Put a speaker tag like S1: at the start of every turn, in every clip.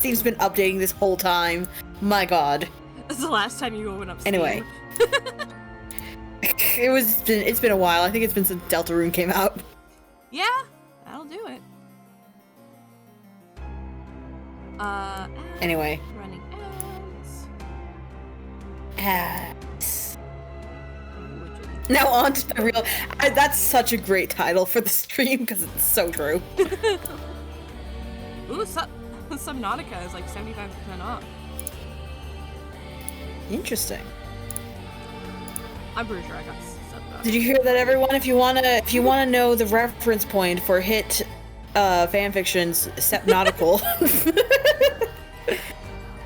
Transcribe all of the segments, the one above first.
S1: Steam's been updating this whole time. My god.
S2: That's the last time you open up Steam.
S1: Anyway. It's been a while. I think it's been since Deltarune came out.
S2: Yeah, that'll do it.
S1: Anyway.
S2: Running ads.
S1: Ads. Now on to the real. That's such a great title for the stream because it's so true.
S2: Ooh, Subnautica is like 75% off.
S1: Interesting.
S2: I'm pretty sure I got Subnautica.
S1: Did you hear that, everyone? If you wanna know the reference point for hit fanfictions, Subnautical.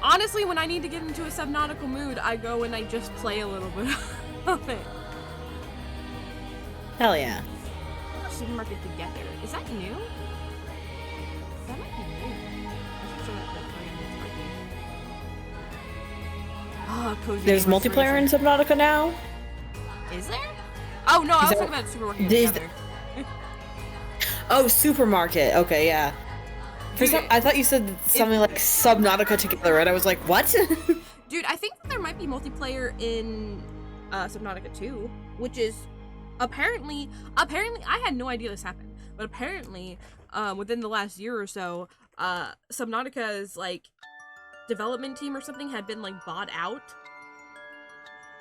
S2: Honestly, when I need to get into a Subnautical mood, I go and I just play a little bit of it.
S1: Hell yeah.
S2: Supermarket Together. Is that new? That might be new. I'm sure that cozy.
S1: There's multiplayer in Subnautica now?
S2: Is there? Oh no, I was talking about Supermarket Together.
S1: Oh, Supermarket. Okay, yeah. I thought you said something like Subnautica Together, and I was like, what?
S2: Dude, I think that there might be multiplayer in Subnautica 2, which is apparently I had no idea this happened, but apparently within the last year or so, Subnautica's like development team or something had been like bought out.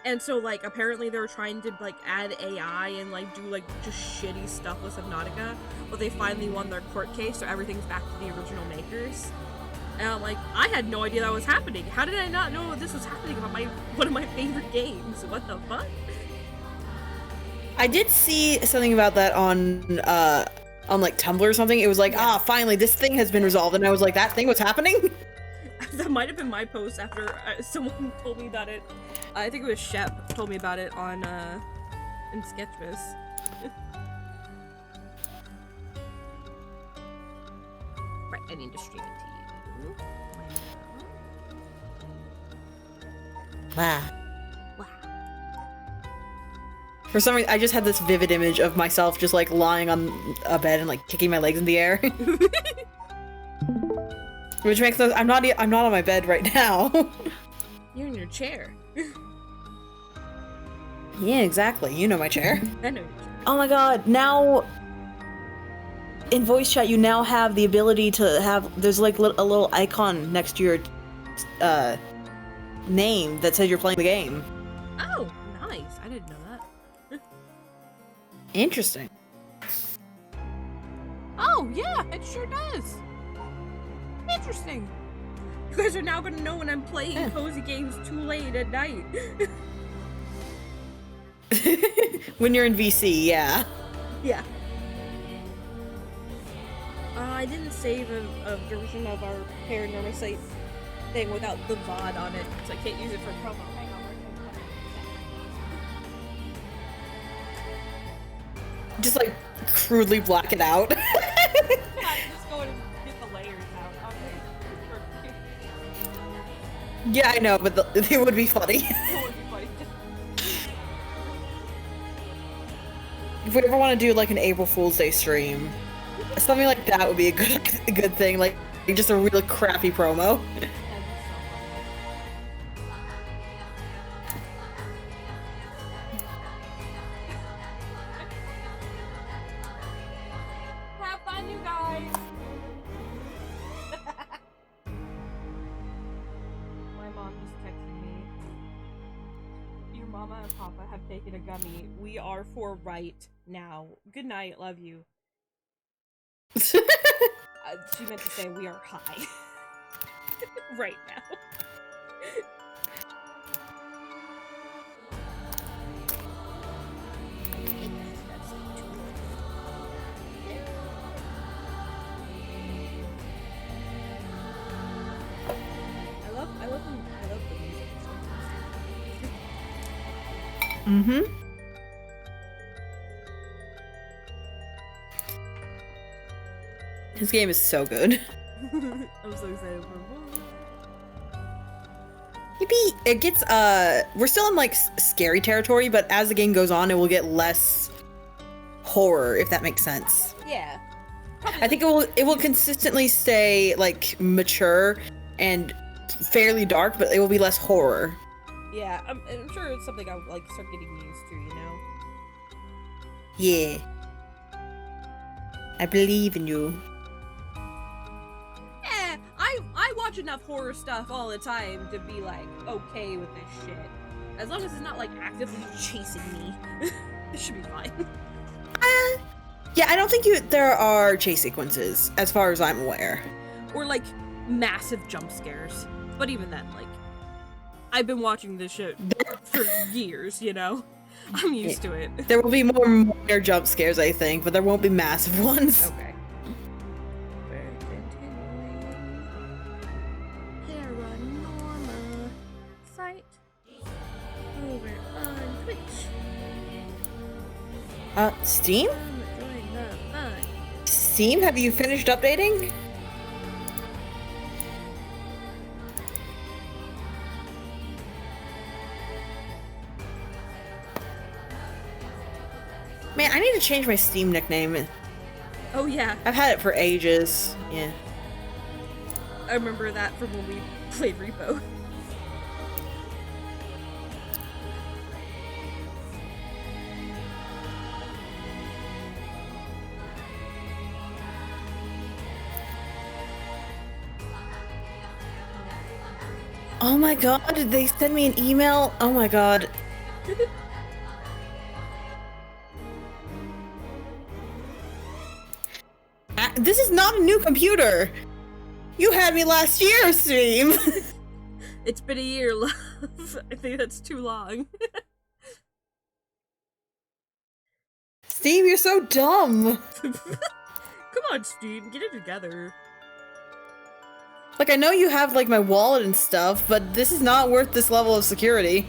S2: And so, like, apparently they were trying to, like, add AI and, like, do, like, just shitty stuff with Subnautica. But they finally won their court case, so everything's back to the original makers. And I'm like, I had no idea that was happening. How did I not know this was happening about one of my favorite games? What the fuck?
S1: I did see something about that on like, Tumblr or something. It was like, finally, this thing has been resolved. And I was like, that thing was happening?
S2: That might have been my post after someone told me that I think it was Shep told me about it on in Sketchmas. Right, I need to stream it to you.
S1: Wow. For some reason, I just had this vivid image of myself just like lying on a bed and like kicking my legs in the air. Which makes no, I'm not on my bed right now.
S2: You're in your chair.
S1: Yeah, exactly. You know my chair.
S2: I know your chair.
S1: Oh my god, now in voice chat you now have the ability to have, there's like a little icon next to your name that says you're playing the game.
S2: Oh, nice. I didn't know that.
S1: Interesting.
S2: Oh, yeah, it sure does. Interesting. You guys are now gonna know when I'm playing cozy games too late at night.
S1: When you're in VC, yeah.
S2: Yeah. I didn't save a version of our Paranormasight thing without the VOD on it, so I can't use it for promo. Hang on,
S1: Just like crudely black it out.
S2: just go and get the layers out.
S1: Yeah, I know, but it would be funny.
S2: It would be funny.
S1: If we ever want to do like an April Fool's Day stream, something like that would be a good thing. Like just a really crappy promo.
S2: Have fun, you guys. My mom just texted me. Your mama and papa have taken a gummy. We are for right now. Good night. Love you. She meant to say we are high. Right now. I love the music.
S1: Mm-hmm. This game is so good.
S2: I'm so excited for
S1: Yippee! It gets, we're still in, like, scary territory, but as the game goes on, it will get less horror, if that makes sense.
S2: Yeah.
S1: I think it will consistently stay, like, mature, and fairly dark, but it will be less horror.
S2: Yeah, I'm sure it's something I'll like start getting used to, you know?
S1: Yeah. I believe in you.
S2: Yeah, I watch enough horror stuff all the time to be like okay with this shit. As long as it's not like actively chasing me, it should be fine.
S1: Yeah, I don't think there are chase sequences, as far as I'm aware.
S2: Or like massive jump scares. But even then, like, I've been watching this shit for years, you know? I'm used to it.
S1: There will be more minor jump scares, I think, but there won't be massive ones.
S2: Okay. We're continuing. Paranormasight over on Twitch.
S1: Steam?
S2: Come join the fun.
S1: Steam, have you finished updating? Man, I need to change my Steam nickname.
S2: Oh yeah,
S1: I've had it for ages. Yeah.
S2: I remember that from when we played Repo.
S1: Oh my god, did they send me an email? Oh my god. This is not a new computer! You had me last year, Steam!
S2: It's been a year, love. I think that's too long.
S1: Steam, you're so dumb!
S2: Come on, Steve, get it together.
S1: Like, I know you have, like, my wallet and stuff, but this is not worth this level of security.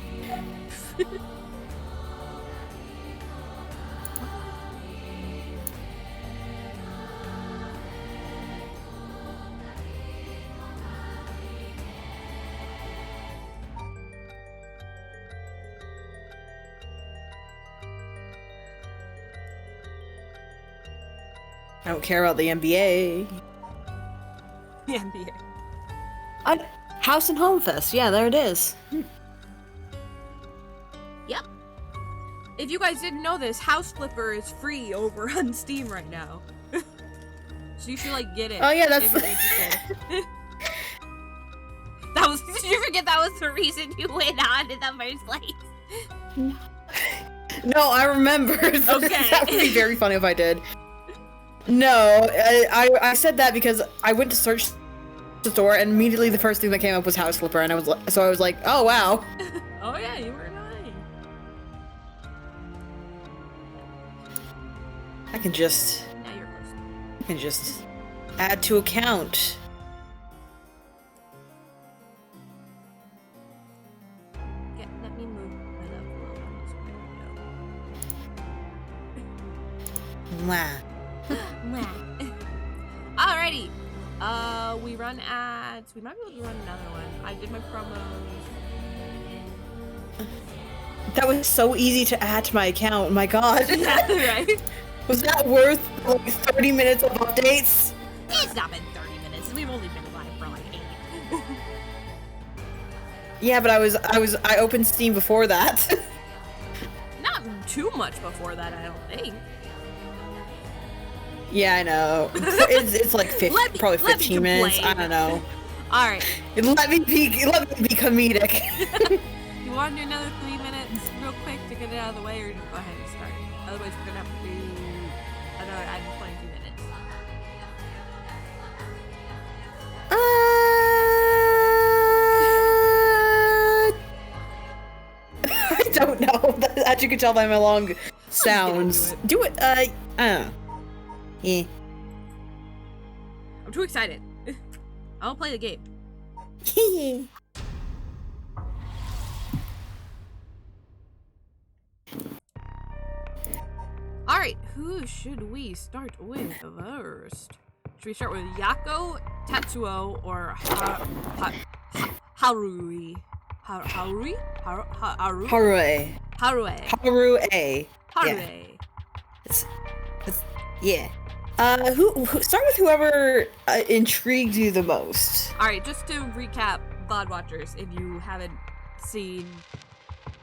S1: I don't care about the NBA.
S2: The NBA.
S1: House and Home Fest. Yeah, there it is.
S2: Yep. If you guys didn't know this, House Flipper is free over on Steam right now. So you should like get it.
S1: Oh yeah, that's
S2: if you're interested. That was. Did you forget that was the reason you went on in the first place?
S1: No, I remember.
S2: Okay.
S1: That would be very funny if I did. No, I said that because I went to search the store and immediately the first thing that came up was House Flipper, and I was like, oh wow.
S2: Oh yeah, you were annoying.
S1: I can just
S2: Now you're close.
S1: I can just add to account.
S2: Let me move my love a little bit.
S1: Mwah.
S2: Alrighty. We run ads. We might be able to run another one. I did my promos.
S1: That was so easy to add to my account. My god.
S2: Yeah, right?
S1: Was that worth like 30 minutes of updates?
S2: It's not been 30 minutes. We've only been live for like 8.
S1: Yeah, but I opened Steam before that.
S2: Not too much before that, I don't think.
S1: Yeah, I know. It's like probably 15 minutes. I don't know.
S2: All right.
S1: Let me be comedic.
S2: You want to do another 3 minutes real quick to get it out of the way, or just go ahead and start? Otherwise, we're gonna have to do another 22 minutes.
S1: I don't know. As you can tell by my long sounds. Do it. I don't know. Yeah.
S2: I'm too excited. I'll play the game. Alright, who should we start with first? Should we start with Yako, Tetsuo, or Harui? Harui?
S1: Harue.
S2: Harue.
S1: Harue.
S2: Harue.
S1: Yeah. Who start with whoever intrigued you the most.
S2: All right, just to recap, VOD watchers, if you haven't seen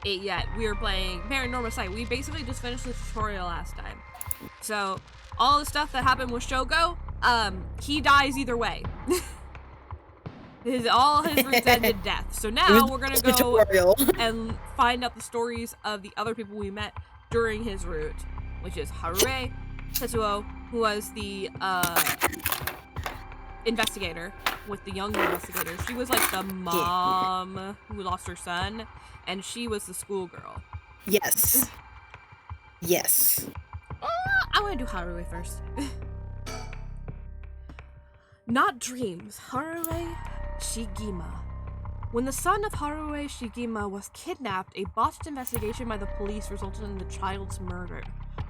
S2: it yet, we were playing Paranormasight. We basically just finished the tutorial last time. So all the stuff that happened with Shogo, he dies either way. All his roots ended death. So now we're gonna go and find out the stories of the other people we met during his route, which is Harue, Tetsuo, who was the investigator with the young investigator. She was like the mom who lost her son, and she was the schoolgirl.
S1: Yes. Yes.
S2: I want to do Harue first. Not dreams. Harue Shigima. When the son of Harue Shigima was kidnapped, a botched investigation by the police resulted in the child's murder.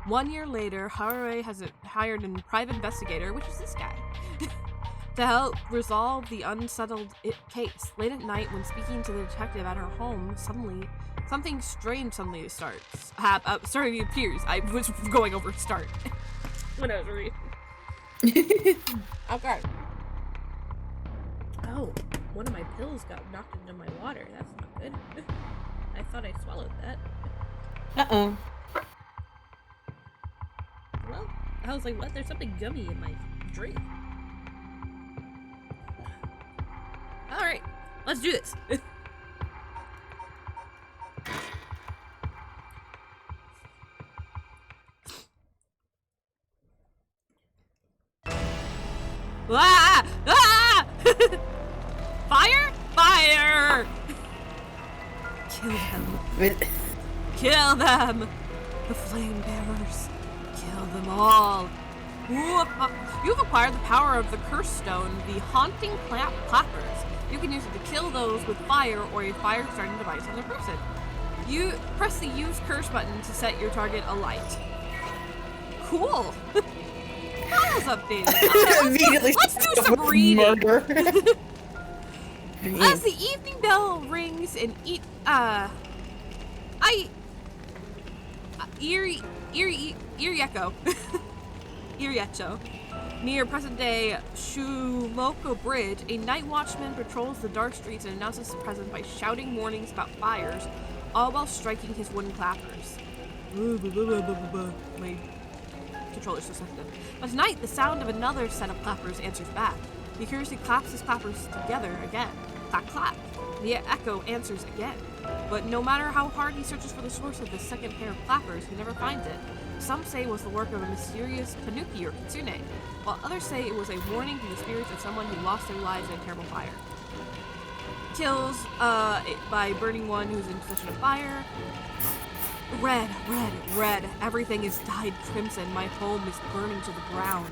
S2: 1 year later, Harue has hired a private investigator, which is this guy, to help resolve the unsettled case. Late at night, when speaking to the detective at her home, something strange suddenly appears. I was going over start when I was reading. Okay. Oh, one of my pills got knocked into my water. That's not good. I thought I swallowed that.
S1: Uh-oh.
S2: Well, I was like, what? There's something gummy in my drink. Alright, let's do this. Ah! Ah! Fire! Fire! Kill them. Kill them! The flame bearers. Kill them all. You've acquired the power of the curse stone, the haunting clappers. You can use it to kill those with fire or a fire-starting device on their person. You press the use curse button to set your target alight. Cool. Files updated.
S1: Immediately
S2: let's do some reading.
S1: Murder.
S2: As the evening bell rings and Iriecho. Iriecho. Near present-day Shumoko Bridge, a night watchman patrols the dark streets and announces his presence by shouting warnings about fires, all while striking his wooden clappers. My controller's so sensitive. But tonight, the sound of another set of clappers answers back. He curiously claps his clappers together again. Clap, clap. The echo answers again. But no matter how hard he searches for the source of the second pair of clappers, he never finds it. Some say it was the work of a mysterious tanuki or kitsune, while others say it was a warning from the spirits of someone who lost their lives in a terrible fire. Kills by burning one who's in possession of fire. Red, red, red. Everything is dyed crimson. My home is burning to the ground.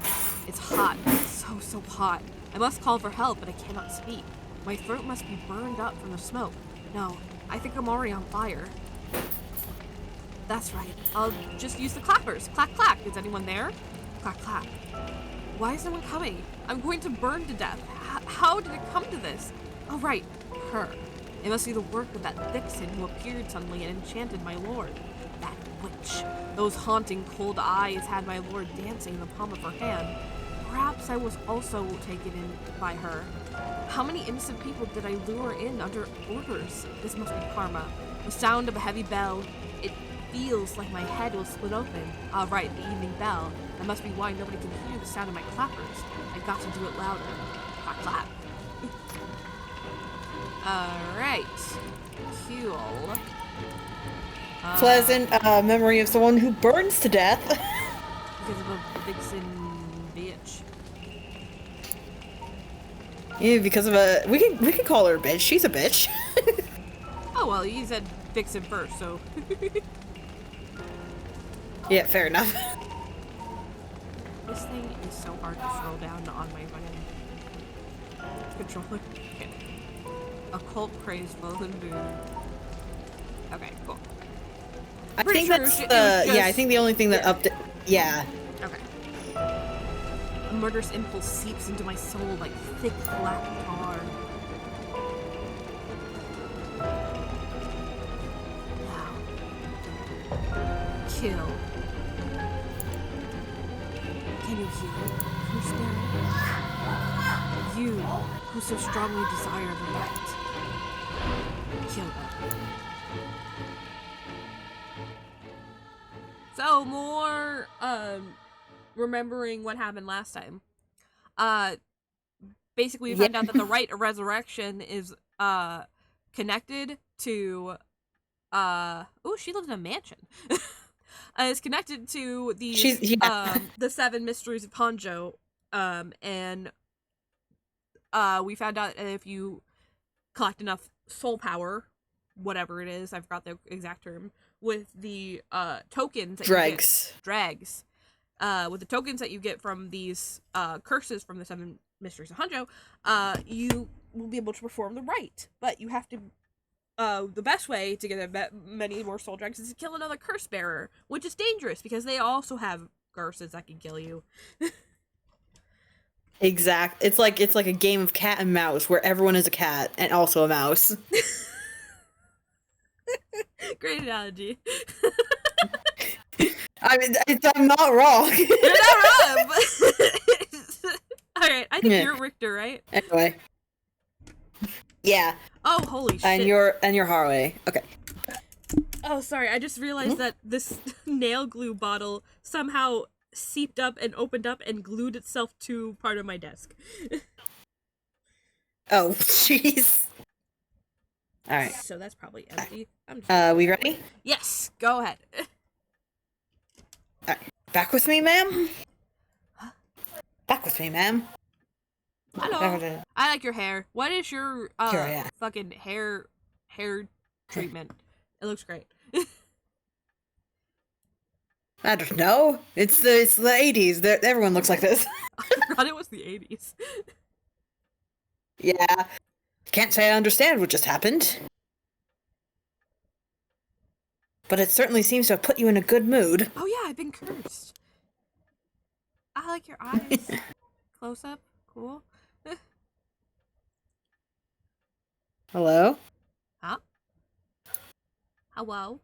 S2: It's hot. It's so hot. I must call for help, but I cannot speak. My throat must be burned up from the smoke. No, I think I'm already on fire. That's right. I'll just use the clappers. Clack, clack. Is anyone there? Clack, clack. Why is no one coming? I'm going to burn to death. How did it come to this? Oh, right. Her. It must be the work of that vixen who appeared suddenly and enchanted my lord. That witch. Those haunting cold eyes had my lord dancing in the palm of her hand. Perhaps I was also taken in by her. How many innocent people did I lure in under orders? This must be karma. The sound of a heavy bell. It feels like my head will split open. All right, the evening bell. That must be why nobody can hear the sound of my clappers. I got to do it louder. Clap, clap. Alright. Cool.
S1: Pleasant memory of someone who burns to death.
S2: Because of a vixen bitch.
S1: Yeah, because of a we can call her a bitch. She's a bitch.
S2: Oh well, you said vixen first, so.
S1: Yeah, fair enough.
S2: This thing is so hard to scroll down on my fucking controller. Okay. Occult craze Boon. Okay, cool.
S1: I think that's I think the only thing that yeah.
S2: Okay. A murderous impulse seeps into my soul like thick black tar. Now. Kill. Can you hear it? Who's staring? You, who so strongly desire the light. Kill them. So, more, remembering what happened last time. Basically we found out that the rite of resurrection is, connected to, she lives in a mansion. Is connected to the, the 7 mysteries of Hanjo, and, we found out if you collect enough soul power, whatever it is, I forgot the exact term, with the tokens that
S1: dregs.
S2: With the tokens that you get from these curses from the 7 mysteries of Hanjo, you will be able to perform the rite. But you have to, the best way to get many more soul dregs is to kill another curse bearer, which is dangerous because they also have curses that can kill you.
S1: Exact. It's like a game of cat and mouse where everyone is a cat and also a mouse.
S2: Great analogy.
S1: I mean, I'm not wrong.
S2: You're not wrong. Alright, I think you're Richter, right?
S1: Anyway. Yeah.
S2: Oh, holy shit.
S1: And you're Harway. Okay.
S2: Oh, sorry, I just realized that this nail glue bottle somehow seeped up and opened up and glued itself to part of my desk.
S1: Oh, jeez. Alright.
S2: So that's probably empty.
S1: We ready?
S2: Yes, go ahead.
S1: Alright. Back with me, ma'am? Back with me, ma'am.
S2: Hello. I like your hair. What is your fucking hair treatment? It looks great.
S1: I don't know. It's the 80s. Everyone looks like this.
S2: I forgot it was the 80s.
S1: Yeah. Can't say I understand what just happened. But it certainly seems to have put you in a good mood.
S2: Oh yeah, I've been cursed. I like your eyes. Close up. Cool.
S1: Hello?
S2: Huh? Hello?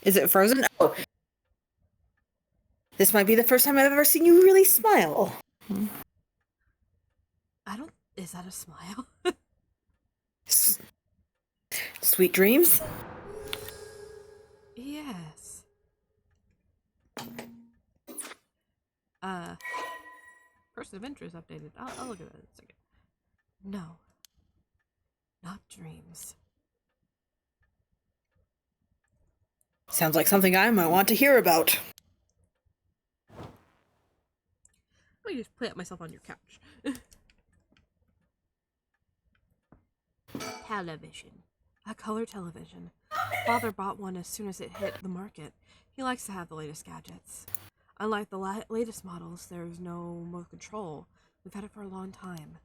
S1: Is it frozen? Oh. This might be the first time I've ever seen you really smile.
S2: Is that a smile?
S1: Sweet dreams?
S2: Yes. Person of interest updated. I'll look at that in a second. No. Not dreams.
S1: Sounds like something I might want to hear about.
S2: Let me just play up myself on your couch. Television. A color television. Father bought one as soon as it hit the market. He likes to have the latest gadgets. Unlike the latest models, there is no remote control. We've had it for a long time.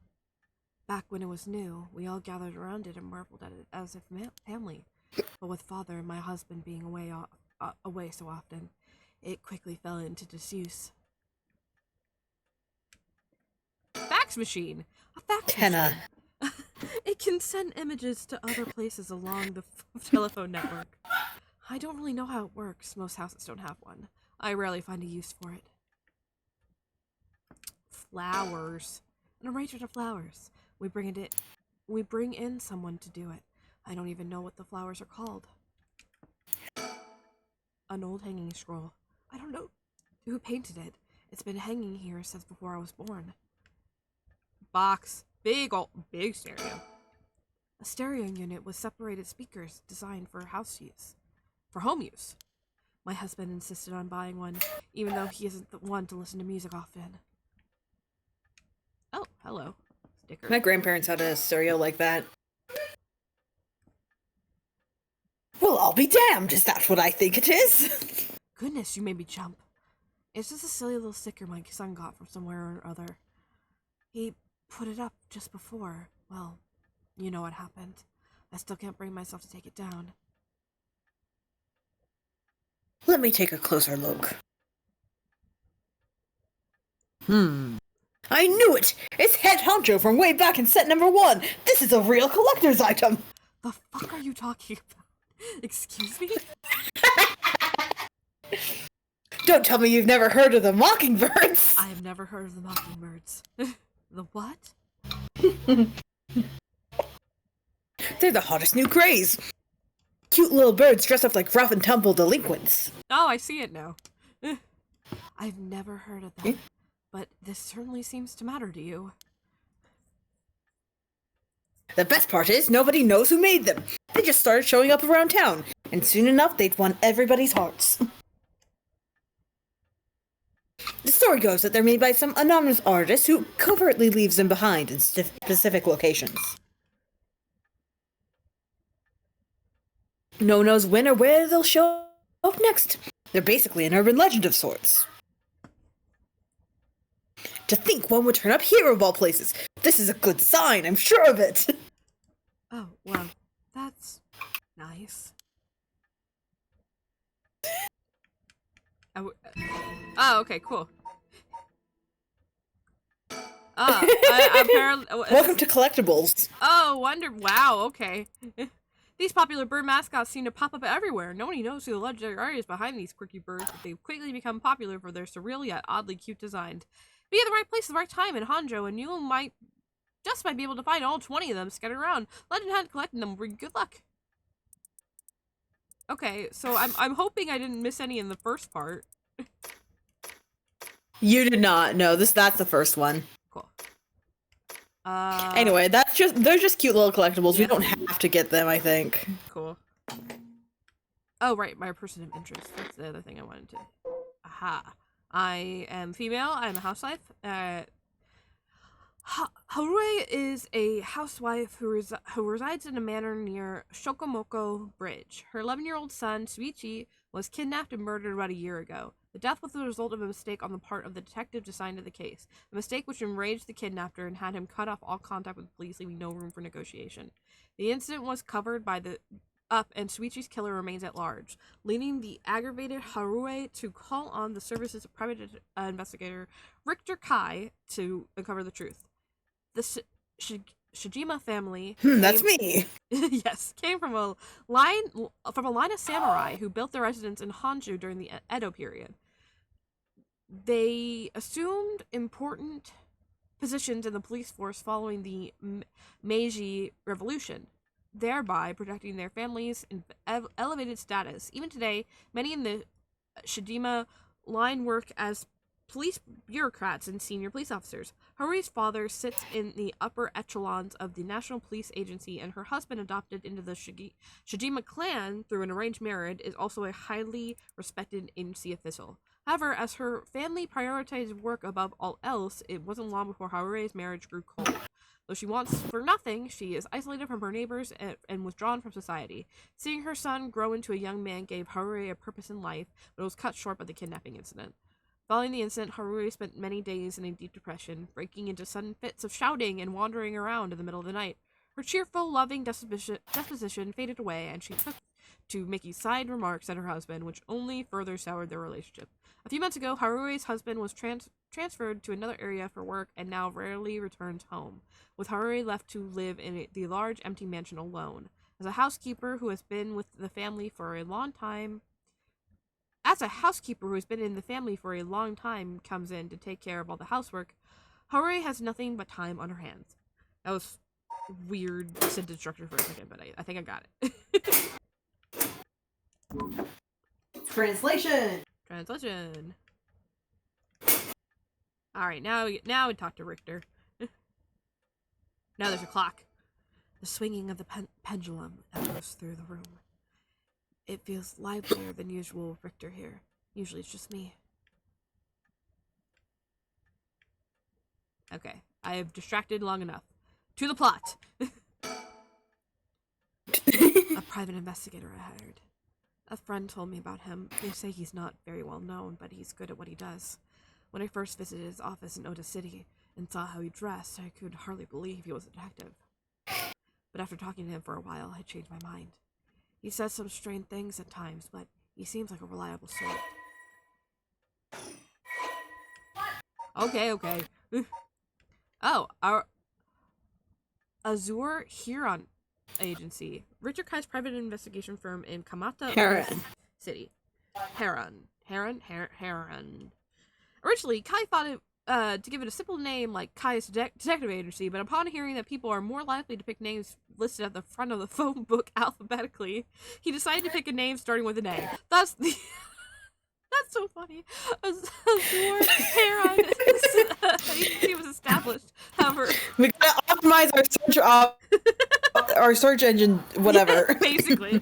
S2: Back when it was new, we all gathered around it and marveled at it as if family. But with Father and my husband being away so often, it quickly fell into disuse. Fax machine! A fax machine! It can send images to other places along the telephone network. I don't really know how it works. Most houses don't have one. I rarely find a use for it. Flowers. An arrangement of flowers. We bring in someone to do it. I don't even know what the flowers are called. An old hanging scroll. I don't know who painted it. It's been hanging here since before I was born. Box. Big stereo. A stereo unit with separated speakers designed for home use. My husband insisted on buying one, even though he isn't the one to listen to music often. Oh, hello. Sticker.
S1: My grandparents had a stereo like that. Well, I'll be damned. Is that what I think it is?
S2: Goodness, you made me jump. It's just a silly little sticker my son got from somewhere or other. He put it up just before. Well, you know what happened. I still can't bring myself to take it down.
S1: Let me take a closer look. I knew it! It's Head Honcho from way back in set number 1! This is a real collector's item!
S2: The fuck are you talking about? Excuse me?
S1: Don't tell me you've never heard of the Mockingbirds!
S2: I have never heard of the Mockingbirds. The what?
S1: They're the hottest new craze. Cute little birds dressed up like rough and tumble delinquents.
S2: Oh, I see it now. I've never heard of that, but this certainly seems to matter to you.
S1: The best part is, nobody knows who made them. They just started showing up around town, and soon enough, they'd won everybody's hearts. The story goes that they're made by some anonymous artist who covertly leaves them behind in specific locations. No one knows when or where they'll show up next. They're basically an urban legend of sorts. To think one would turn up here of all places. This is a good sign, I'm sure of it.
S2: Oh, well, that's nice. Oh, okay, cool. Apparently.
S1: Welcome to Collectibles.
S2: Oh, wow, okay. These popular bird mascots seem to pop up everywhere. Nobody knows who the legendary artist is behind these quirky birds, but they've quickly become popular for their surreal yet oddly cute design. Be at the right place at the right time in Honjo, and you might be able to find all 20 of them scattered around. Legend Hunt collecting them will bring good luck. Okay, so I'm hoping I didn't miss any in the first part.
S1: You did not. No, that's the first one.
S2: Cool.
S1: Anyway, they're just cute little collectibles. Yeah. We don't have to get them, I think.
S2: Cool. Oh, right, my person of interest. That's the other thing I wanted to. Aha. I am female. I'm a housewife. Harue is a housewife who resides in a manor near Shokomoko Bridge. Her 11-year-old son, Suichi, was kidnapped and murdered about a year ago. The death was the result of a mistake on the part of the detective assigned to the case, a mistake which enraged the kidnapper and had him cut off all contact with police, leaving no room for negotiation. The incident was covered by up, and Suichi's killer remains at large, leading the aggravated Harue to call on the services of private investigator Richter Kai to uncover the truth. The Shijima family.
S1: That's me.
S2: Yes, came from a line of samurai who built their residence in Honju during the Edo period. They assumed important positions in the police force following the Meiji Revolution, thereby protecting their families and elevated status. Even today, many in the Shijima line work as police bureaucrats and senior police officers. Harui's father sits in the upper echelons of the National Police Agency, and her husband, adopted into the Shijima clan through an arranged marriage, is also a highly respected agency official. However, as her family prioritized work above all else, it wasn't long before Harui's marriage grew cold. Though she wants for nothing, she is isolated from her neighbors and withdrawn from society. Seeing her son grow into a young man gave Harui a purpose in life, but it was cut short by the kidnapping incident. Following the incident, Harui spent many days in a deep depression, breaking into sudden fits of shouting and wandering around in the middle of the night. Her cheerful, loving disposition faded away, and she took to making side remarks at her husband, which only further soured their relationship. A few months ago, Harui's husband was transferred to another area for work and now rarely returns home, with Harui left to live in the large, empty mansion alone. As a housekeeper who has been in the family for a long time comes in to take care of all the housework, Harui has nothing but time on her hands. That was weird sentence structure for a second, but I think I got it.
S1: Translation.
S2: Alright, now we talk to Richter. Now there's a clock. The swinging of the pendulum echoes through the room. It feels livelier than usual with Richter here. Usually it's just me. Okay, I have distracted long enough. To the plot! A private investigator I hired. A friend told me about him. They say he's not very well known, but he's good at what he does. When I first visited his office in Oda City and saw how he dressed, I could hardly believe he was a detective. But after talking to him for a while, I changed my mind. He says some strange things at times, but he seems like a reliable sort. Okay. Oh, our Azure Huron agency. Richard Kai's private investigation firm in Kamata City. Heron. Heron. Originally, Kai thought it to give it a simple name like Kai's Detective Agency, but upon hearing that people are more likely to pick names listed at the front of the phone book alphabetically, he decided to pick a name starting with an A. That's so funny. Azure Heron agency was established. However,
S1: we gotta optimize our search engine, whatever.
S2: Yeah, basically.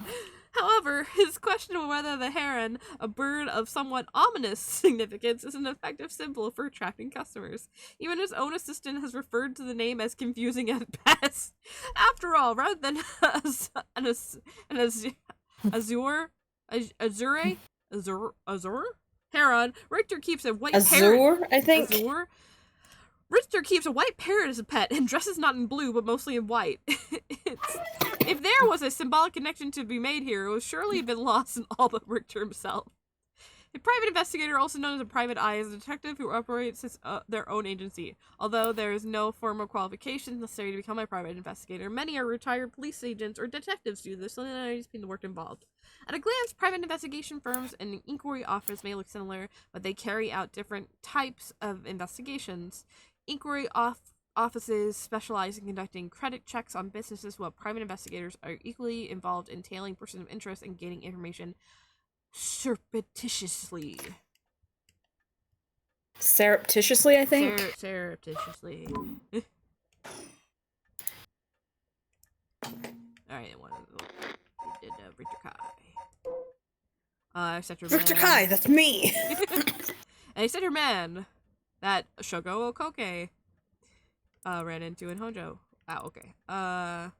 S2: However, his question of whether the heron, a bird of somewhat ominous significance, is an effective symbol for attracting customers. Even his own assistant has referred to the name as confusing at best. After all, rather than Azure heron, Richter keeps a white parrot.
S1: I think.
S2: Azure. Richter keeps a white parrot as a pet and dresses not in blue but mostly in white. If there was a symbolic connection to be made here, it would surely have been lost in all but Richter himself. A private investigator, also known as a private eye, is a detective who operates their own agency. Although there is no formal qualifications necessary to become a private investigator, many are retired police agents or detectives do this, so there has been the work involved. At a glance, private investigation firms and inquiry office may look similar, but they carry out different types of investigations. Inquiry offices specialize in conducting credit checks on businesses, while private investigators are equally involved in tailing persons of interest and gaining information surreptitiously.
S1: Surreptitiously, I think?
S2: Surreptitiously. Alright, we did Richter Kai.
S1: Richter Kai, that's me!
S2: And he said her man that Shogo Okoke ran into in Honjo. Wow, okay. After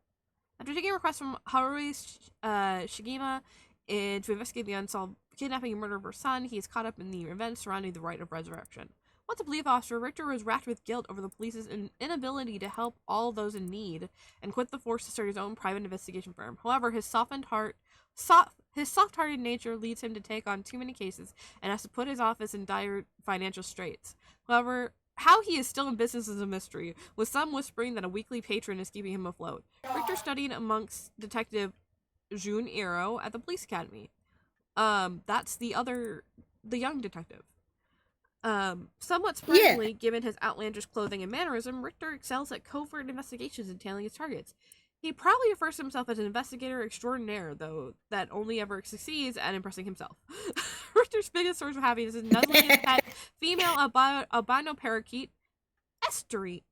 S2: taking a request from Haruhi Shigema to investigate the unsolved kidnapping and murder of her son, he is caught up in the events surrounding the rite of resurrection. Once a police officer, Richter was racked with guilt over the police's inability to help all those in need, and quit the force to start his own private investigation firm. However, his soft-hearted nature leads him to take on too many cases, and has to put his office in dire financial straits. However, how he is still in business is a mystery, with some whispering that a weekly patron is keeping him afloat. Richter studied amongst Detective Jun Iro at the police academy. That's the young detective. Somewhat surprisingly, given his outlandish clothing and mannerism, Richter excels at covert investigations and tailing his targets. He probably refers to himself as an investigator extraordinaire, though that only ever succeeds at impressing himself. Richter's biggest source of happiness is nuzzling his pet female albino parakeet, Ernestine,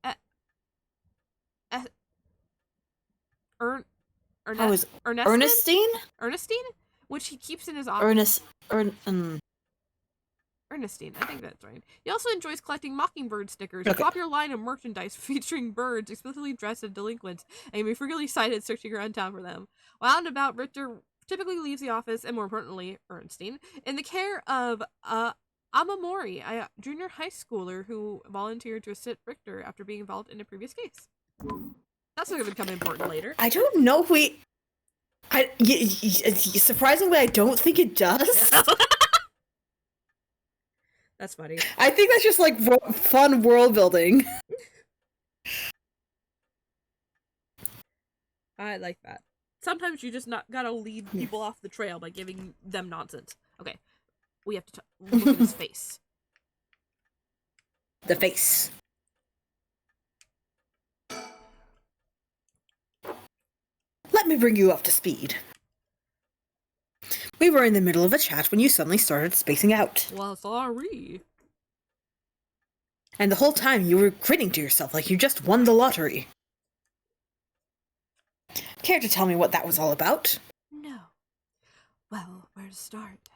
S2: which he keeps in his office. Ernestine, I think that's right. He also enjoys collecting mockingbird stickers, a popular line of merchandise featuring birds explicitly dressed as delinquents, and can be frequently sighted searching around town for them. While out and about, Richter typically leaves the office, and more importantly, Ernestine, in the care of Amamori, a junior high schooler who volunteered to assist Richter after being involved in a previous case. That's going to become important later.
S1: I don't know if surprisingly, I don't think it does.
S2: That's funny.
S1: I think that's just like fun world building.
S2: I like that. Sometimes you just gotta lead people off the trail by giving them nonsense. Okay, we have to look at his face.
S1: The face. Let me bring you up to speed. We were in the middle of a chat when you suddenly started spacing out.
S2: Well, sorry.
S1: And the whole time you were grinning to yourself like you just won the lottery. Care to tell me what that was all about?
S2: No. Well, where to start?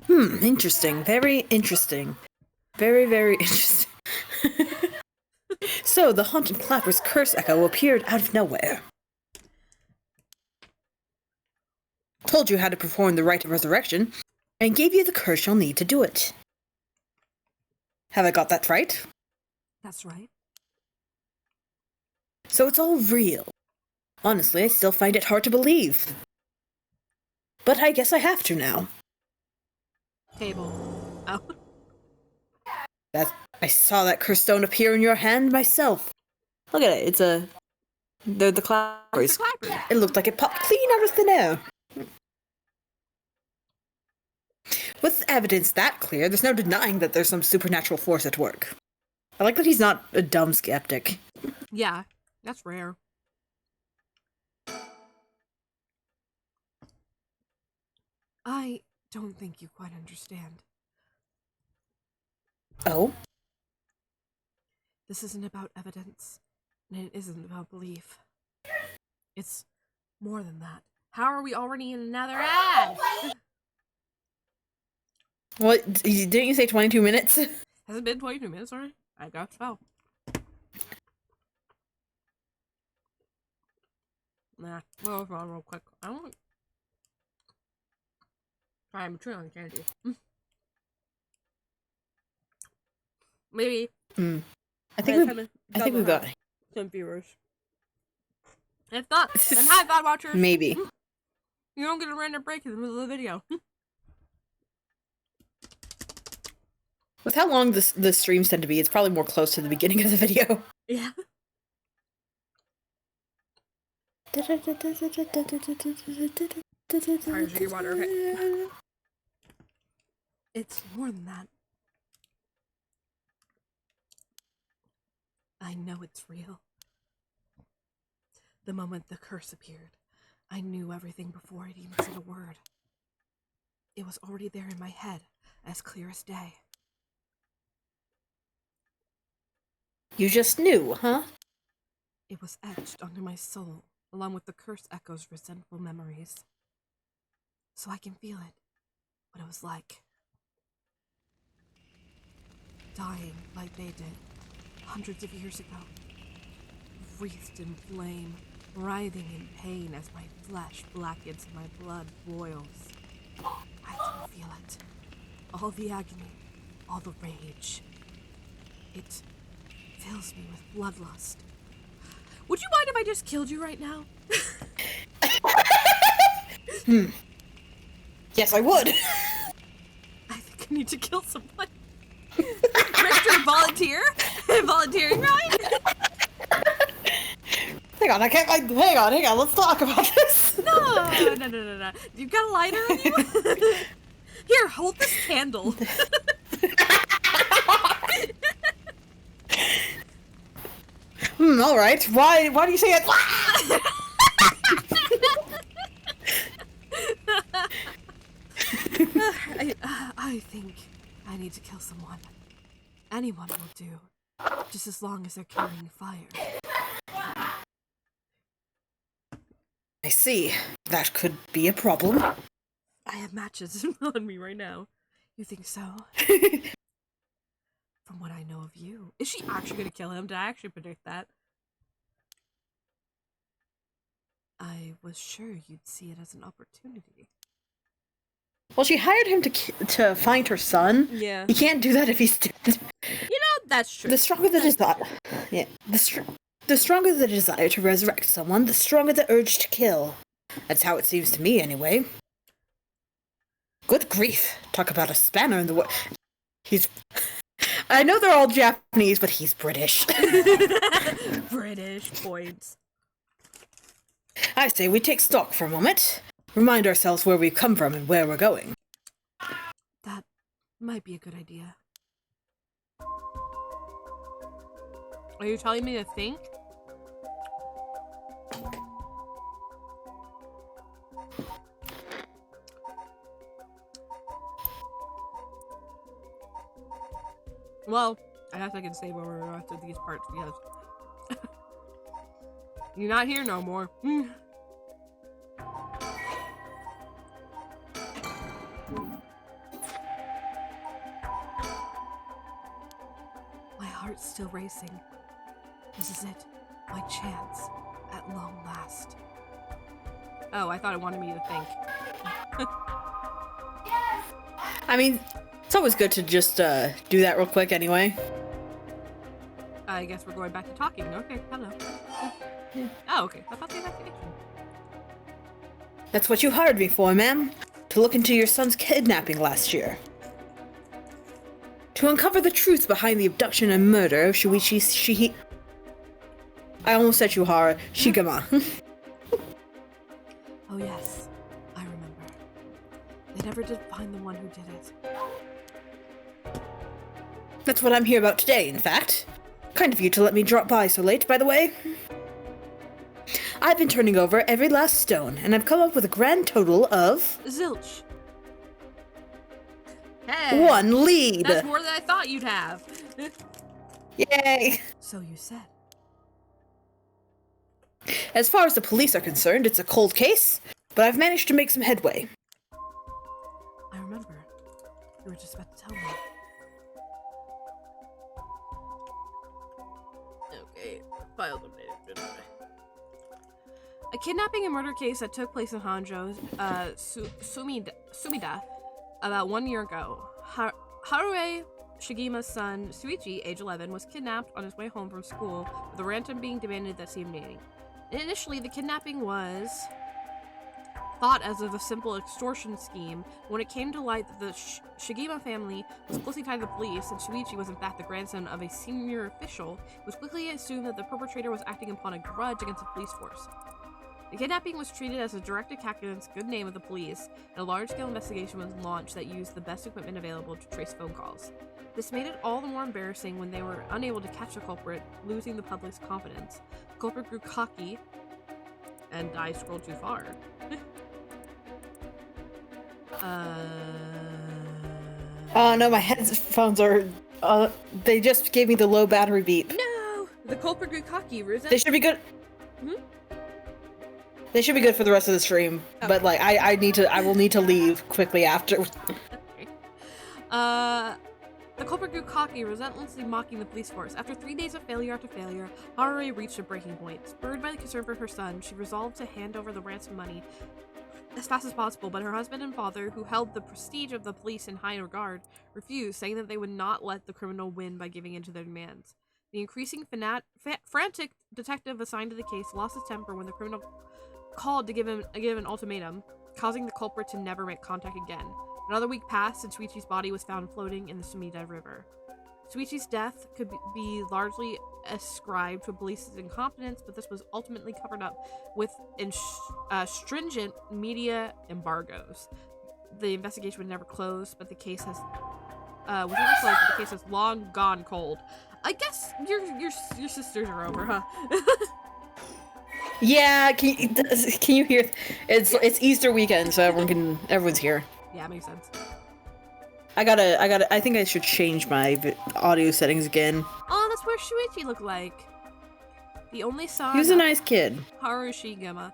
S1: Interesting. Very interesting. Very, very interesting. So, the Haunted Clapper's curse echo appeared out of nowhere. Told you how to perform the rite of resurrection, and gave you the curse you'll need to do it. Have I got that right?
S2: That's right.
S1: So it's all real. Honestly, I still find it hard to believe. But I guess I have to now.
S2: Table. Oh.
S1: I saw that curse stone appear in your hand myself. Look at it, it's a They're the
S2: It's
S1: clappers.
S2: the clappers.
S1: It looked like it popped clean out of thin air. With evidence that clear, there's no denying that there's some supernatural force at work. I like that he's not a dumb skeptic.
S2: Yeah, that's rare. I don't think you quite understand.
S1: Oh?
S2: This isn't about evidence, and it isn't about belief. It's more than that. How are we already in another ad?
S1: What? Didn't you say 22 minutes?
S2: Has it been 22 minutes already? I got so. Nah, we'll move on real quick. I don't. I'm chewing on candy. Maybe.
S1: I think we got
S2: some viewers. If not, then hi, VOD watchers.
S1: maybe.
S2: You don't get a random break in the middle of the video.
S1: With how long the streams tend to be, it's probably more close to the beginning of the video.
S2: Yeah. Alright, your water. Okay. It's more than that. I know it's real. The moment the curse appeared, I knew everything before it even said a word. It was already there in my head, as clear as day.
S1: You just knew, huh?
S2: It was etched onto my soul, along with the curse echoes resentful memories. So I can feel it, what it was like. Dying like they did, hundreds of years ago. Wreathed in flame, writhing in pain as my flesh blackens and my blood boils. I can feel it. All the agony, all the rage. It fills me with bloodlust. Would you mind if I just killed you right now?
S1: Yes, I would.
S2: I think I need to kill someone. Richter, volunteer? Volunteering ride?
S1: Hang on, hang on, let's talk about this.
S2: No. You got a lighter in you? Here, hold this candle.
S1: Alright. Why do you say it?
S2: I think I need to kill someone. Anyone will do. Just as long as they're carrying fire.
S1: I see. That could be a problem.
S2: I have matches on me right now. You think so? From what I know of you. Is she actually gonna kill him? Did I actually predict that? I was sure you'd see it as an opportunity.
S1: Well, she hired him to find her son.
S2: Yeah.
S1: He can't do that if he's dead.
S2: You know, that's true.
S1: The stronger the desire, the stronger the desire to resurrect someone, the stronger the urge to kill. That's how it seems to me, anyway. Good grief! Talk about a spanner in the works. I know they're all Japanese, but he's British.
S2: British points.
S1: I say we take stock for a moment. Remind ourselves where we've come from and where we're going.
S2: That might be a good idea. Are you telling me to think? Well, I guess I can save over the rest of these parts because you're not here no more. My heart's still racing. This is it. My chance. At long last. Oh, I thought it wanted me to think.
S1: I mean, it's always good to just do that real quick anyway.
S2: I guess we're going back to talking. Okay, hello.
S1: Yeah.
S2: Oh, okay. I thought the investigation.
S1: That's what you hired me for, ma'am. To look into your son's kidnapping last year. To uncover the truth behind the abduction and murder of I almost said Shuhara. Shigama.
S2: Oh yes, I remember. They never did find the one who did it.
S1: That's what I'm here about today, in fact. Kind of you to let me drop by so late, by the way. I've been turning over every last stone, and I've come up with a grand total of...
S2: Zilch. Hey!
S1: 1 lead!
S2: That's more than I thought you'd have.
S1: Yay!
S2: So you said.
S1: As far as the police are concerned, it's a cold case, but I've managed to make some headway.
S2: I remember. You were just about to tell me. Okay, files updated. A kidnapping and murder case that took place in Hanzhou, Sumida, about 1 year ago. Haruo Shigima's son, Suichi, age 11, was kidnapped on his way home from school, with a ransom being demanded that same evening. Initially, the kidnapping was thought as of a simple extortion scheme. When it came to light that the Shigima family was closely tied to the police, and Shuichi was in fact the grandson of a senior official, it was quickly assumed that the perpetrator was acting upon a grudge against the police force. The kidnapping was treated as a direct attack against the good name of the police, and a large-scale investigation was launched that used the best equipment available to trace phone calls. This made it all the more embarrassing when they were unable to catch the culprit, losing the public's confidence. The culprit grew cocky, and I scrolled too far.
S1: Oh no, my headphones are... they just gave me the low battery beep.
S2: No! The culprit grew cocky,
S1: They should be good... They should be good for the rest of the stream, but like I will need to leave quickly after.
S2: The culprit grew cocky, relentlessly mocking the police force. After 3 days of failure after failure, Haruo reached a breaking point. Spurred by the concern for her son, she resolved to hand over the ransom money as fast as possible, but her husband and father, who held the prestige of the police in high regard, refused, saying that they would not let the criminal win by giving in to their demands. The increasing frantic detective assigned to the case lost his temper when the criminal called to give an ultimatum, causing the culprit to never make contact again. Another week passed, and Suichi's body was found floating in the Sumida River. Suichi's death could be largely ascribed to police's incompetence, but this was ultimately covered up with stringent media embargoes. The investigation was never closed, but the case has long gone cold. I guess your sisters are over, huh?
S1: Yeah, can you hear? It's Easter weekend, so everyone's here.
S2: Yeah, makes sense.
S1: I think I should change my audio settings again.
S2: Oh, that's what Shuichi looked like. The only son.
S1: He was a nice kid.
S2: Haruo Shigema.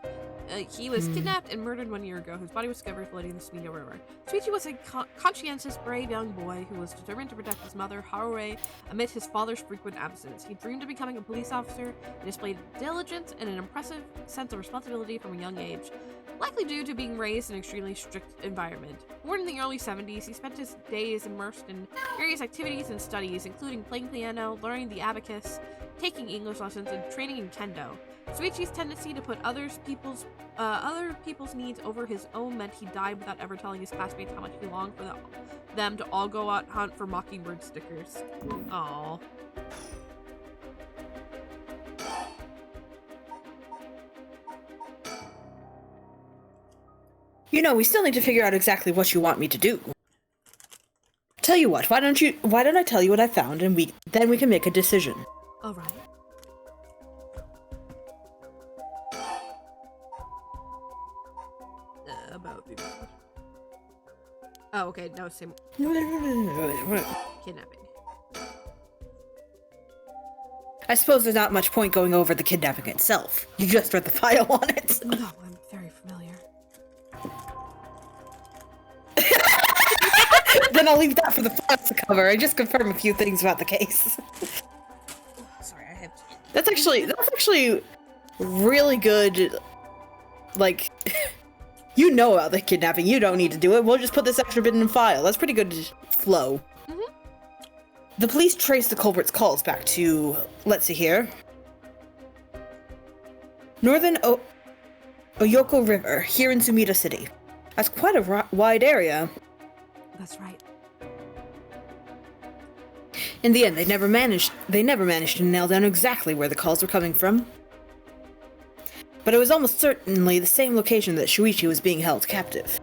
S2: He was kidnapped and murdered 1 year ago, whose body was discovered floating in the Sumida River. Shuichi was a conscientious, brave young boy who was determined to protect his mother, Haruo, amid his father's frequent absence. He dreamed of becoming a police officer and displayed diligence and an impressive sense of responsibility from a young age, likely due to being raised in an extremely strict environment. Born in the early 70s, he spent his days immersed in various activities and studies, including playing piano, learning the abacus, taking English lessons, and training in kendo. Suichi's tendency to put other people's needs over his own meant he died without ever telling his classmates how much he longed for them to all go out hunt for mockingbird stickers. Aww.
S1: You know, we still need to figure out exactly what you want me to do. Tell you what, why don't I tell you what I found, and then we can make a decision.
S2: All right. About the... Oh, okay. No, same. Kidnapping.
S1: I suppose there's not much point going over the kidnapping itself. You just read the file on it.
S2: No, I'm very familiar.
S1: Then I'll leave that for the files to cover. I just confirm a few things about the case.
S2: Sorry, I have to...
S1: That's actually really good. Like, you know about the kidnapping. You don't need to do it. We'll just put this extra bit in the file. That's pretty good flow.
S2: Mm-hmm.
S1: The police traced the culprit's calls back to, let's see here, Northern Oyoko River, here in Sumida City. That's quite a wide area.
S2: That's right.
S1: In the end, they never managed to nail down exactly where the calls were coming from. But it was almost certainly the same location that Shuichi was being held captive,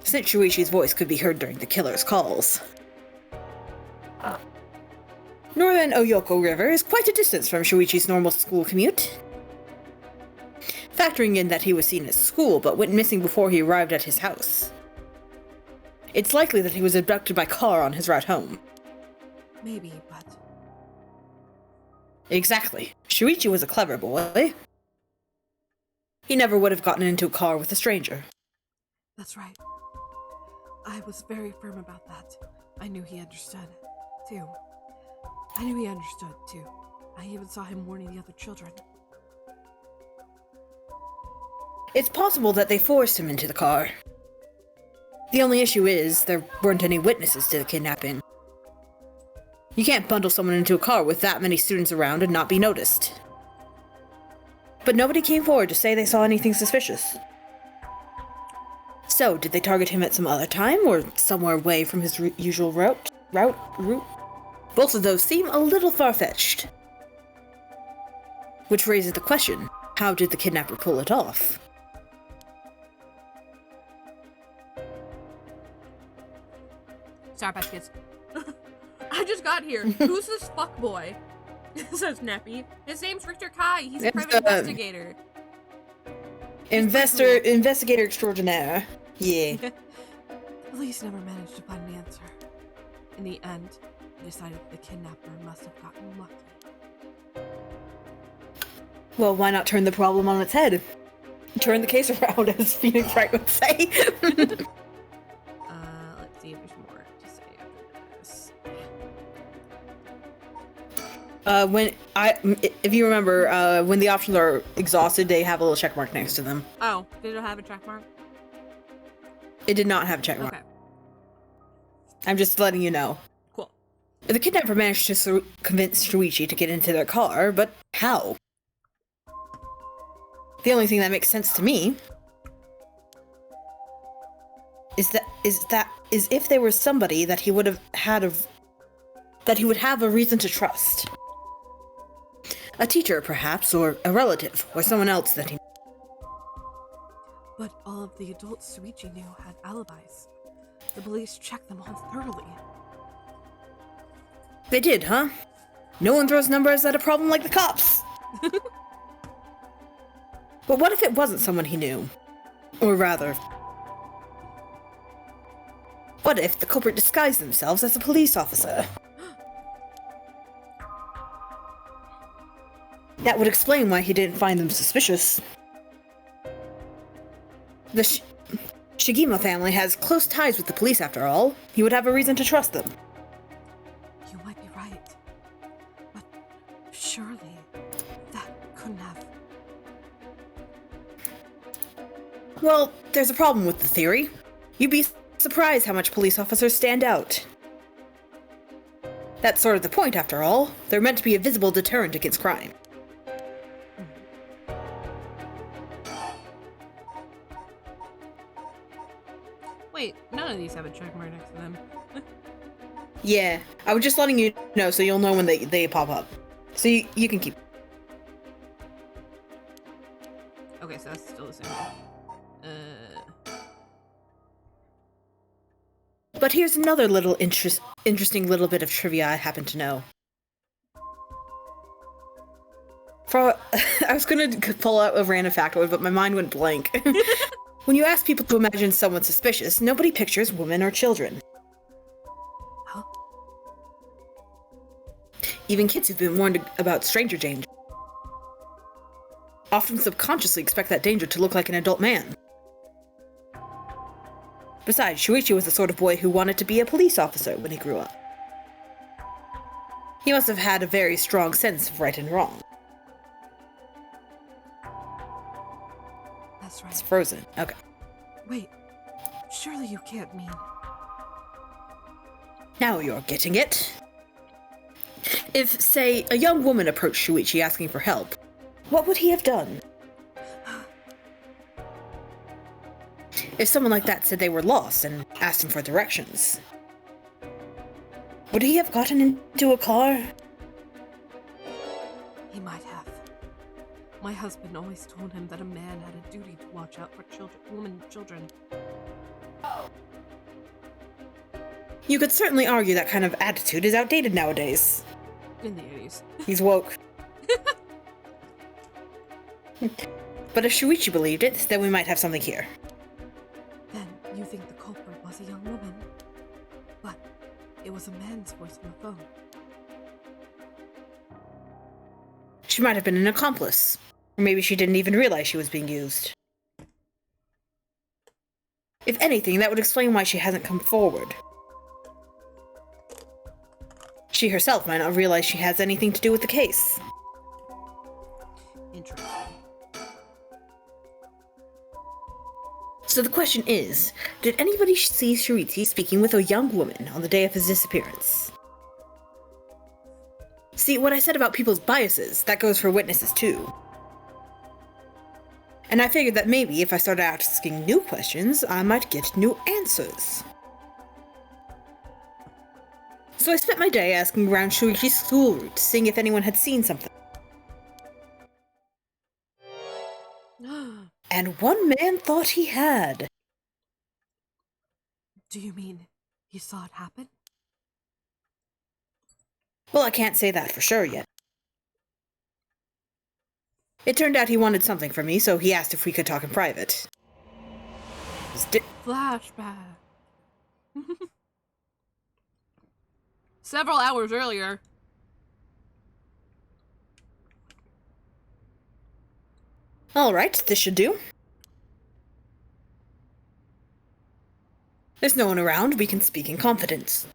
S1: since Shuichi's voice could be heard during the killer's calls. Northern Oyoko River is quite a distance from Shuichi's normal school commute. Factoring in that he was seen at school but went missing before he arrived at his house, it's likely that he was abducted by car on his route home.
S2: Maybe, but...
S1: Exactly. Shuichi was a clever boy. He never would have gotten into a car with a stranger.
S2: That's right. I was very firm about that. I knew he understood, too. I even saw him warning the other children.
S1: It's possible that they forced him into the car. The only issue is, there weren't any witnesses to the kidnapping. You can't bundle someone into a car with that many students around and not be noticed. But nobody came forward to say they saw anything suspicious. So, did they target him at some other time, or somewhere away from his usual route? Both of those seem a little far-fetched. Which raises the question, how did the kidnapper pull it off?
S2: Sorry, Patch Kids. I just got here. Who's this fuckboy? Says Nappy. His name's Richter Kai. He's a private investigator.
S1: Investigator extraordinaire. Yeah.
S2: Police never managed to find an answer. In the end, they decided the kidnapper must have gotten lucky.
S1: Well, why not turn the problem on its head? Turn the case around, as Phoenix Wright would say.
S2: Let's see if there's more to say after this.
S1: If you remember, when the options are exhausted, they have a little check mark next to them.
S2: Oh, did it have a check mark?
S1: It did not have a check mark.
S2: Okay.
S1: I'm just letting you know.
S2: Cool.
S1: The kidnapper managed to convince Shuichi to get into their car, but how? The only thing that makes sense to me is if they were somebody that he would have a reason to trust. A teacher, perhaps, or a relative, or someone else that he...
S2: But all of the adults Shuichi knew had alibis. The police checked them all thoroughly.
S1: They did, huh? No one throws numbers at a problem like the cops! But what if it wasn't someone he knew? Or rather... what if the culprit disguised themselves as a police officer? That would explain why he didn't find them suspicious. The Shigima family has close ties with the police after all. He would have a reason to trust them.
S2: You might be right. But surely that couldn't have...
S1: Well, there's a problem with the theory. You'd be surprised how much police officers stand out. That's sort of the point after all. They're meant to be a visible deterrent against crime.
S2: Wait, none of these have a check mark next to them.
S1: Yeah, I was just letting you know so you'll know when they pop up. So you can keep...
S2: Okay, so that's still the same.
S1: But here's another little interesting little bit of trivia I happen to know. I was gonna pull out a random factoid, but my mind went blank. When you ask people to imagine someone suspicious, nobody pictures women or children.
S2: Huh?
S1: Even kids who've been warned about stranger danger often subconsciously expect that danger to look like an adult man. Besides, Shuichi was the sort of boy who wanted to be a police officer when he grew up. He must have had a very strong sense of right and wrong.
S2: That's right.
S1: It's frozen. Okay.
S2: Wait, surely you can't mean...
S1: Now you're getting it. If, say, a young woman approached Shuichi asking for help, what would he have done? If someone like that said they were lost and asked him for directions, Would he have gotten into a car?
S2: He might have. My husband always told him that a man had a duty to watch out for women and children.
S1: You could certainly argue that kind of attitude is outdated nowadays.
S2: In the 80s.
S1: He's woke. But if Shuichi believed it, then we might have something here.
S2: Then you think the culprit was a young woman. But it was a man's voice on the phone.
S1: She might have been an accomplice. Or maybe she didn't even realize she was being used. If anything, that would explain why she hasn't come forward. She herself might not realize she has anything to do with the case.
S2: Interesting.
S1: So the question is, did anybody see Shuichi speaking with a young woman on the day of his disappearance? See, what I said about people's biases, that goes for witnesses too. And I figured that maybe if I started asking new questions, I might get new answers. So I spent my day asking around Shuichi's school route, seeing if anyone had seen something. And one man thought he had.
S2: Do you mean he saw it happen?
S1: Well, I can't say that for sure yet. It turned out he wanted something from me, so he asked if we could talk in private.
S2: Flashback. Several hours earlier.
S1: Alright, this should do. There's no one around, we can speak in confidence.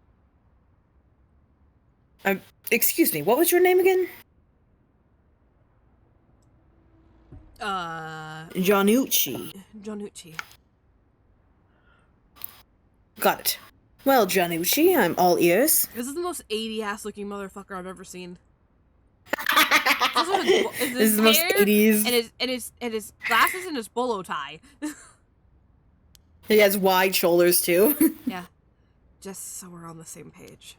S1: Excuse me, what was your name again? Janucci.
S2: Janucci.
S1: Got it. Well, Janucci, I'm all ears.
S2: This is the most 80-ass looking motherfucker I've ever seen.
S1: This is the most 80s.
S2: And his glasses and his bolo tie.
S1: He has wide shoulders, too.
S2: Yeah. Just so we're on the same page.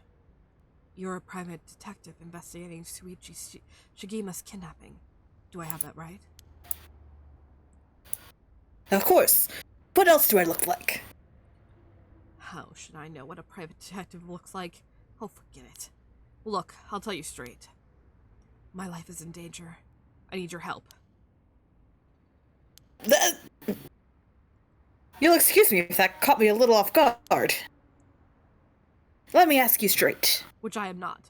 S2: You're a private detective investigating Shuichi Shigima's kidnapping. Do I have that right?
S1: Of course. What else do I look like?
S2: How should I know what a private detective looks like? Oh, forget it. Look, I'll tell you straight. My life is in danger. I need your help.
S1: You'll excuse me if that caught me a little off guard. Let me ask you straight.
S2: Which I am not.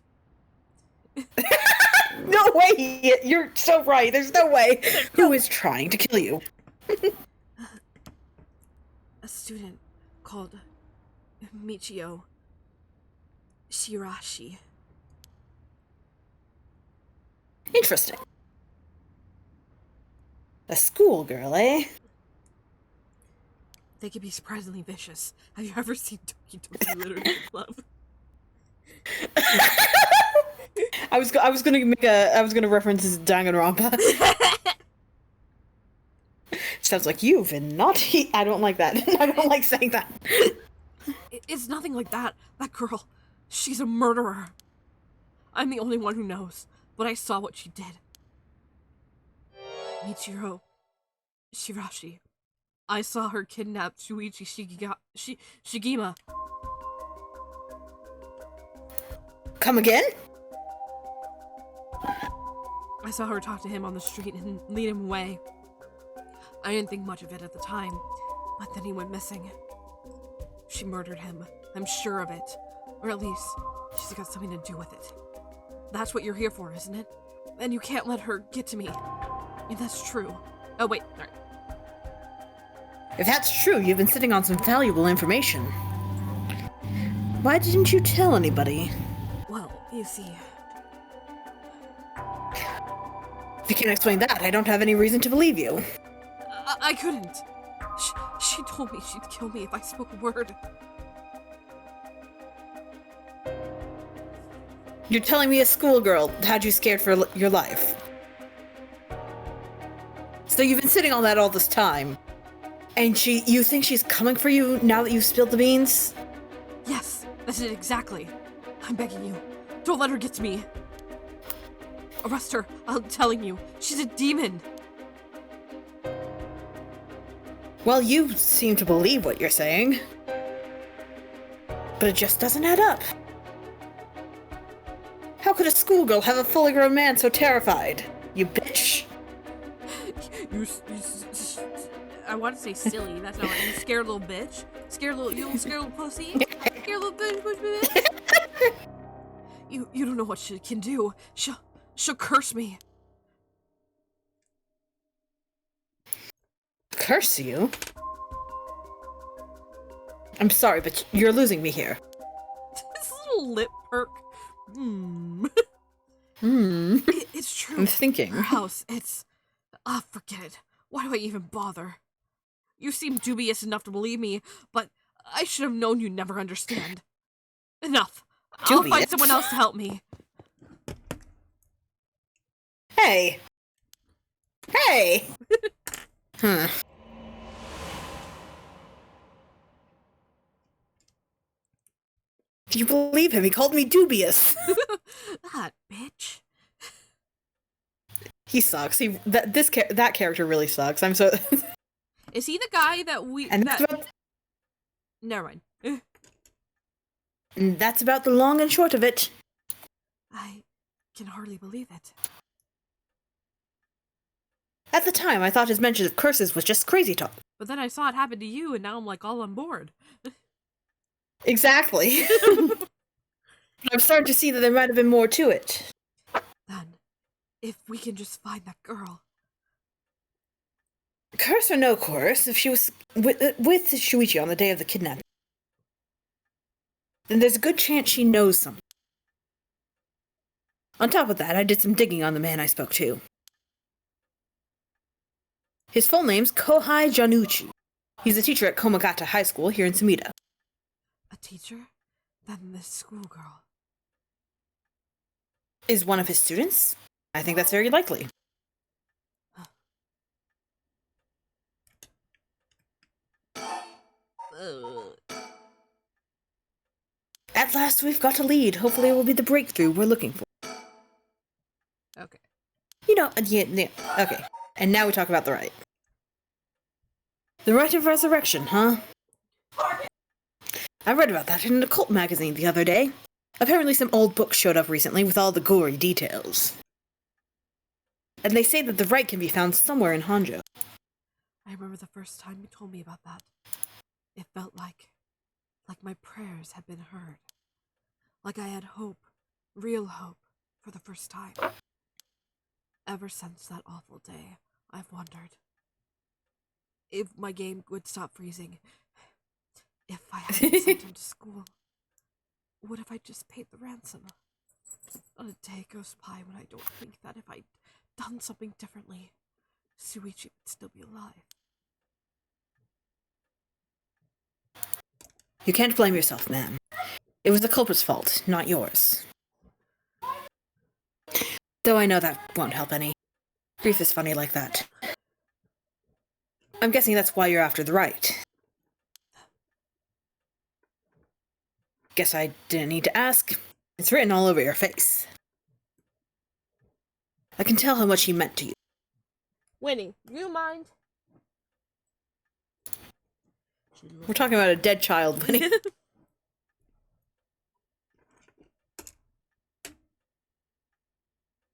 S1: No way! You're so right. There's no way. Who is trying to kill you?
S2: A student called Michio Shirashi.
S1: Interesting. A schoolgirl, eh?
S2: They can be surprisingly vicious. Have you ever seen Doki Doki Literature Club?
S1: I was gonna reference Danganronpa. Sounds like you've been naughty. I don't like that. I don't like saying that.
S2: It's nothing like that. That girl, she's a murderer. I'm the only one who knows, but I saw what she did. Michiro Shirashi. I saw her kidnap Shuichi Shigima.
S1: Come again?
S2: I saw her talk to him on the street and lead him away. I didn't think much of it at the time, but then he went missing. She murdered him. I'm sure of it. Or at least, she's got something to do with it. That's what you're here for, isn't it? And you can't let her get to me. If that's true. Oh, wait. Sorry.
S1: If that's true, you've been sitting on some valuable information. Why didn't you tell anybody?
S2: Well, you see...
S1: If you can't explain that, I don't have any reason to believe you.
S2: I couldn't. She told me she'd kill me if I spoke a word.
S1: You're telling me a schoolgirl had you scared for your life. So you've been sitting on that all this time. And you think she's coming for you now that you've spilled the beans?
S2: Yes, that's it exactly. I'm begging you. Don't let her get to me. Arrest her. I'm telling you. She's a demon.
S1: Well, you seem to believe what you're saying. But it just doesn't add up. How could a schoolgirl have a fully grown man so terrified? You bitch.
S2: I want to say silly. That's not right. You scared little bitch. Scared little pussy. Scared little bitch. You don't know what she can do. She'll curse me.
S1: Curse you? I'm sorry, but you're losing me here.
S2: This little lip perk. It's true.
S1: I'm thinking.
S2: Her house, it's... forget it. Why do I even bother? You seem dubious enough to believe me, but I should have known you'd never understand. Enough. I'll find someone else to help me.
S1: Hey! Hey! Huh. Do you believe him? He called me dubious.
S2: That bitch.
S1: He sucks. That character really sucks. I'm so.
S2: Is he the guy that we?
S1: And
S2: Never mind.
S1: And that's about the long and short of it.
S2: I can hardly believe it.
S1: At the time, I thought his mention of curses was just crazy talk.
S2: But then I saw it happen to you, and now I'm like all on board.
S1: Exactly. I'm starting to see that there might have been more to it.
S2: Then, if we can just find that girl.
S1: Curse or no curse, if she was with Shuichi on the day of the kidnapping, then there's a good chance she knows something. On top of that, I did some digging on the man I spoke to. His full name's Kohai Januchi. He's a teacher at Komagata High School here in Sumida.
S2: A teacher? Then this schoolgirl.
S1: Is one of his students? I think that's very likely. At last, we've got a lead. Hopefully it will be the breakthrough we're looking for.
S2: Okay.
S1: You know, yeah, okay. And now we talk about the rite. The rite of resurrection, huh? I read about that in an occult magazine the other day. Apparently some old books showed up recently with all the gory details. And they say that the rite can be found somewhere in Honjo.
S2: I remember the first time you told me about that. It felt like my prayers had been heard. Like I had hope, real hope, for the first time. Ever since that awful day, I've wondered if my game would stop freezing. If I hadn't sent him to school. What if I just paid the ransom? Not a day goes by when I don't think that if I'd done something differently, Shuichi would still be alive.
S1: You can't blame yourself, ma'am. It was the culprit's fault, not yours. Though I know that won't help any. Grief is funny like that. I'm guessing that's why you're after the rite. Guess I didn't need to ask. It's written all over your face. I can tell how much he meant to you.
S2: Winnie, you mind?
S1: We're talking about a dead child, Winnie.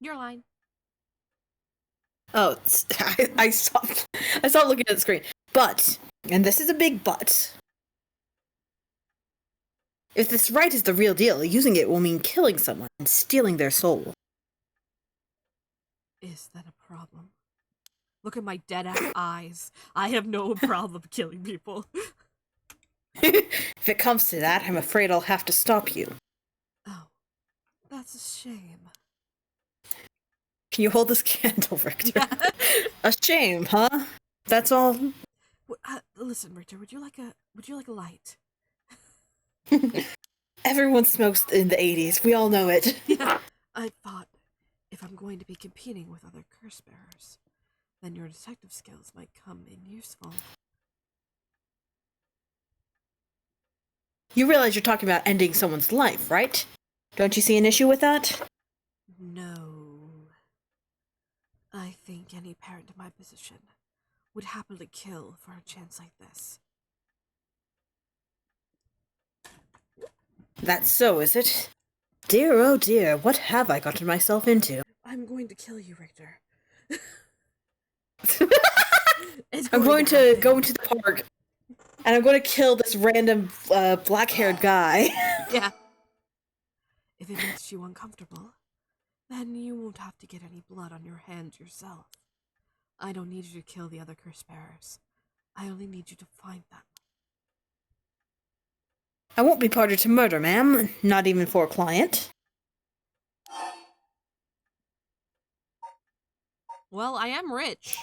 S2: Your line.
S1: Oh, I stopped looking at the screen. But, and this is a big but, if this rite is the real deal, using it will mean killing someone and stealing their soul.
S2: Is that a problem? Look at my dead-ass eyes. I have no problem killing people.
S1: If it comes to that, I'm afraid I'll have to stop you.
S2: Oh, that's a shame.
S1: Can you hold this candle, Richter? A shame, huh? That's all.
S2: Listen, Richter, would you like a light?
S1: Everyone smokes in the 80s. We all know it.
S2: Yeah, I thought if I'm going to be competing with other curse bearers, then your detective skills might come in useful.
S1: You realize you're talking about ending someone's life, right? Don't you see an issue with that?
S2: No. I think any parent in my position would happily kill for a chance like this.
S1: That's so, is it? Dear, oh dear, what have I gotten myself into?
S2: I'm going to kill you, Richter.
S1: I'm going to go into the park, and I'm going to kill this random black-haired guy.
S2: Yeah. If it makes you uncomfortable, then you won't have to get any blood on your hands yourself. I don't need you to kill the other curse bearers. I only need you to find them.
S1: I won't be party to murder, ma'am. Not even for a client.
S2: Well, I am rich.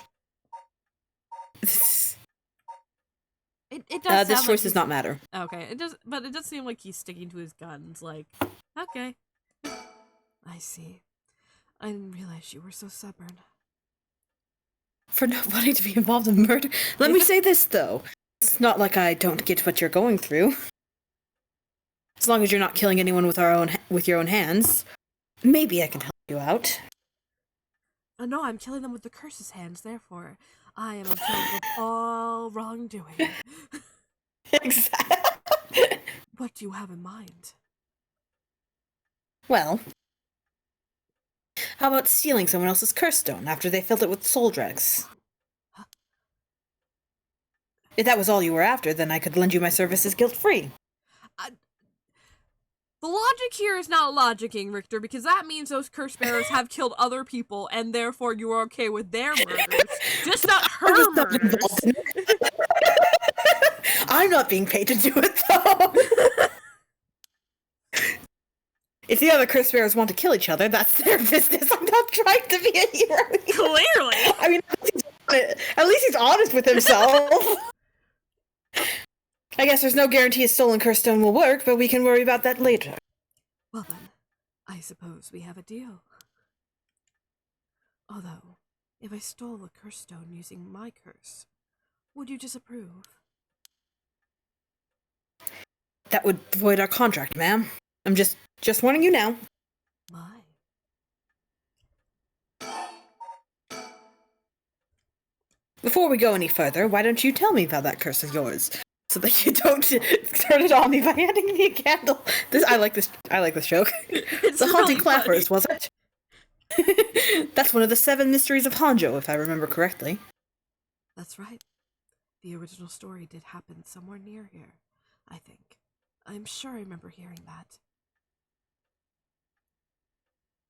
S2: It does
S1: This
S2: sound
S1: choice
S2: like
S1: does not matter.
S2: Okay, but it does seem like he's sticking to his guns, like, okay. I see. I didn't realize you were so stubborn.
S1: For nobody to be involved in murder? Let me say this, though. It's not like I don't get what you're going through. As long as you're not killing anyone with your own hands, maybe I can help you out.
S2: No, I'm killing them with the curse's hands, therefore I am absolved of all wrongdoing.
S1: Exactly.
S2: What do you have in mind?
S1: Well, how about stealing someone else's curse stone after they filled it with soul dregs?
S2: Huh?
S1: If that was all you were after, then I could lend you my services guilt-free.
S2: The logic here is not logicking, Richter, because that means those curse bearers have killed other people, and therefore you are okay with their murders, just not her murders.
S1: I'm not being paid to do it, though. If the other curse bearers want to kill each other, that's their business. I'm not trying to be a hero.
S2: Clearly.
S1: I mean, at least he's honest with himself. I guess there's no guarantee a stolen curse stone will work, but we can worry about that later.
S2: Well then, I suppose we have a deal. Although, if I stole the curse stone using my curse, would you disapprove?
S1: That would void our contract, ma'am. I'm just warning you now.
S2: My.
S1: Before we go any further, why don't you tell me about that curse of yours? So that you don't turn it on me by handing me a candle. I like this joke.
S2: It's
S1: the haunting
S2: really
S1: clappers,
S2: funny.
S1: was it? That's one of the 7 mysteries of Hanjo, if I remember correctly.
S2: That's right. The original story did happen somewhere near here, I think. I'm sure I remember hearing that.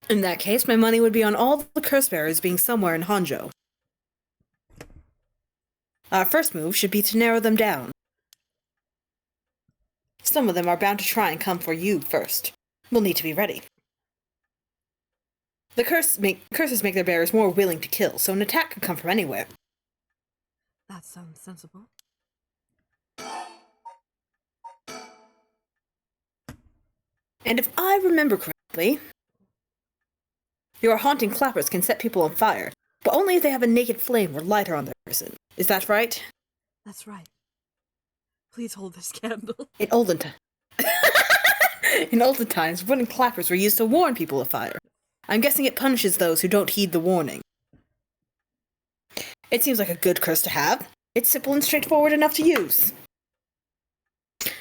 S1: In that case, my money would be on all the curse bearers being somewhere in Hanjo. Our first move should be to narrow them down. Some of them are bound to try and come for you first. We'll need to be ready. The curses make their bearers more willing to kill, so an attack could come from anywhere.
S2: That sounds sensible.
S1: And if I remember correctly, your haunting clappers can set people on fire, but only if they have a naked flame or lighter on their person. Is that right?
S2: That's right. Please hold this candle.
S1: In olden times, wooden clappers were used to warn people of fire. I'm guessing it punishes those who don't heed the warning. It seems like a good curse to have. It's simple and straightforward enough to use.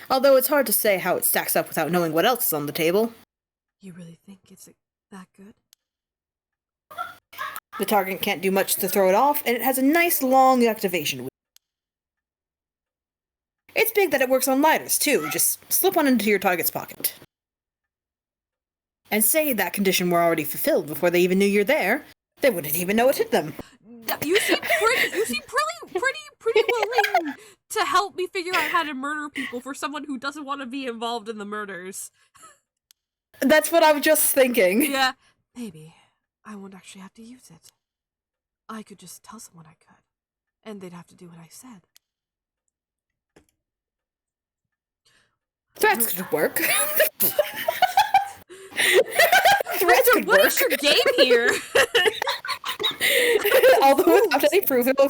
S1: Although it's hard to say how it stacks up without knowing what else is on the table.
S2: You really think it's that good?
S1: The target can't do much to throw it off, and it has a nice long activation. It's big that it works on lighters, too. Just slip one into your target's pocket. And say that condition were already fulfilled before they even knew you're there, they wouldn't even know it hit them.
S2: You seem pretty willing to help me figure out how to murder people for someone who doesn't want to be involved in the murders.
S1: That's what I was just thinking.
S2: Yeah, maybe I won't actually have to use it. I could just tell someone I could, and they'd have to do what I said.
S1: Threats could work.
S2: Threats could work. What is your game here?
S1: Although without any proof, it'll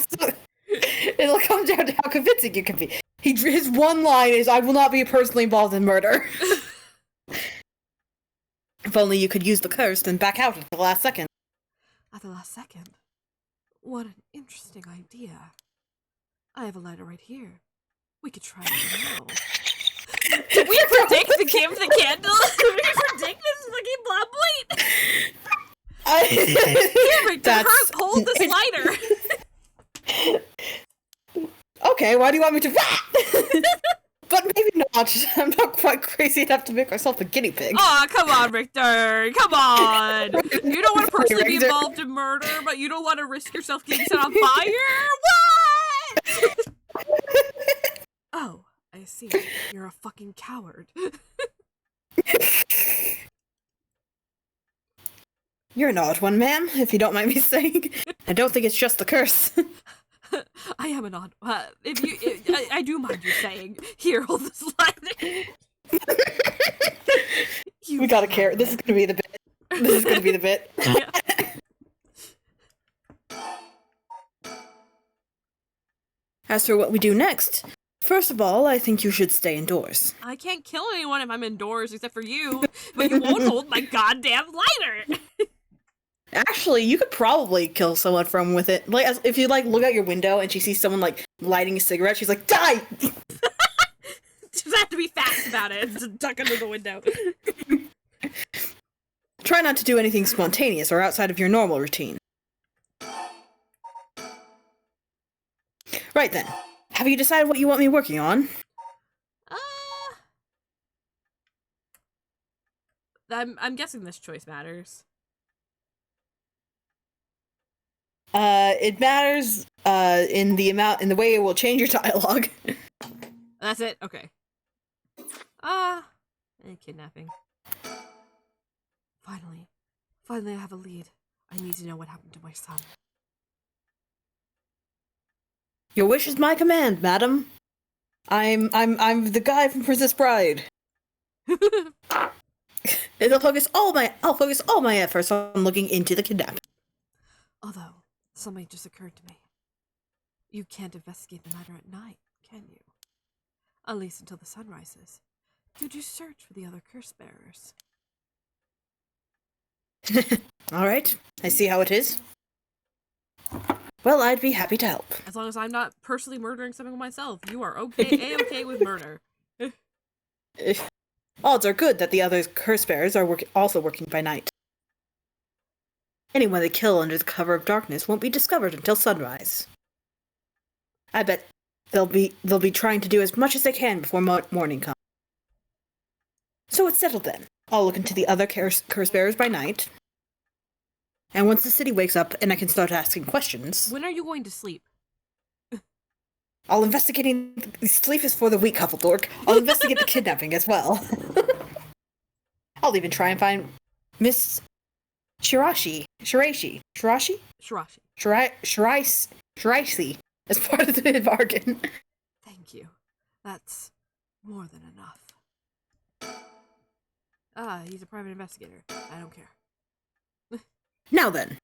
S1: come down to how convincing you can be. His one line is, "I will not be personally involved in murder." If only you could use the curse and back out at the last second.
S2: At the last second? What an interesting idea. I have a lighter right here. We could try it now. Did we predict the game of the candle? Did we predict this fucking plot point? Here, Victor, hold this lighter.
S1: Okay, why do you want me to... But maybe not. I'm not quite crazy enough to make myself a guinea pig.
S2: Aw, come on, Richter. Come on. You don't want to personally be involved in murder, but you don't want to risk yourself getting set on fire? What? Oh, I see. You're a fucking coward.
S1: You're an odd one, ma'am, if you don't mind me saying. I don't think it's just the curse.
S2: I am an odd. I do mind you saying. Here, hold this lighter.
S1: We gotta care. This is gonna be the bit. This is gonna be the bit.
S2: Yeah.
S1: As for what we do next, first of all, I think you should stay indoors.
S2: I can't kill anyone if I'm indoors, except for you. But you won't hold my goddamn lighter.
S1: Actually, you could probably kill someone from with it. Like, if you look out your window and she sees someone lighting a cigarette, she's like, "Die!"
S2: Just have to be fast about it. Just duck under the window.
S1: Try not to do anything spontaneous or outside of your normal routine. Right then. Have you decided what you want me working on?
S2: I'm guessing this choice matters.
S1: It matters, in the way it will change your dialogue.
S2: That's it? Okay. Kidnapping. Finally I have a lead. I need to know what happened to my son.
S1: Your wish is my command, madam. I'm the guy from Princess Bride. I'll focus all my efforts on looking into the kidnapping.
S2: Although, something just occurred to me. You can't investigate the matter at night, can you? At least until the sun rises. Could you search for the other curse bearers?
S1: Alright, I see how it is. Well, I'd be happy to help.
S2: As long as I'm not personally murdering someone myself, you are A-okay with murder.
S1: Odds are good that the other curse bearers are also working by night. Anyone they kill under the cover of darkness won't be discovered until sunrise. I bet they'll be trying to do as much as they can before morning comes. So it's settled then. I'll look into the other curse bearers by night. And once the city wakes up and I can start asking questions...
S2: When are you going to sleep?
S1: I'll investigate... Sleep is for the weak, Huffledork. I'll investigate the kidnapping as well. I'll even try and find Miss... Shirashi as part of the bargain.
S2: Thank you. That's more than enough. He's a private investigator. I don't care.
S1: Now then.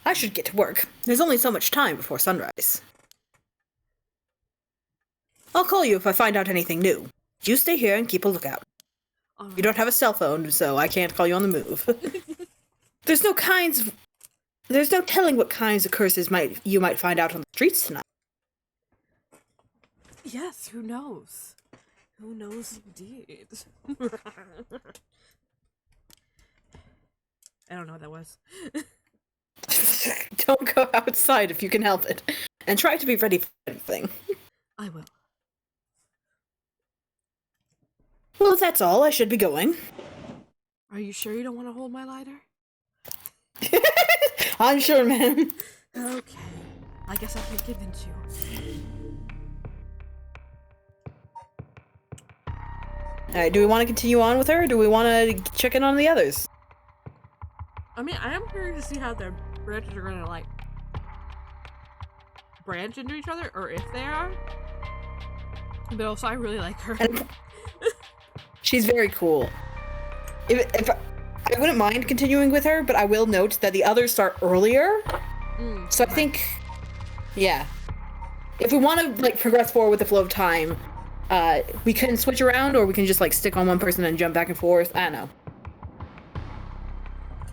S1: I should get to work. There's only so much time before sunrise. I'll call you if I find out anything new. You stay here and keep a lookout. You don't have a cell phone, so I can't call you on the move. There's no telling what kinds of curses you might find out on the streets tonight.
S2: Yes, who knows? Who knows indeed? I don't know what that was.
S1: Don't go outside if you can help it. And try to be ready for anything.
S2: I will.
S1: Well, if that's all, I should be going.
S2: Are you sure you don't want to hold my lighter?
S1: I'm sure, ma'am.
S2: Okay. I guess I can convince you.
S1: Alright, do we want to continue on with her, or do we want to check in on the others?
S2: I mean, I am curious to see how their branches are gonna, branch into each other, or if they are. But also, I really like her.
S1: She's very cool. If I wouldn't mind continuing with her, but I will note that the others start earlier. So I think, yeah. If we want to, progress forward with the flow of time, We couldn't switch around, or we can just like stick on one person and jump back and forth. I don't know.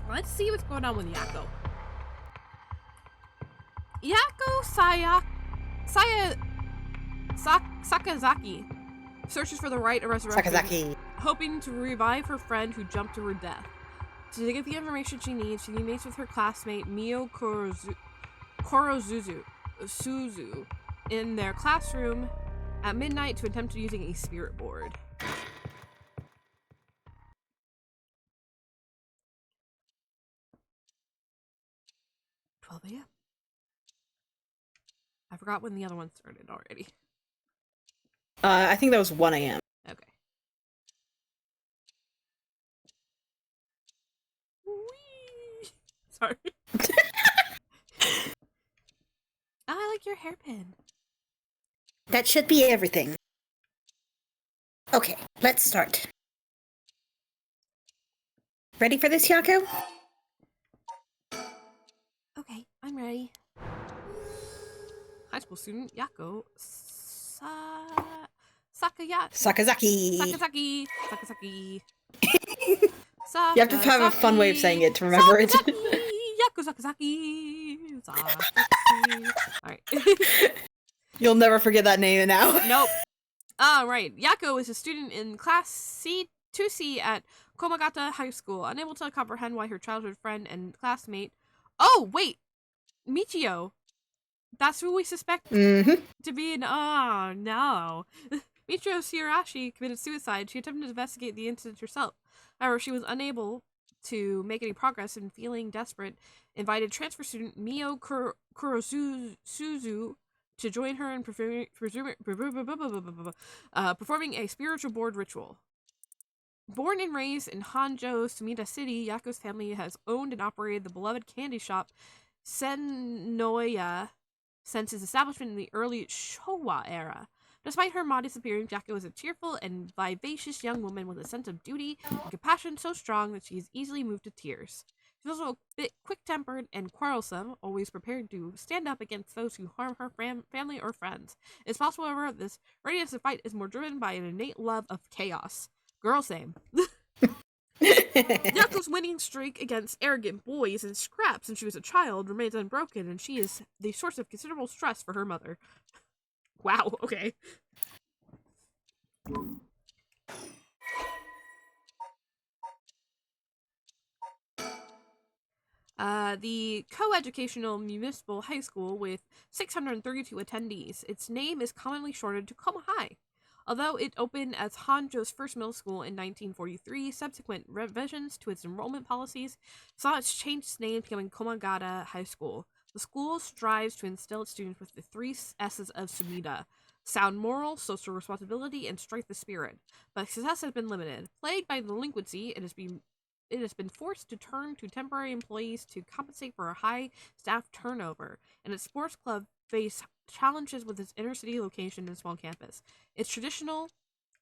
S2: Let's see what's going on with Yakko. Yakko Sakazaki searches for the right of resurrection,
S1: Sakazaki.
S2: hoping to revive her friend who jumped to her death. To get the information she needs, she meets with her classmate Mio Suzu in their classroom at midnight to attempt using a spirit board. a.m. I forgot when the other one started already.
S1: I think that was 1 a.m.
S2: Okay. Whee! Sorry. I like your hairpin.
S1: That should be everything. Okay, let's start. Ready for this, Yakko?
S2: Okay, I'm ready. High school student Yakko
S1: Sakazaki.
S2: Sakazaki.
S1: You have to have a fun way of saying it to remember it.
S2: Yakko Sakazaki. Alright.
S1: You'll never forget that name now.
S2: Nope. Alright. Yakko is a student in class C2C at Komagata High School, unable to comprehend why her childhood friend and classmate... Oh, wait! Michio! That's who we suspect to be an... Oh, no. Michio Shirashi committed suicide. She attempted to investigate the incident herself. However, she was unable to make any progress and, feeling desperate, invited transfer student Mio Kurosuzu to join her in performing a spiritual board ritual. Born and raised in Hanjo, Sumida City, Yakko's family has owned and operated the beloved candy shop Sennoya since its establishment in the early Showa era. Despite her modest appearance, Yakko is a cheerful and vivacious young woman with a sense of duty and compassion so strong that she is easily moved to tears. She's also a bit quick-tempered and quarrelsome, always prepared to stand up against those who harm her family or friends. It's possible, however, this readiness to fight is more driven by an innate love of chaos. Girl, same. Yakko's winning streak against arrogant boys and scraps since she was a child remains unbroken, and she is the source of considerable stress for her mother. Wow, okay. The co-educational municipal high school with 632 attendees. Its name is commonly shortened to Koma High. Although it opened as Hanjo's first middle school in 1943, subsequent revisions to its enrollment policies saw it change its name, becoming Komagata High School. The school strives to instill its students with the 3 S's of Sumida: sound moral, social responsibility, and strength of spirit. But success has been limited. Plagued by delinquency, it has been forced to turn to temporary employees to compensate for a high staff turnover, and its sports club face challenges with its inner-city location and small campus. Its traditional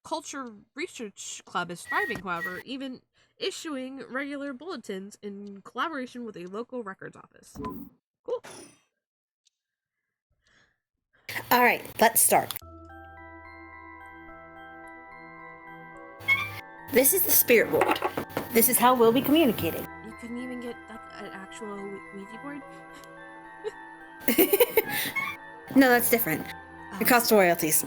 S2: culture research club is thriving, however, even issuing regular bulletins in collaboration with a local records office. Cool.
S1: Alright, let's start. This is the spirit board. This is how we'll be communicating.
S2: You couldn't even get like an actual Ouija board?
S1: No, that's different. It costs royalties.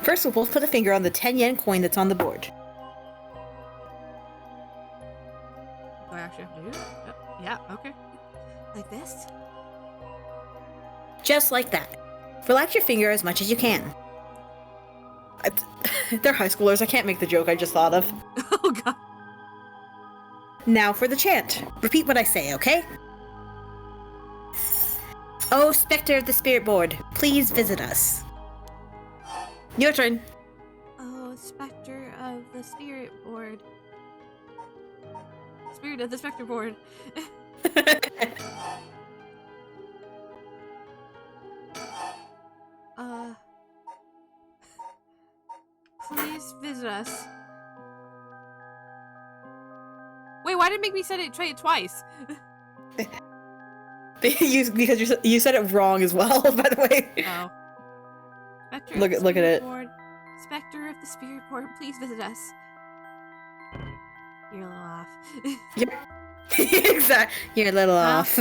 S1: First, we'll both put a finger on the 10-yen coin that's on the board.
S2: Do I actually have to do it? Yeah, okay. Like this?
S1: Just like that. Relax your finger as much as you can. They're high schoolers. I can't make the joke I just thought of.
S2: Oh, God.
S1: Now for the chant. Repeat what I say, okay? Oh, Spectre of the Spirit Board, please visit us. Your turn.
S2: Oh, Spectre of the Spirit Board. Spirit of the Spectre Board. Please visit us. Wait, why did it make me say it twice?
S1: Because you said it wrong as well, by the way.
S2: Oh. Spectre
S1: Look
S2: of the
S1: at
S2: Spirit
S1: it.
S2: Board. Spectre of the Spirit Board, please visit us. You're a little off.
S1: Exactly. You're a little
S2: Huh?
S1: off.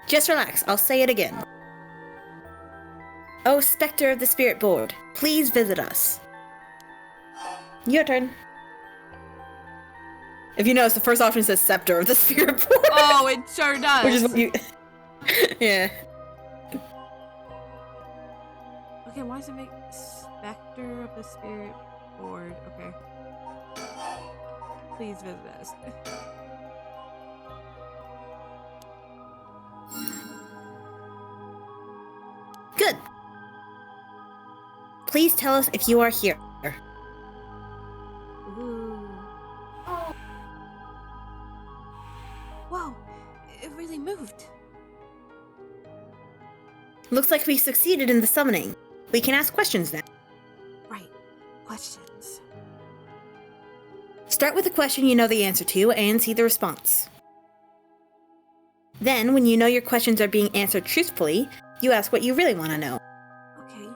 S1: Just relax. I'll say it again. Oh, Spectre of the Spirit Board, please visit us. Your turn. If you notice, the first option says Scepter of the Spirit Board.
S2: Oh, it sure does.
S1: Which is what you... Yeah.
S2: Okay, why does it make Spectre of the Spirit Board? Okay. Please visit us.
S1: Good. Please tell us if you are here.
S2: Ooh. Oh. Whoa, it really moved.
S1: Looks like we succeeded in the summoning. We can ask questions now.
S2: Right, questions.
S1: Start with a question you know the answer to and see the response. Then, when you know your questions are being answered truthfully, you ask what you really want to know.
S2: Okay,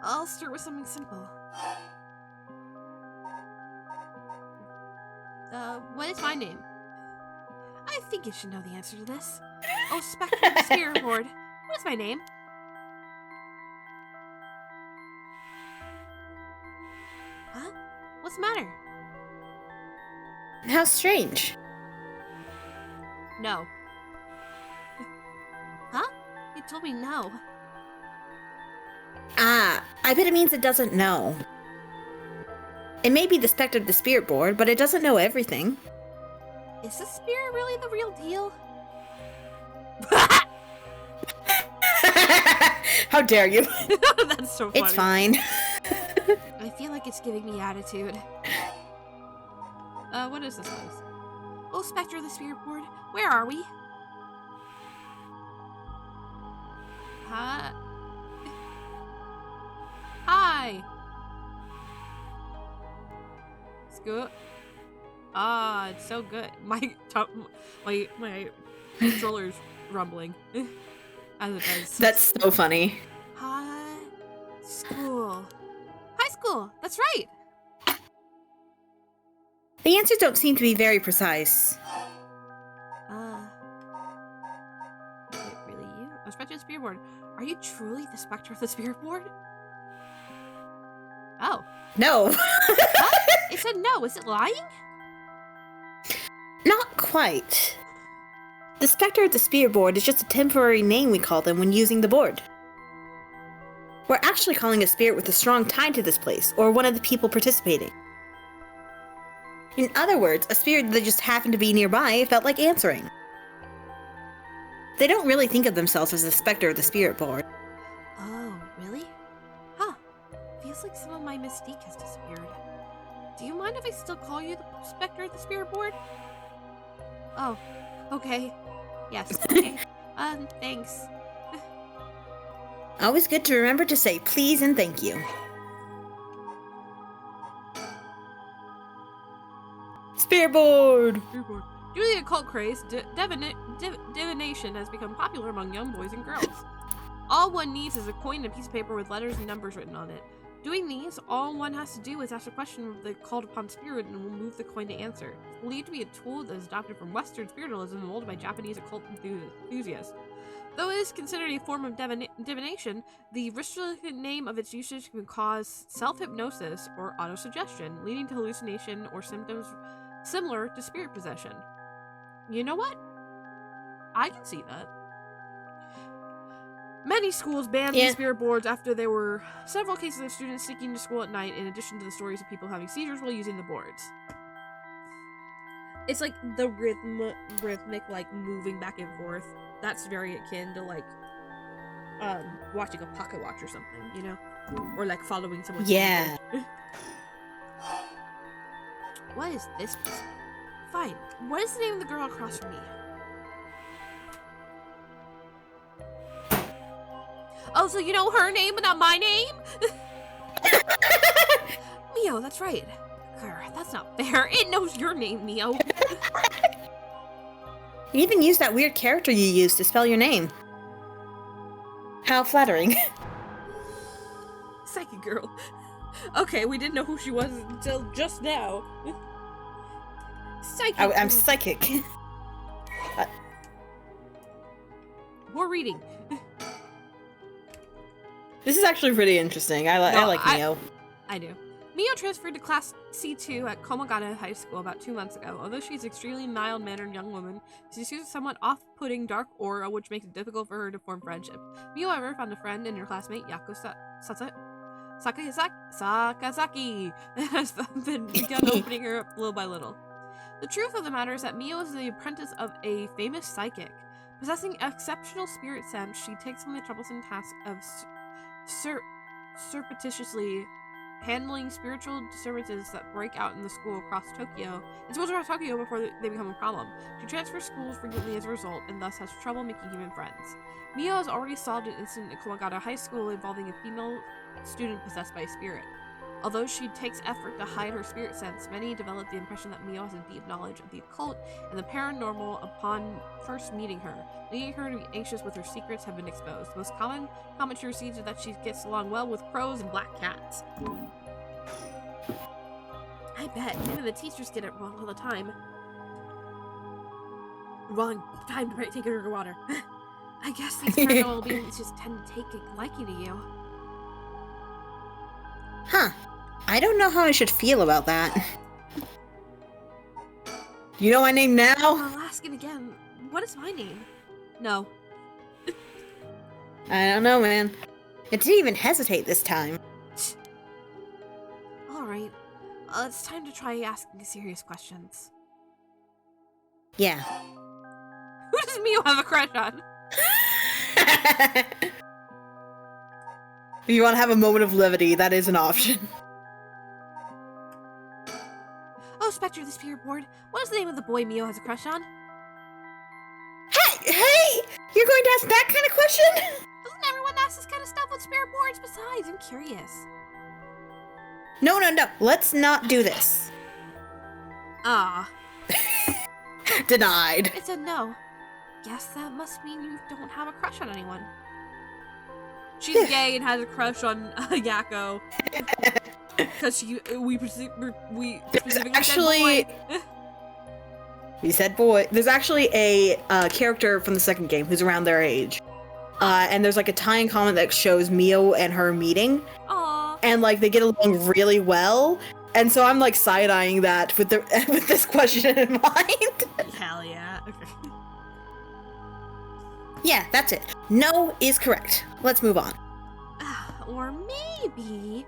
S2: I'll start with something simple. What is my name? I think you should know the answer to this. Oh, Spectre of the Spirit Board. What is my name? Huh? What's the matter?
S1: How strange.
S2: No. Huh? You told me no.
S1: Ah, I bet it means it doesn't know. It may be the Spectre of the Spirit Board, but it doesn't know everything.
S2: Is the spirit really the real deal?
S1: How dare you?
S2: That's so funny.
S1: It's fine.
S2: I feel like it's giving me attitude. What is this place? Oh, Spectre of the Spirit Board, where are we? Hi. Hi. It's good. Ah, it's so good. My controller's rumbling. As it does.
S1: That's so funny.
S2: High school. High school, that's right.
S1: The answers don't seem to be very precise.
S2: Is it really you? Oh, Spectre of the Spirit Board. Are you truly the Spectre of the Spirit Board? Oh.
S1: No.
S2: What? It said no. Is it lying?
S1: Not quite. The Spectre of the Spirit Board is just a temporary name we call them when using the board. We're actually calling a spirit with a strong tie to this place, or one of the people participating. In other words, a spirit that just happened to be nearby felt like answering. They don't really think of themselves as the Spectre of the Spirit Board.
S2: Oh, really? Huh. Feels like some of my mystique has disappeared. Do you mind if I still call you the Spectre of the Spirit Board? Oh, okay. Yes, okay. Thanks.
S1: Always good to remember to say please and thank you. Spirit Board!
S2: Spirit Board. Due to the occult craze, divination has become popular among young boys and girls. All one needs is a coin and a piece of paper with letters and numbers written on it. Doing these, all one has to do is ask a question of the called upon spirit and will move the coin to answer. It's believed to be a tool that is adopted from Western spiritualism and molded by Japanese occult enthusiasts. Though it is considered a form of divination, the restricted name of its usage can cause self-hypnosis or autosuggestion, leading to hallucination or symptoms similar to spirit possession. You know what? I can see that. Many schools banned these spirit boards after there were several cases of students sneaking to school at night, in addition to the stories of people having seizures while using the boards. It's like the rhythmic, like, moving back and forth. That's very akin to, like, watching a pocket watch or something, you know? Or, like, following someone.
S1: Yeah.
S2: What is this place? Fine. What is the name of the girl across from me? Oh, so you know her name but not my name? Mio, that's right. Grr, that's not fair. It knows your name, Mio.
S1: You even used that weird character you used to spell your name. How flattering.
S2: girl. Okay, we didn't know who she was until just now. Psychic.
S1: I'm psychic.
S2: More reading.
S1: This is actually pretty interesting. I like Mio.
S2: I do. Mio transferred to Class C2 at Komagata High School about 2 months ago. Although she's an extremely mild-mannered young woman, she sees a somewhat off-putting dark aura, which makes it difficult for her to form friendship. Mio, however, found a friend in her classmate, Yako Sakazaki, has begun opening her up little by little. The truth of the matter is that Mio is the apprentice of a famous psychic. Possessing exceptional spirit sense, she takes on the troublesome task of surreptitiously handling spiritual disturbances that break out in the school across Tokyo. It's schools across Tokyo before they become a problem. She transfers schools frequently as a result, and thus has trouble making human friends. Mio has already solved an incident at Komagata High School involving a female student possessed by a spirit. Although she takes effort to hide her spirit sense, many develop the impression that Mio has a deep knowledge of the occult and the paranormal upon first meeting her, leading her to be anxious with her secrets have been exposed. The most common comment she receives is that she gets along well with crows and black cats. I bet. Even the teachers get it wrong all the time. Wrong time to take her water. I guess these paranormal beings just tend to take a liking to you.
S1: Huh. I don't know how I should feel about that. You know my name now?
S2: I'll ask it again. What is my name? No.
S1: I don't know, man. It didn't even hesitate this time.
S2: Alright. It's time to try asking serious questions.
S1: Yeah.
S2: Who does Mio have a crush on?
S1: If you want to have a moment of levity, that is an option.
S2: Oh, Spectre of the Spirit Board, what is the name of the boy Mio has a crush on?
S1: Hey! You're going to ask that kind of question?
S2: Doesn't everyone ask this kind of stuff with Spirit Boards? Besides, I'm curious.
S1: No. Let's not do this.
S2: Ah.
S1: Denied.
S2: It's a no. Guess that must mean you don't have a crush on anyone. She's gay and has a crush on Yako. Because we specifically
S1: actually
S2: said boy.
S1: We said boy. There's actually a character from the second game who's around their age. And there's like a tie-in comment that shows Mio and her meeting.
S2: Aww.
S1: And like they get along really well. And so I'm like side-eyeing that with this question in mind.
S2: Hell yeah. Okay.
S1: Yeah, that's it. No is correct. Let's move on.
S2: Or maybe...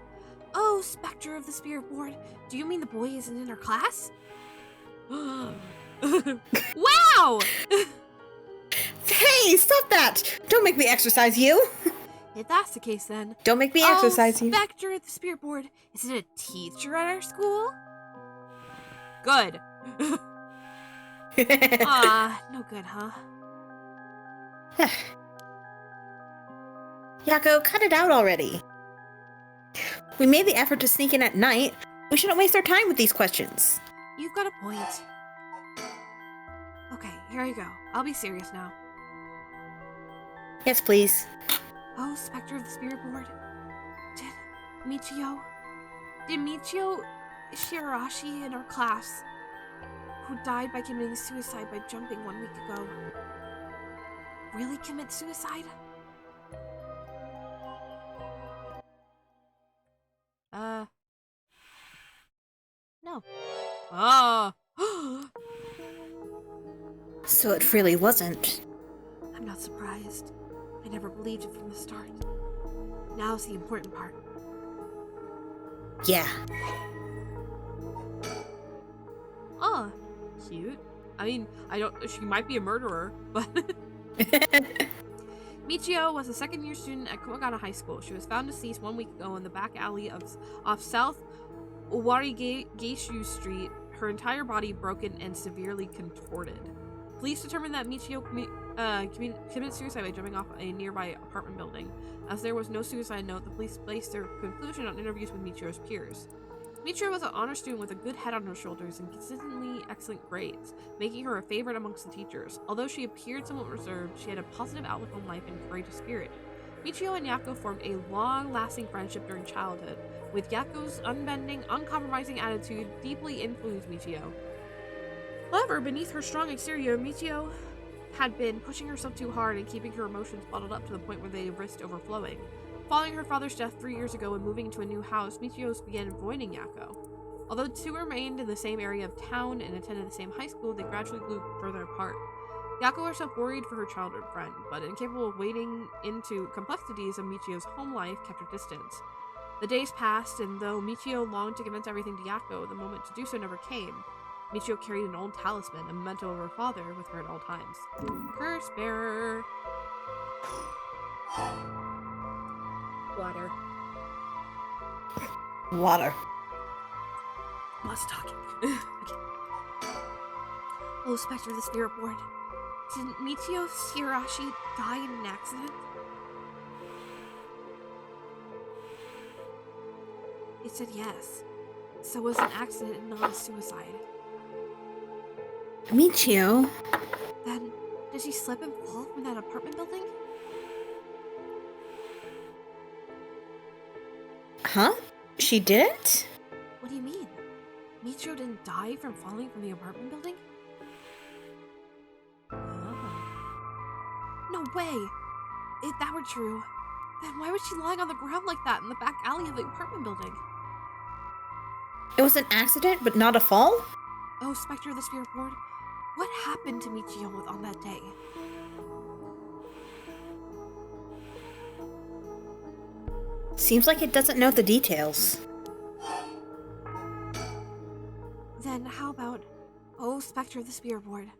S2: Oh, Spectre of the Spirit Board, do you mean the boy isn't in our class? Wow!
S1: Hey, stop that! Don't make me exercise you!
S2: If that's the case then...
S1: Don't make me exercise you.
S2: Spectre of the Spirit Board, is it a teacher at our school? Good. No good, huh?
S1: Yako, cut it out already. We made the effort to sneak in at night. We shouldn't waste our time with these questions.
S2: You've got a point. Okay, here I go. I'll be serious now.
S1: Yes, please.
S2: Oh, Spectre of the Spirit Board. Did Michio Shirashi in our class, who died by committing suicide by jumping 1 week ago, really commit suicide? No. Oh.
S1: So it really wasn't.
S2: I'm not surprised. I never believed it from the start. Now's the important part.
S1: Yeah.
S2: Oh, cute. I mean, she might be a murderer, but... Michio was a second-year student at Komagata High School. She was found deceased 1 week ago in the back alley off South Owarigeishu Street, her entire body broken and severely contorted. Police determined that Michio committed suicide by jumping off a nearby apartment building. As there was no suicide note, the police based their conclusion on interviews with Michio's peers. Michio was an honor student with a good head on her shoulders and consistently excellent grades, making her a favorite amongst the teachers. Although she appeared somewhat reserved, she had a positive outlook on life and courageous spirit. Michio and Yako formed a long-lasting friendship during childhood, with Yako's unbending, uncompromising attitude deeply influenced Michio. However, beneath her strong exterior, Michio had been pushing herself too hard and keeping her emotions bottled up to the point where they risked overflowing. Following her father's death 3 years ago and moving into a new house, Michio began avoiding Yako. Although the two remained in the same area of town and attended the same high school, they gradually grew further apart. Yako herself worried for her childhood friend, but incapable of wading into complexities of Michio's home life, kept her distance. The days passed, and though Michio longed to convince everything to Yako, the moment to do so never came. Michio carried an old talisman, a memento of her father, with her at all times. Curse bearer. Water.
S1: Water.
S2: Lots of talking. Okay. Oh, Spectre of the Spirit Board. Didn't Michio Shirashi die in an accident? It said yes. So it was an accident and not a suicide.
S1: Michio?
S2: Then, did she slip and fall from that apartment building?
S1: Huh? She didn't?
S2: What do you mean? Michio didn't die from falling from the apartment building? No way! If that were true, then why was she lying on the ground like that in the back alley of the apartment building?
S1: It was an accident, but not a fall?
S2: Oh, Spectre of the Spirit Board, what happened to Michio on that day?
S1: Seems like it doesn't know the details.
S2: Then how about, oh, Spectre of the Spirit Board,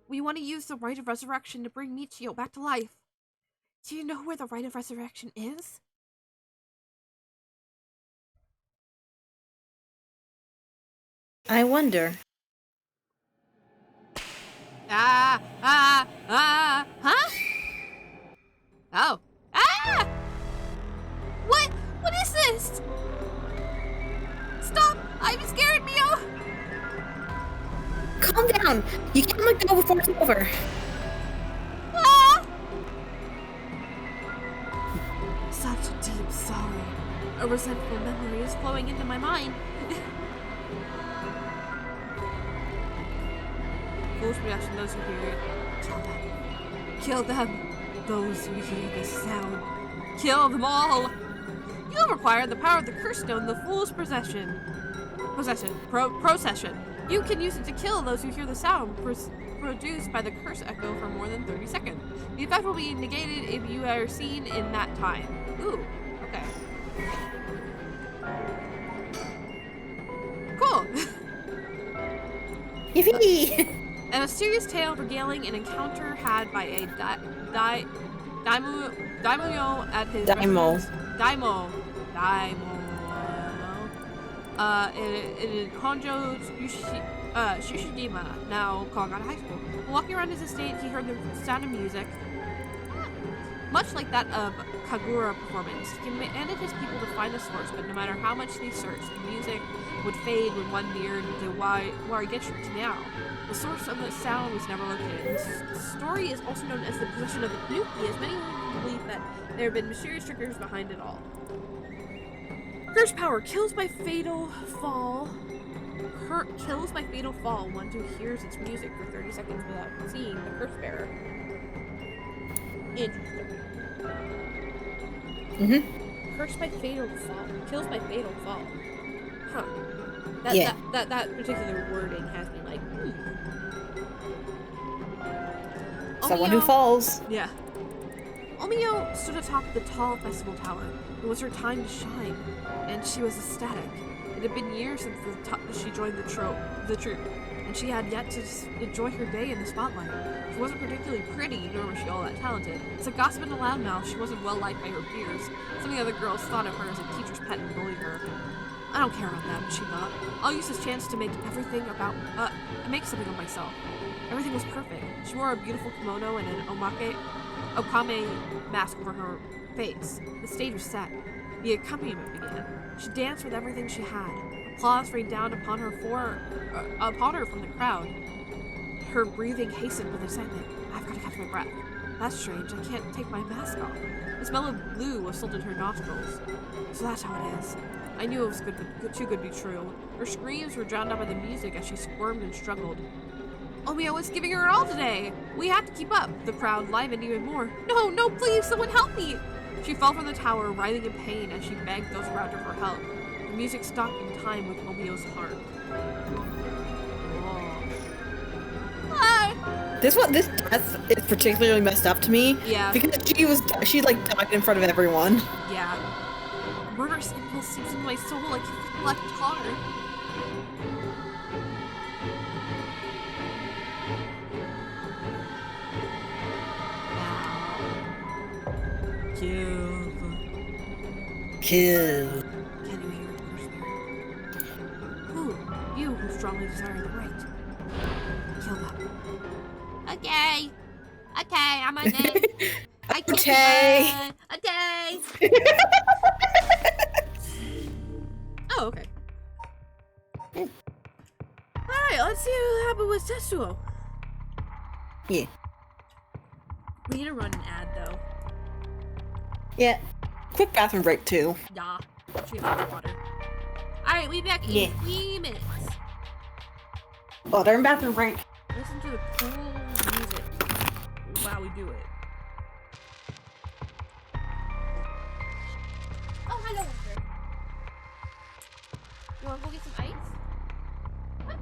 S2: we want to use the Rite of Resurrection to bring Michio back to life. Do you know where the Rite of Resurrection is?
S1: I wonder.
S2: Huh? Oh. Ah! What is this? Stop! I'm scared, Mio!
S1: Calm down! You can't let go before it's over.
S2: Ah! Such a deep sorrow. A resentful memory is flowing into my mind. Foolish production, those who hear it, kill them. Kill them. Those who hear this sound, kill them all. You have acquired the power of the curse stone, the fool's procession. You can use it to kill those who hear the sound produced by the curse echo for more than 30 seconds. The effect will be negated if you are seen in that time. Ooh, okay. Cool.
S1: Yippee!
S2: A mysterious tale regaling an encounter had by a daimyo at his
S1: Daimyo.
S2: In Honjo Shushidima, now Kolgata High School. Walking around his estate, he heard the sound of music, much like that of Kagura performance. He commanded his people to find the source, but no matter how much they searched, the music would fade when one neared the Warigetsu now. The source of the sound was never located. This story is also known as the possession of the Tanuki, as many believe that there have been mysterious triggers behind it all. Curse power kills by fatal fall. Kills by fatal fall one who hears its music for 30 seconds without seeing the curse bearer. Interesting. Curse by fatal fall. Kills by fatal fall. Huh. That particular wording has me like,
S1: Someone who falls.
S2: Yeah. Omio stood atop the tall festival tower. It was her time to shine, and she was ecstatic. It had been years since she joined the troupe, and she had yet to enjoy her day in the spotlight. She wasn't particularly pretty, nor was she all that talented. As a gossip and a loudmouth, she wasn't well liked by her peers. Some of the other girls thought of her as a teacher's pet and bullied her. I don't care about that, she thought. I'll use this chance to make make something of myself. Everything was perfect. She wore a beautiful kimono and an okame mask over her face. The stage was set. The accompaniment began. She danced with everything she had. Applause rained down upon her from the crowd. Her breathing hastened with excitement. I've got to catch my breath. That's strange. I can't take my mask off. The smell of glue was still in her nostrils. So that's how it is. I knew it was too good to be true. Her screams were drowned out by the music as she squirmed and struggled. Omeo was giving her all today. We have to keep up. The crowd livened even more. No, no, please, someone help me. She fell from the tower, writhing in pain as she begged those around her for help. The music stopped in time with Omeo's heart.
S1: This death is particularly messed up to me.
S2: Yeah.
S1: Because she like died in front of everyone.
S2: Yeah. A murderous impulse seeps into my soul like a left tar. Kill.
S1: Kill.
S2: Can you hear it personally? Who? You who strongly desire the right. Kill them. Okay. Okay, I'm on it. I killed
S1: Okay.
S2: Okay. Oh, okay. Alright, let's see what happened with Tetsuo.
S1: Yeah.
S2: We need to run an ad though.
S1: Yeah. Quick bathroom break too.
S2: Yeah. She gets some water. Alright, we'll be back in 3 minutes.
S1: Oh, they're in bathroom break.
S2: Listen to the cool music while we do it. Oh, hello, Winter. You wanna go get some ice? What?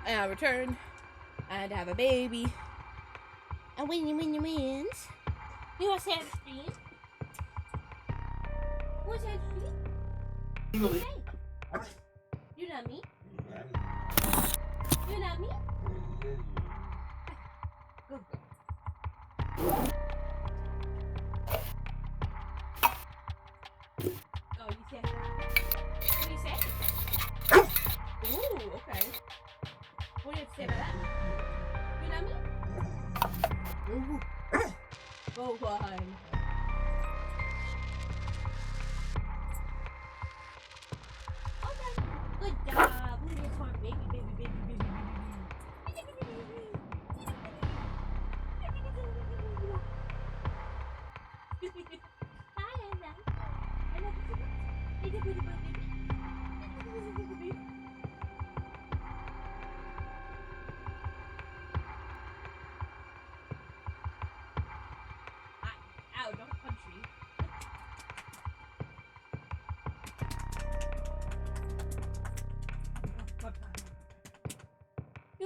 S2: And I returned. I had to have a baby. And wins. You want to say the stream? What's that stream? Okay. You not me? You not me? Go, go. Oh, you said that? What do you say? Ooh, okay. What do you have to say about that? You know me? Go on. Okay. Good job. Look at this one. Baby, baby, baby, baby, baby, baby. Hi, I love you. I love you so much. Baby, baby, baby.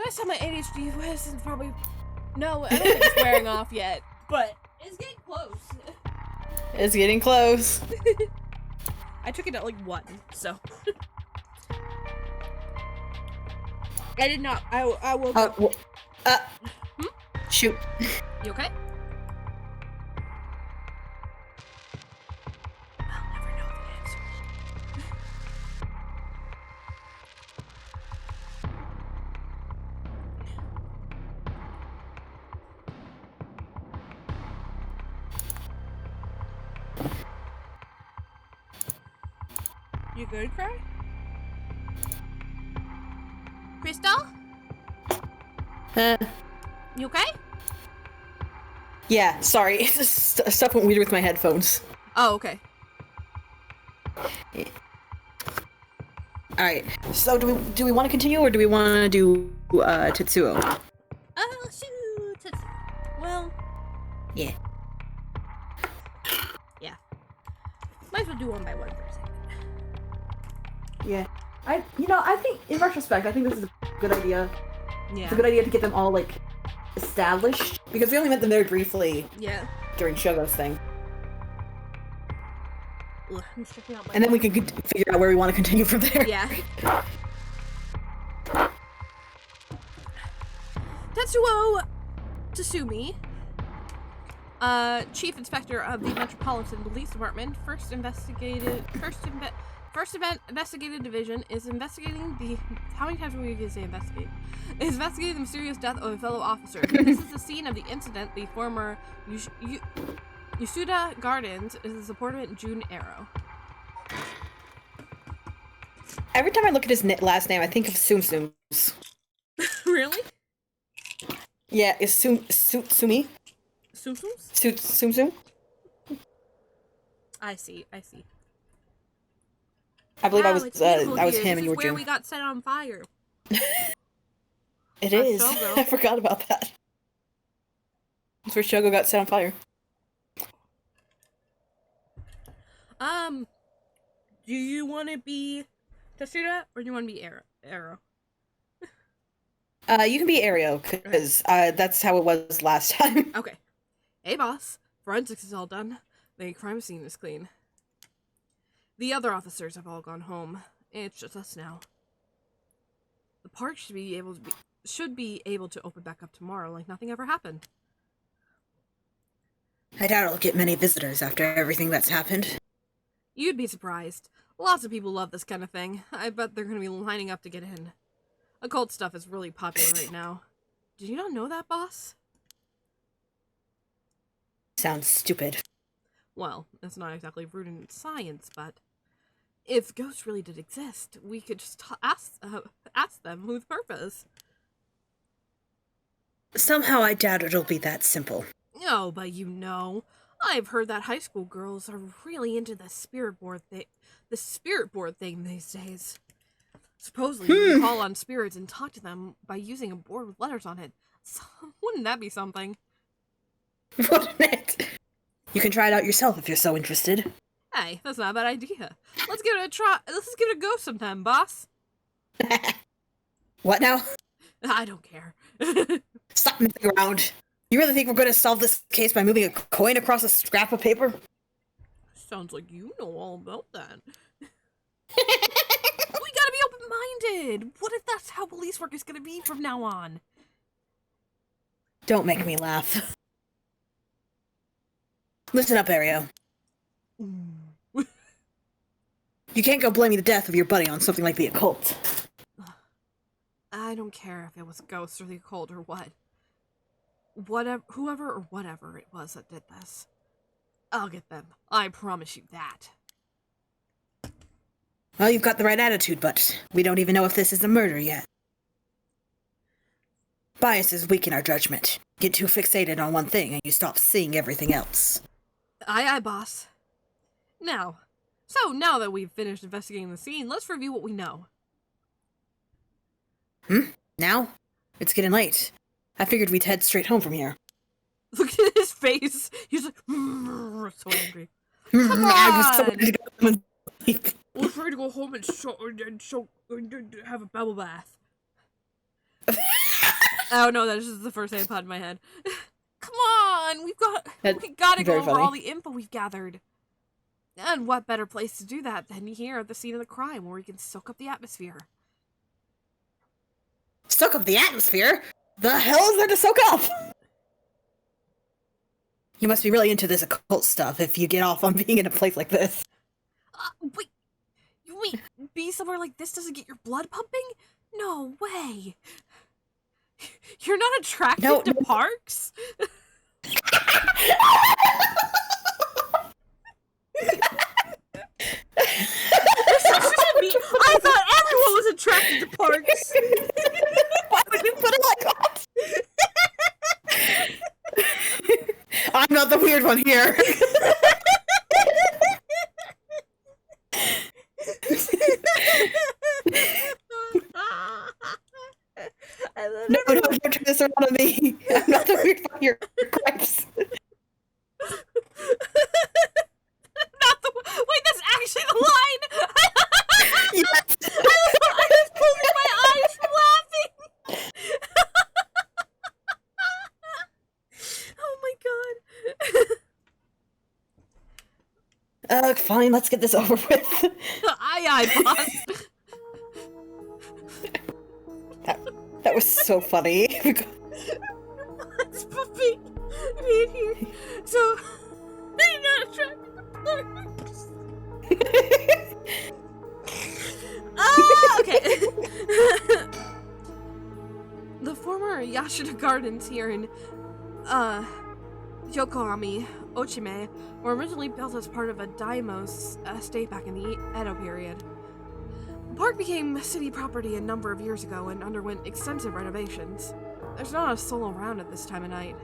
S2: notice how my ADHD was probably... No, I don't think it's wearing off yet, but it's getting close.
S1: It's getting close.
S2: I took it at like 1, so... I did not. I woke up.
S1: Shoot.
S2: You okay? I'll never know the answer. You good, Cry? Crystal? You okay?
S1: Yeah, sorry. Stuff went weird with my headphones.
S2: Oh, okay.
S1: Alright, so do we want to continue, or do we want to do, Tetsuo?
S2: Shoot. Well...
S1: Yeah.
S2: Yeah. Might as well do one by one for a second.
S1: Yeah. I think, in retrospect, I think this is a good idea.
S2: Yeah.
S1: It's a good idea to get them all, like, established, because we only met them very briefly.
S2: Yeah.
S1: During Shogo's thing.
S2: Ugh, I'm checking out my...
S1: And then we can figure out where we want to continue from there.
S2: Yeah. Tetsuo Tasumi, Chief Inspector of the Metropolitan Police Department, Investigative Division, is investigating the... How many times are we going to say investigate? Is investigating the mysterious death of a fellow officer. This is the scene of the incident. The former Yasuda Gardens is the apartment June Arrow.
S1: Every time I look at his last name, I think of Tsum Tsums.
S2: Really?
S1: Yeah, it's Sumi?
S2: Tsum Tsums?
S1: Tsum Tsum?
S2: I see.
S1: I believe
S2: wow,
S1: I was him and you were June.
S2: Where we got set on fire.
S1: It is. I forgot about that. That's where Shogo got set on fire.
S2: Do you want to be Tasuda or do you want to be Arrow?
S1: You can be Ario, because that's how it was last time.
S2: Okay. Hey, boss. Forensics is all done. The crime scene is clean. The other officers have all gone home. It's just us now. The park should be able to open back up tomorrow like nothing ever happened.
S1: I doubt I'll get many visitors after everything that's happened.
S2: You'd be surprised. Lots of people love this kind of thing. I bet they're gonna be lining up to get in. Occult stuff is really popular right now. Did you not know that, boss?
S1: Sounds stupid.
S2: Well, it's not exactly rooted in science, but if ghosts really did exist, we could just ask them with purpose.
S1: Somehow I doubt it'll be that simple.
S2: Oh, but I've heard that high school girls are really into the spirit board thing these days. Supposedly, you can call on spirits and talk to them by using a board with letters on it. So, wouldn't that be something?
S1: Wouldn't it? You can try it out yourself if you're so interested.
S2: Hey, that's not a bad idea. Let's give it a try. Let's give it a go sometime, boss.
S1: What now?
S2: I don't care.
S1: Stop moving around. You really think we're going to solve this case by moving a coin across a scrap of paper?
S2: Sounds like you know all about that. We gotta be open-minded. What if that's how police work is gonna be from now on?
S1: Don't make me laugh. Listen up, Ario. You can't go blaming the death of your buddy on something like the occult.
S2: I don't care if it was ghosts or the occult or what. Whoever or whatever it was that did this. I'll get them. I promise you that.
S1: Well, you've got the right attitude, but we don't even know if this is a murder yet. Biases weaken our judgment. Get too fixated on one thing and you stop seeing everything else.
S2: Aye, boss. Now that we've finished investigating the scene, let's review what we know.
S1: Now? It's getting late. I figured we'd head straight home from here.
S2: Look at his face. He's like, so angry. Come
S1: I was so
S2: on!
S1: ready to go home and sleep.
S2: We're trying to go home and have a bubble bath. Oh no, that is just the first thing that popped in my head. Come on, we gotta go over all the info we've gathered. And what better place to do that than here at the scene of the crime, where we can soak up the atmosphere.
S1: Soak up the atmosphere? The hell is there to soak up? You must be really into this occult stuff if you get off on being in a place like this.
S2: Wait, be somewhere like this doesn't get your blood pumping? No way. You're not attracted to parks? I thought everyone was attracted to parks.
S1: Why would you put it like that? I'm not the weird one here. No, don't turn this around on me. I'm not the weird one here. Gripes.
S2: Wait, that's actually the line!
S1: Yes.
S2: I was closing my eyes from laughing! Oh my god.
S1: Fine, let's get this over with.
S2: Aye, boss.
S1: That was so funny.
S2: It's puppy. Right here. So, I'm not attracted to parks. Okay. The former Yashida Gardens here in, Yokohama, Ochime, were originally built as part of a daimyo's estate back in the Edo period. The park became city property a number of years ago and underwent extensive renovations. There's not a soul around at this time of night.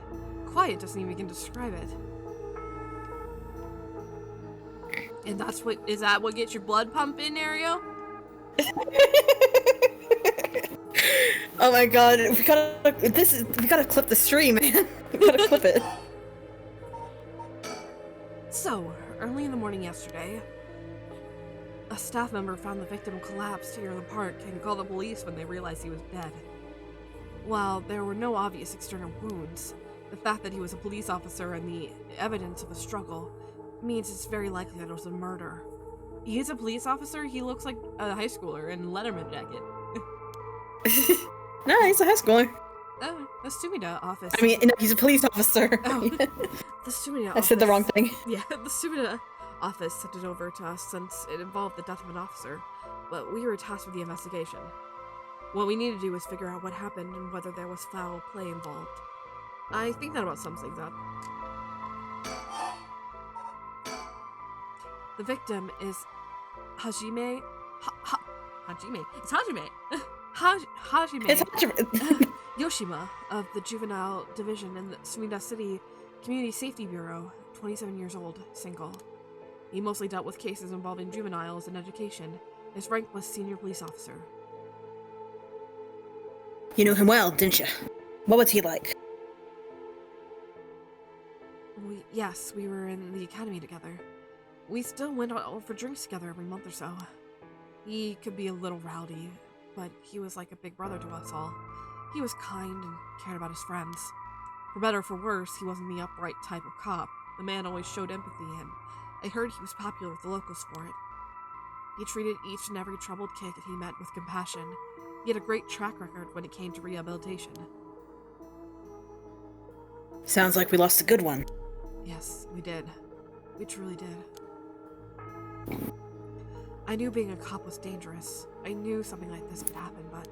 S2: Quiet doesn't even begin to describe it. And is that what gets your blood pumping, Ario?
S1: Oh my god, we gotta clip the stream, man. We gotta clip it.
S2: So, early in the morning yesterday, a staff member found the victim collapsed here in the park and called the police when they realized he was dead. While there were no obvious external wounds, the fact that he was a police officer and the evidence of a struggle means it's very likely that it was a murder. He's a police officer, he looks like a high schooler in a Letterman jacket.
S1: No, he's a high schooler.
S2: Oh, the Sumida office.
S1: I mean, no, he's a police officer.
S2: Oh, the Sumida office.
S1: I said the wrong thing.
S2: Yeah, the Sumida office sent it over to us since it involved the death of an officer, but we were tasked with the investigation. What we need to do is figure out what happened and whether there was foul play involved. I think that about sums things up. The victim is Hajime. Hajime. It's Hajime. Hajime.
S1: It's Hajime.
S2: Yoshima of the Juvenile Division in the Sumida City Community Safety Bureau, 27 years old, single. He mostly dealt with cases involving juveniles and education. His rank was senior police officer.
S1: You knew him well, didn't you? What was he like?
S2: Yes, we were in the academy together. We still went out for drinks together every month or so. He could be a little rowdy, but he was like a big brother to us all. He was kind and cared about his friends. For better or for worse, he wasn't the upright type of cop. The man always showed empathy, and I heard he was popular with the locals for it. He treated each and every troubled kid that he met with compassion. He had a great track record when it came to rehabilitation.
S1: Sounds like we lost a good one.
S2: Yes, we did. We truly did. I knew being a cop was dangerous. I knew something like this could happen, but...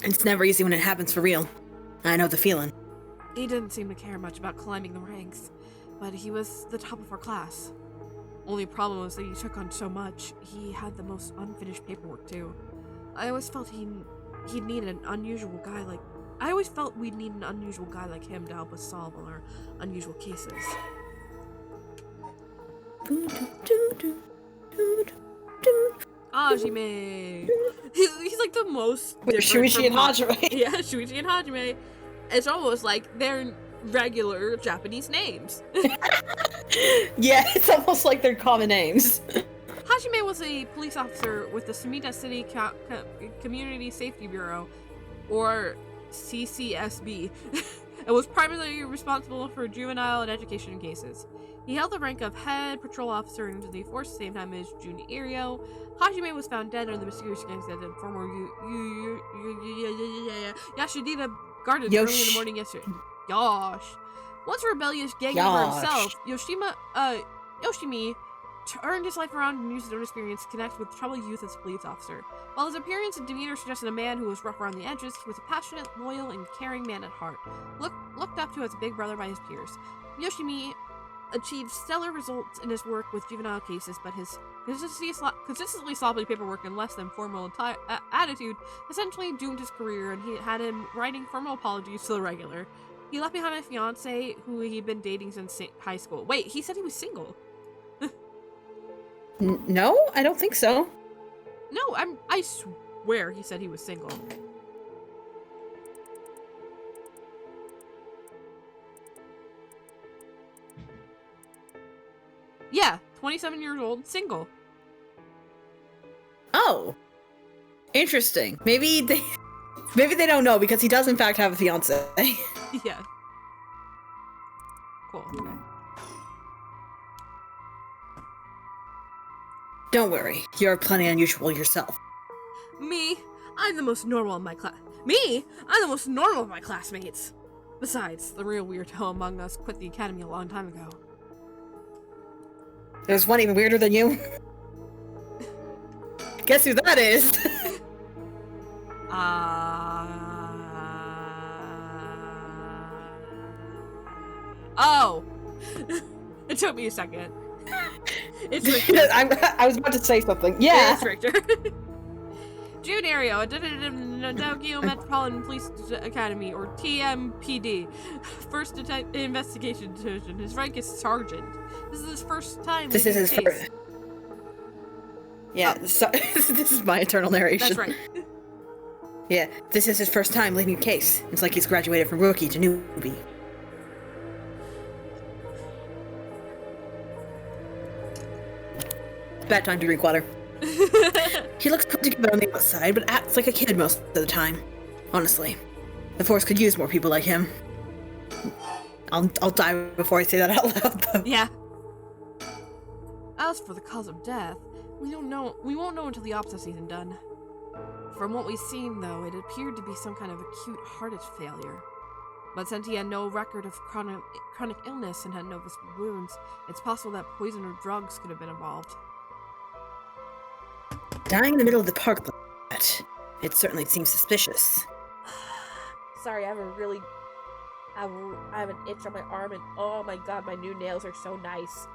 S1: It's never easy when it happens for real. I know the feeling.
S2: He didn't seem to care much about climbing the ranks, but he was the top of our class. Only problem was that he took on so much, he had the most unfinished paperwork too. I always felt he'd need an unusual guy like... I always felt we'd need an unusual guy like him to help us solve all our unusual cases. Hajime! He's like the most
S1: Shuichi and Hajime.
S2: Yeah, Shuichi and Hajime. It's almost like they're regular Japanese names.
S1: Yeah, it's almost like they're common names.
S2: Hajime was a police officer with the Sumida City Community Safety Bureau or CCSB, and was primarily responsible for juvenile and education cases. He held the rank of head patrol officer into the force at the same time as Junior Irio. Hajime was found dead under the mysterious gangs that had former Yashidina guarded early in the morning yesterday. Yosh. Once a rebellious gang member himself, Yoshimi turned his life around and used his own experience to connect with troubled youth as a police officer. While his appearance and demeanor suggested a man who was rough around the edges, he was a passionate, loyal, and caring man at heart, looked up to as a big brother by his peers. Yoshimi achieved stellar results in his work with juvenile cases, but his consistently sloppy paperwork and less than formal attitude essentially doomed his career, and he had him writing formal apologies to the regular. He left behind a fiancée who he'd been dating since high school. Wait, he said he was single.
S1: No, I don't think so.
S2: No, I swear he said he was single. Yeah, 27 years old, single.
S1: Oh. Interesting. Maybe they don't know because he does in fact have a fiance.
S2: Yeah. Cool. Okay.
S1: Don't worry, you're plenty unusual yourself.
S2: Me? I'm the most normal of my class. Me? I'm the most normal of my classmates. Besides, the real weirdo among us quit the academy a long time ago.
S1: There's one even weirder than you. Guess who that is?
S2: Oh! It took me a second. It's Richter.
S1: I was about to say something. Yeah.
S2: It's Richter. June Ario, attended in Tokyo Metropolitan Police Academy, or TMPD, First Investigation Division. His rank is Sergeant. This is his first time.
S1: This is his first. Yeah, so, this is my eternal narration.
S2: That's right.
S1: Yeah, this is his first time leading a case. It's like he's graduated from rookie to newbie. Bad time to drink water. He looks put together on the outside, but acts like a kid most of the time. Honestly, the Force could use more people like him. I'll die before I say that out loud, though.
S2: Yeah. As for the cause of death, we won't know until the autopsy's done. From what we've seen, though, it appeared to be some kind of acute heart failure. But since he had no record of chronic illness and had no visible wounds, it's possible that poison or drugs could have been involved.
S1: Dying in the middle of the park like that, it certainly seems suspicious.
S2: Sorry, I have an itch on my arm, and oh my god, my new nails are so nice.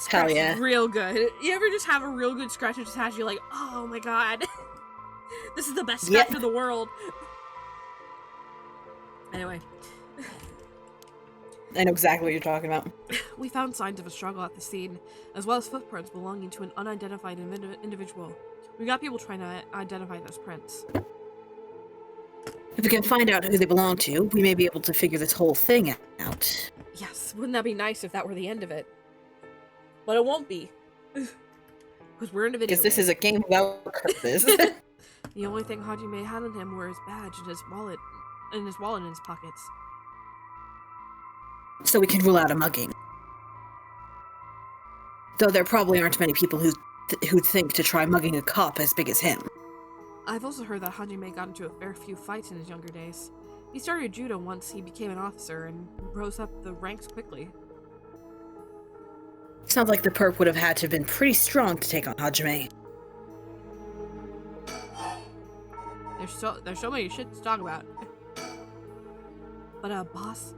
S1: Hell yeah.
S2: Real good. You ever just have a real good scratch and just has you like, oh my god, this is the best scratch in the world. Anyway.
S1: I know exactly what you're talking about.
S2: We found signs of a struggle at the scene, as well as footprints belonging to an unidentified individual. We got people trying to identify those prints.
S1: If we can find out who they belong to, we may be able to figure this whole thing out.
S2: Yes, wouldn't that be nice if that were the end of it? But it won't be. Because we're in a video
S1: Because this is a game without curses.
S2: The only thing Hajime had on him were his badge and his wallet in his pockets.
S1: So we can rule out a mugging. Though there probably aren't many people who'd think to try mugging a cop as big as him.
S2: I've also heard that Hajime got into a fair few fights in his younger days. He started judo once he became an officer and rose up the ranks quickly.
S1: Sounds like the perp would have had to have been pretty strong to take on Hajime.
S2: There's so many shit to talk about. But boss,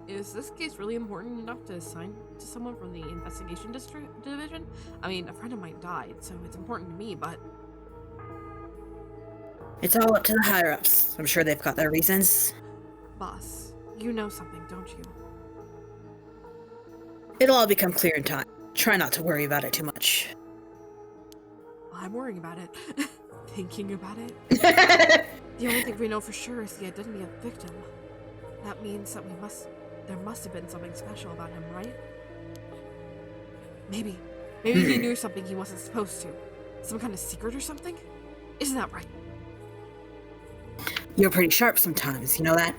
S2: is this case really important enough to assign to someone from the investigation division? I mean, a friend of mine died, so it's important to me, but...
S1: It's all up to the higher-ups. I'm sure they've got their reasons.
S2: Boss, you know something, don't you?
S1: It'll all become clear in time. Try not to worry about it too much.
S2: I'm worrying about it. Thinking about it. The only thing we know for sure is the identity of the victim. That means that there must have been something special about him, right? Maybe he knew something he wasn't supposed to. Some kind of secret or something? Isn't that right?
S1: You're pretty sharp sometimes, you know that?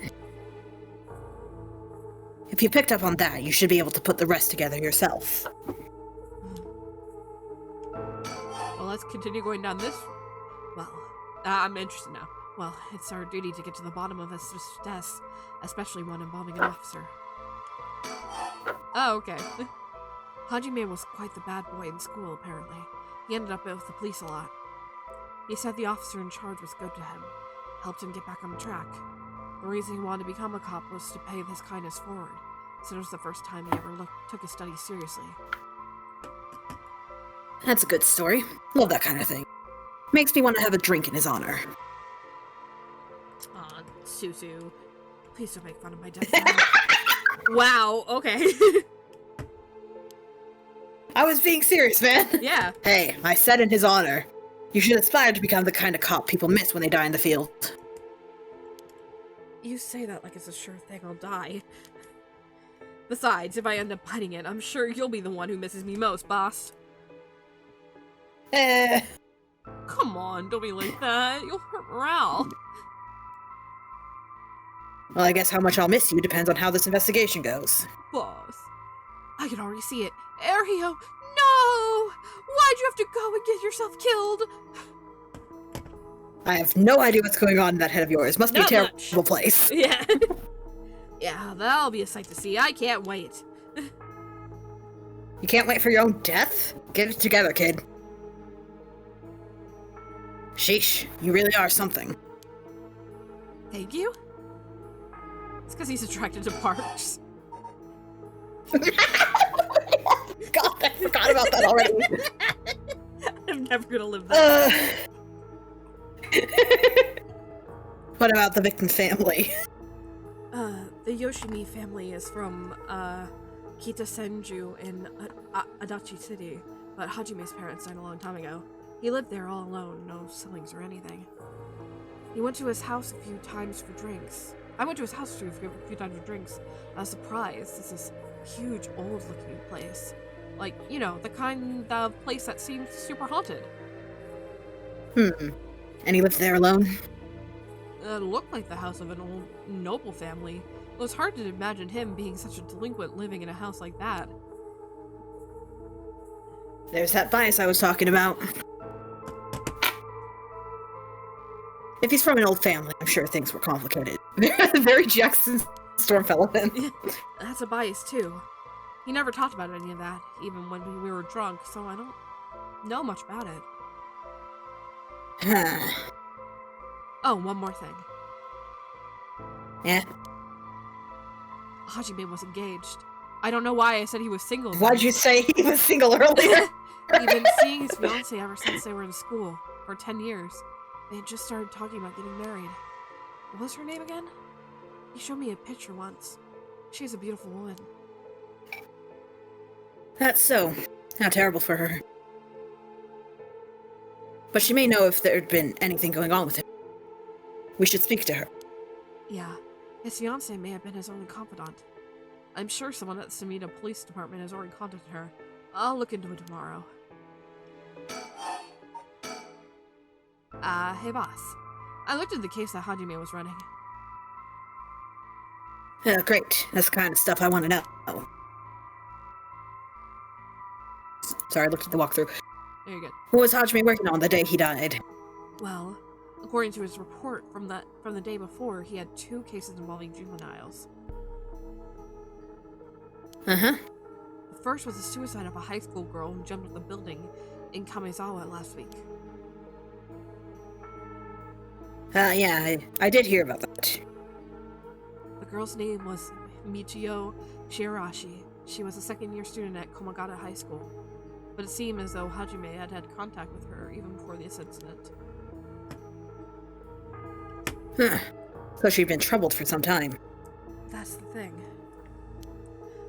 S1: If you picked up on that, you should be able to put the rest together yourself.
S2: Well, let's continue going down this. Well, I'm interested now. Well, it's our duty to get to the bottom of this death, especially one involving an officer. Oh, okay. Hajime was quite the bad boy in school, apparently. He ended up with the police a lot. He said the officer in charge was good to him, helped him get back on track. The reason he wanted to become a cop was to pay his kindness forward, since it was the first time he ever took his studies seriously.
S1: That's a good story. Love that kind of thing. Makes me want to have a drink in his honor.
S2: Aw, Susu. Please don't make fun of my death. Wow, okay.
S1: I was being serious, man.
S2: Yeah.
S1: Hey, I said in his honor. You should aspire to become the kind of cop people miss when they die in the field.
S2: You say that like it's a sure thing I'll die. Besides, if I end up hiding it, I'm sure you'll be the one who misses me most, boss.
S1: Well,
S2: Come on, don't be like that. You'll hurt morale.
S1: I guess how much I'll miss you depends on how this investigation goes.
S2: Boss. I can already see it. Erhio, no! Why'd you have to go and get yourself killed?
S1: I have no idea what's going on in that head of yours. Must be a
S2: Not
S1: terrible
S2: much.
S1: place.
S2: Yeah. Yeah, that'll be a sight to see. I can't wait.
S1: You can't wait for your own death? Get it together, kid. Sheesh, you really are something.
S2: Thank you? It's because he's attracted to parks.
S1: God, I forgot about that already.
S2: I'm never gonna live that.
S1: What about the victim's family?
S2: The Yoshimi family is from, Kitasenju in Adachi City, but Hajime's parents died a long time ago. He lived there all alone, no siblings or anything. He went to his house a few times for drinks. I went to his house too a few times for drinks. I was surprised. This is huge, old-looking place. Like, you know, the kind of place that seems super haunted.
S1: And he lived there alone?
S2: It looked like the house of an old noble family. It was hard to imagine him being such a delinquent living in a house like that.
S1: There's that bias I was talking about. If he's from an old family, I'm sure things were complicated. Very Jackson Stormfellow then.
S2: That's a bias too. He never talked about any of that, even when we were drunk, so I don't know much about it. Oh, one more thing.
S1: Yeah?
S2: Hajime was engaged. I don't know why I said he was single.
S1: Why'd you say he was single earlier?
S2: He'd been seeing his fiancée ever since they were in school, for 10 years. They had just started talking about getting married. What was her name again? He showed me a picture once. She's a beautiful woman.
S1: That's so. How terrible for her. But she may know if there'd been anything going on with him. We should speak to her.
S2: Yeah, his fiancée may have been his only confidant. I'm sure someone at the Samita Police Department has already contacted her. I'll look into it tomorrow. Hey boss. I looked at the case that Hajime was running.
S1: Great. That's the kind of stuff I want to know. Sorry, I looked at the walkthrough.
S2: Very good.
S1: What was Hajime working on the day he died?
S2: Well, according to his report from the day before, he had 2 cases involving juveniles.
S1: Uh-huh.
S2: The first was the suicide of a high school girl who jumped off the building in Kamezawa last week.
S1: Yeah, I did hear about that.
S2: The girl's name was Michio Shirashi. She was a second-year student at Komagata High School, but it seemed as though Hajime had had contact with her even before this incident.
S1: Huh. So she'd been troubled for some time.
S2: That's the thing.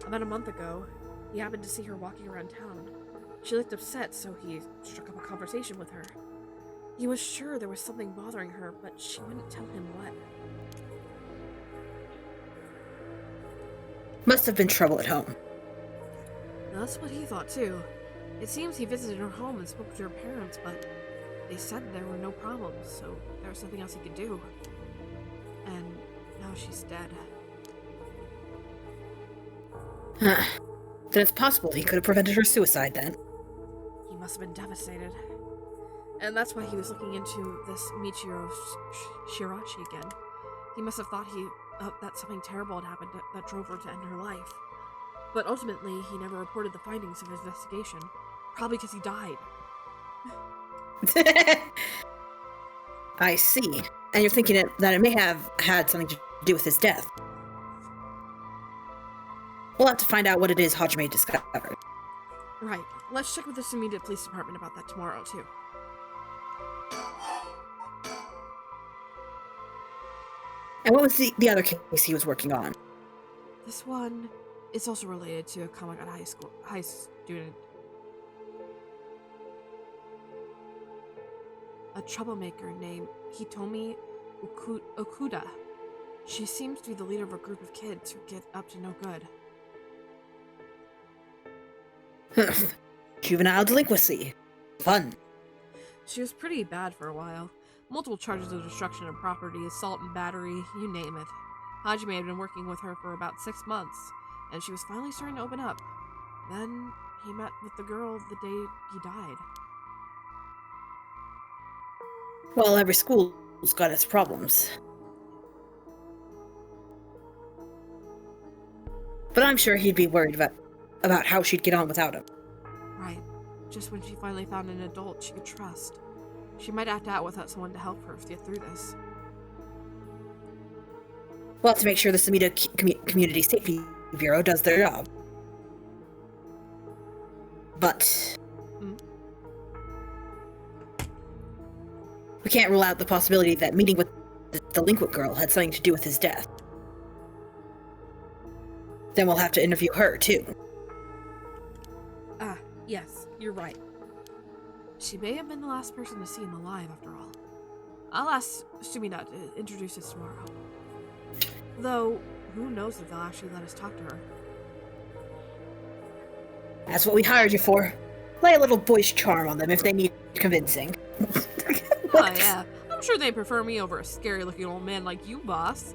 S2: About a month ago, he happened to see her walking around town. She looked upset, so he struck up a conversation with her. He was sure there was something bothering her, but she wouldn't tell him what.
S1: Must have been trouble at home.
S2: That's what he thought too. It seems he visited her home and spoke to her parents, but they said there were no problems, so there was nothing else he could do. And now she's dead.
S1: Huh. Then it's possible he could have prevented her suicide then.
S2: He must have been devastated. And that's why he was looking into this Michiro Shirashi again. He must have thought that something terrible had happened that drove her to end her life. But ultimately, he never reported the findings of his investigation. Probably because he died.
S1: I see. And you're thinking that it may have had something to do with his death. We'll have to find out what it is Hajime discovered.
S2: Right. Let's check with the Sumida Police Department about that tomorrow, too.
S1: And what was the other case he was working on?
S2: This one is also related to a Kamagata high student. A troublemaker named Hitomi Okuda. She seems to be the leader of a group of kids who get up to no good.
S1: Juvenile delinquency. Fun.
S2: She was pretty bad for a while. Multiple charges of destruction of property, assault and battery, you name it. Hajime had been working with her for about 6 months, and she was finally starting to open up. Then he met with the girl the day he died.
S1: Well, every school's got its problems. But I'm sure he'd be worried about how she'd get on without him.
S2: Right. Just when she finally found an adult she could trust. She might act out without someone to help her to get through this.
S1: We'll have to make sure the Sumida Community Safety Bureau does their job. But we can't rule out the possibility that meeting with the delinquent girl had something to do with his death. Then we'll have to interview her, too.
S2: Ah, yes, you're right. She may have been the last person to see him alive, after all. I'll ask Sumida to introduce us tomorrow. Though, who knows if they'll actually let us talk to her.
S1: That's what we hired you for. Lay a little boyish charm on them if they need convincing.
S2: Oh yeah, I'm sure they prefer me over a scary-looking old man like you, boss.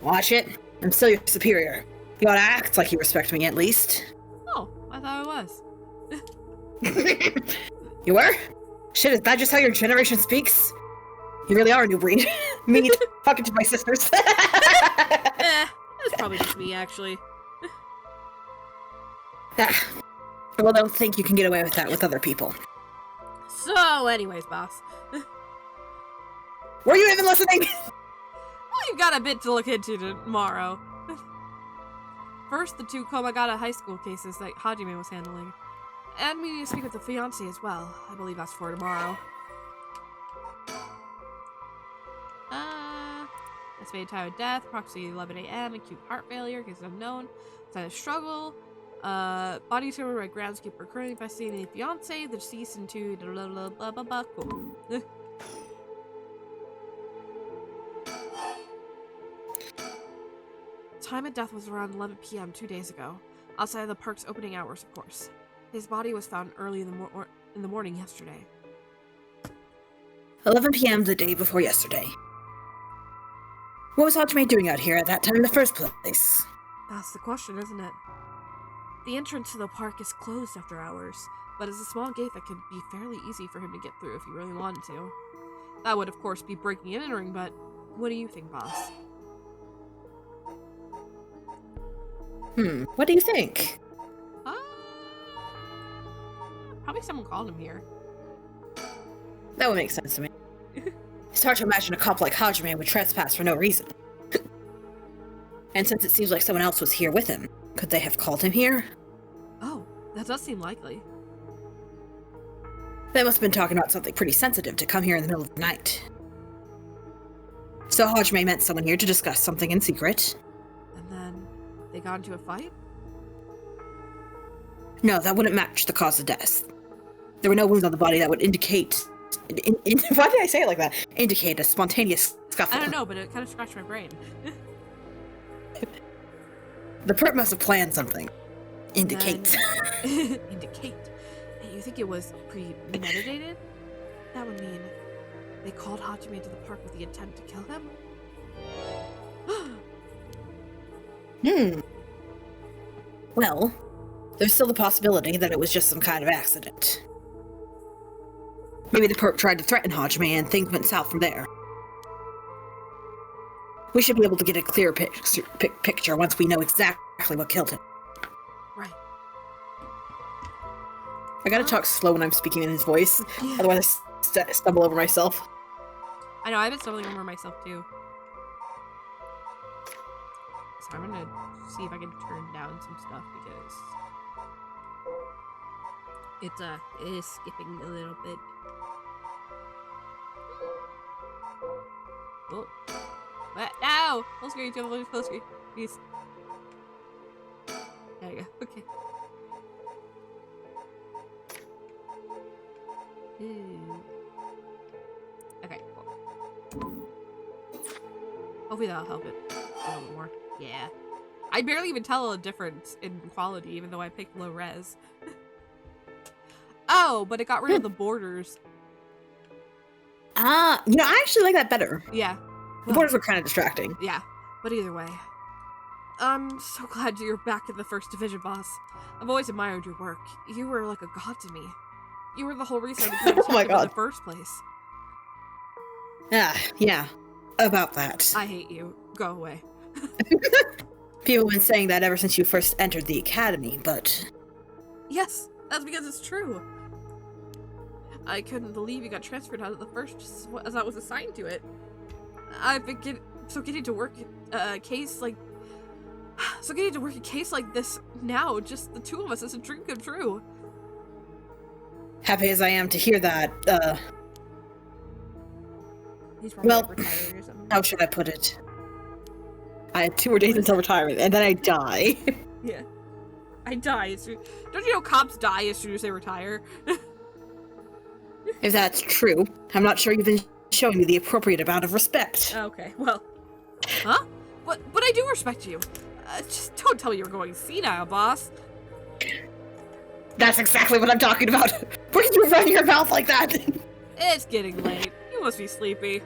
S1: Watch it. I'm still your superior. You ought to act like you respect me, at least.
S2: Oh, I thought I was.
S1: You were? Shit, is that just how your generation speaks? You really are a new breed. Me talking to my sisters.
S2: That's probably just me, actually.
S1: Well, I don't think you can get away with that with other people.
S2: So, anyways, boss.
S1: Were you even listening?
S2: Well, you've got a bit to look into tomorrow. First, the 2 Komagata high school cases that Hajime was handling. And we need to speak with the fiancé as well. I believe that's for tomorrow. Estimated time of death, approximately 11 a.m. Acute heart failure, case unknown. Sign of struggle. Body tumor by groundskeeper currently investigating the fiancé, the deceased, into blah blah blah blah blah. Cool. Time of death was around 11 p.m. 2 days ago, outside of the park's opening hours, of course. His body was found early in the morning yesterday.
S1: 11 p.m. the day before yesterday. What was Hajime doing out here at that time in the first place?
S2: That's the question, isn't it? The entrance to the park is closed after hours, but it's a small gate that could be fairly easy for him to get through if he really wanted to. That would, of course, be breaking and entering, but what do you think, boss?
S1: What do you think?
S2: Probably someone called him here.
S1: That would make sense to me. It's hard to imagine a cop like Hajime would trespass for no reason. And since it seems like someone else was here with him, could they have called him here?
S2: Oh, that does seem likely.
S1: They must have been talking about something pretty sensitive to come here in the middle of the night. So Hajime meant someone here to discuss something in secret.
S2: And then they got into a fight?
S1: No, that wouldn't match the cause of death. There were no wounds on the body that would indicate... why did I say it like that? Indicate a spontaneous scuffle.
S2: I don't know, but it kind of scratched my brain.
S1: The perp must have planned something. Indicate.
S2: Indicate. Hey, you think it was premeditated? That would mean they called Hajime to the park with the intent to kill him?
S1: Well, there's still the possibility that it was just some kind of accident. Maybe the perp tried to threaten Hajime and things went south from there. We should be able to get a clear picture once we know exactly what killed him.
S2: Right.
S1: I gotta talk slow when I'm speaking in his voice,
S2: Yeah.
S1: otherwise I stumble over myself.
S2: I know, I've been stumbling over myself too. So I'm gonna see if I can turn down some stuff because it is skipping a little bit. Oh. What? No! Full screen, full screen. Please. There you go. Okay. Ooh. Okay, cool. Hopefully that'll help it a little bit more. Yeah. I barely even tell a difference in quality, even though I picked low res. Oh, but it got rid of the borders.
S1: Ah, I actually like that better.
S2: Yeah.
S1: The borders were kind of distracting.
S2: Yeah, but either way. I'm so glad you're back in the First Division, boss. I've always admired your work. You were like a god to me. You were the whole reason I became
S1: Oh my God.
S2: in the first place.
S1: Yeah, about that.
S2: I hate you. Go away.
S1: People have been saying that ever since you first entered the academy, but...
S2: Yes, that's because it's true. I couldn't believe you got transferred out of the first just as I was assigned to it. I've been getting to work a case like this now, just the two of us, is a dream come true.
S1: Happy as I am to hear that,
S2: He's probably
S1: well,
S2: like retiring or something.
S1: how should I put it? I have 2 more days until retirement, and then I die.
S2: Yeah. I die as soon. Don't you know cops die as soon as they retire?
S1: If that's true, I'm not sure you've been showing me the appropriate amount of respect.
S2: Okay, well. Huh? But I do respect you. Just don't tell me you're going senile, boss.
S1: That's exactly what I'm talking about. Why did you run your mouth like that?
S2: It's getting late. You must be sleepy.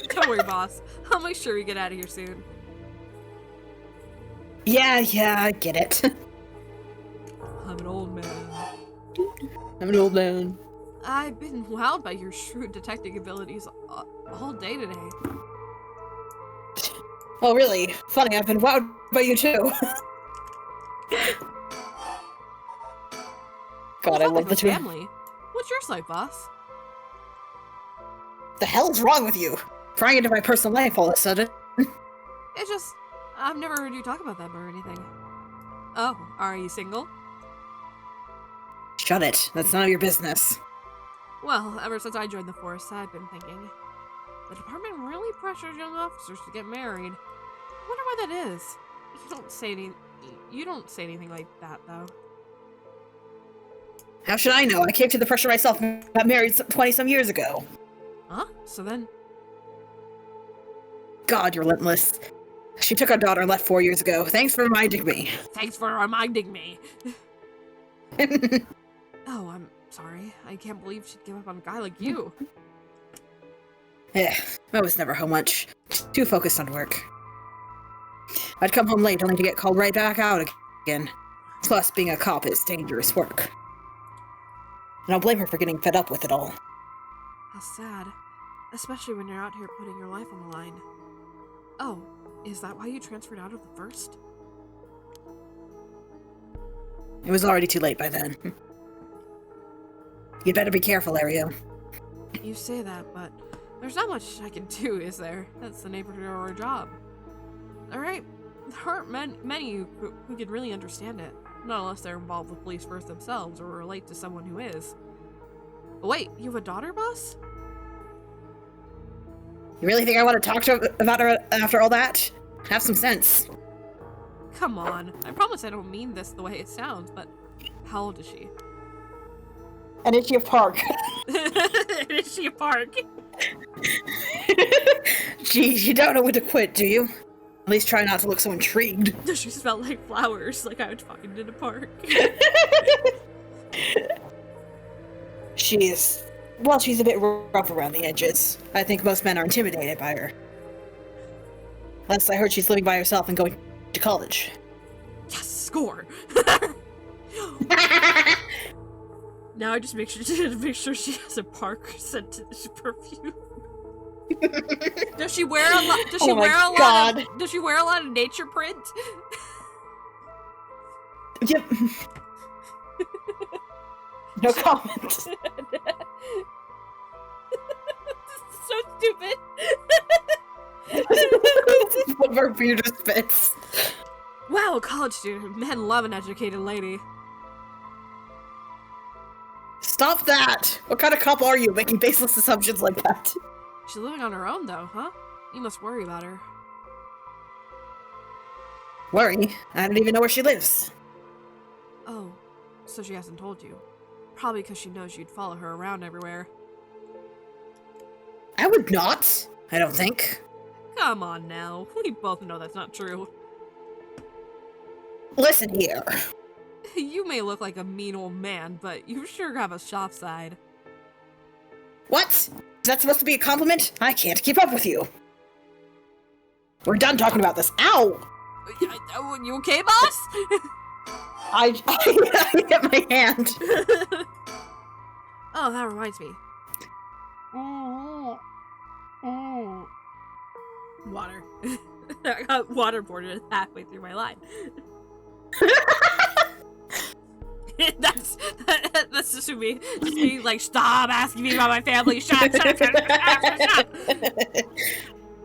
S2: Don't worry, boss. I'll make sure we get out of here soon.
S1: Yeah, I get it.
S2: I'm an old man.
S1: I'm an old man.
S2: I've been wowed by your shrewd detecting abilities all day today.
S1: Oh, really? Funny, I've been wowed by you too. God, I love the two.
S2: Family. What's your side, boss?
S1: The hell's wrong with you? Prying into my personal life all of a sudden.
S2: It's just, I've never heard you talk about that or anything. Oh, are you single?
S1: Shut it. That's none of your business.
S2: Well, ever since I joined the force, I've been thinking. The department really pressures young officers to get married. I wonder why that is. You don't say anything like that, though.
S1: How should I know? I caved to the pressure myself and got married 20-some years ago.
S2: Huh? So then...
S1: God, you're relentless. She took our daughter and left 4 years ago. Thanks for reminding me.
S2: Thanks for reminding me. Oh, I'm sorry. I can't believe she'd give up on a guy like you.
S1: I was never home much. Too focused on work. I'd come home late only to get called right back out again. Plus, being a cop is dangerous work. And I'll blame her for getting fed up with it all.
S2: How sad. Especially when you're out here putting your life on the line. Oh, is that why you transferred out of the first?
S1: It was already too late by then. You'd better be careful, Ario.
S2: You say that, but there's not much I can do, is there? That's the nature of our job. Alright, there aren't many who can really understand it. Not unless they're involved with police first themselves or relate to someone who is. But wait, you have a daughter, boss?
S1: You really think I want to talk about her after all that? Have some sense.
S2: Come on. I promise I don't mean this the way it sounds, but how old is she?
S1: And it's your park.
S2: Is she a park?
S1: Geez, you don't know when to quit, do you? At least try not to look so intrigued.
S2: Does she smell like flowers, like I would fucking in a park?
S1: She's a bit rough around the edges. I think most men are intimidated by her. Last I heard, she's living by herself and going to college.
S2: Yes, score! Now I just make sure she has a Parker scented perfume. Does she wear a lot? Does she wear a lot of nature print?
S1: Yep. No comment.
S2: This is so stupid.
S1: This is what Bermuda spits.
S2: Wow, a college student. Men love an educated lady.
S1: Stop that! What kind of cop are you, making baseless assumptions like that?
S2: She's living on her own, though, huh? You must worry about her.
S1: Worry? I don't even know where she lives.
S2: Oh, so she hasn't told you. Probably because she knows you'd follow her around everywhere.
S1: I would not. I don't think.
S2: Come on now. We both know that's not true.
S1: Listen here.
S2: You may look like a mean old man, but you sure have a soft side.
S1: What? Is that supposed to be a compliment? I can't keep up with you. We're done talking about this. Ow!
S2: You okay, boss?
S1: I hit my hand.
S2: Oh, that reminds me. Water. I got waterboarded halfway through my line. That's just me. Just me like, stop asking me about my family. Shut up.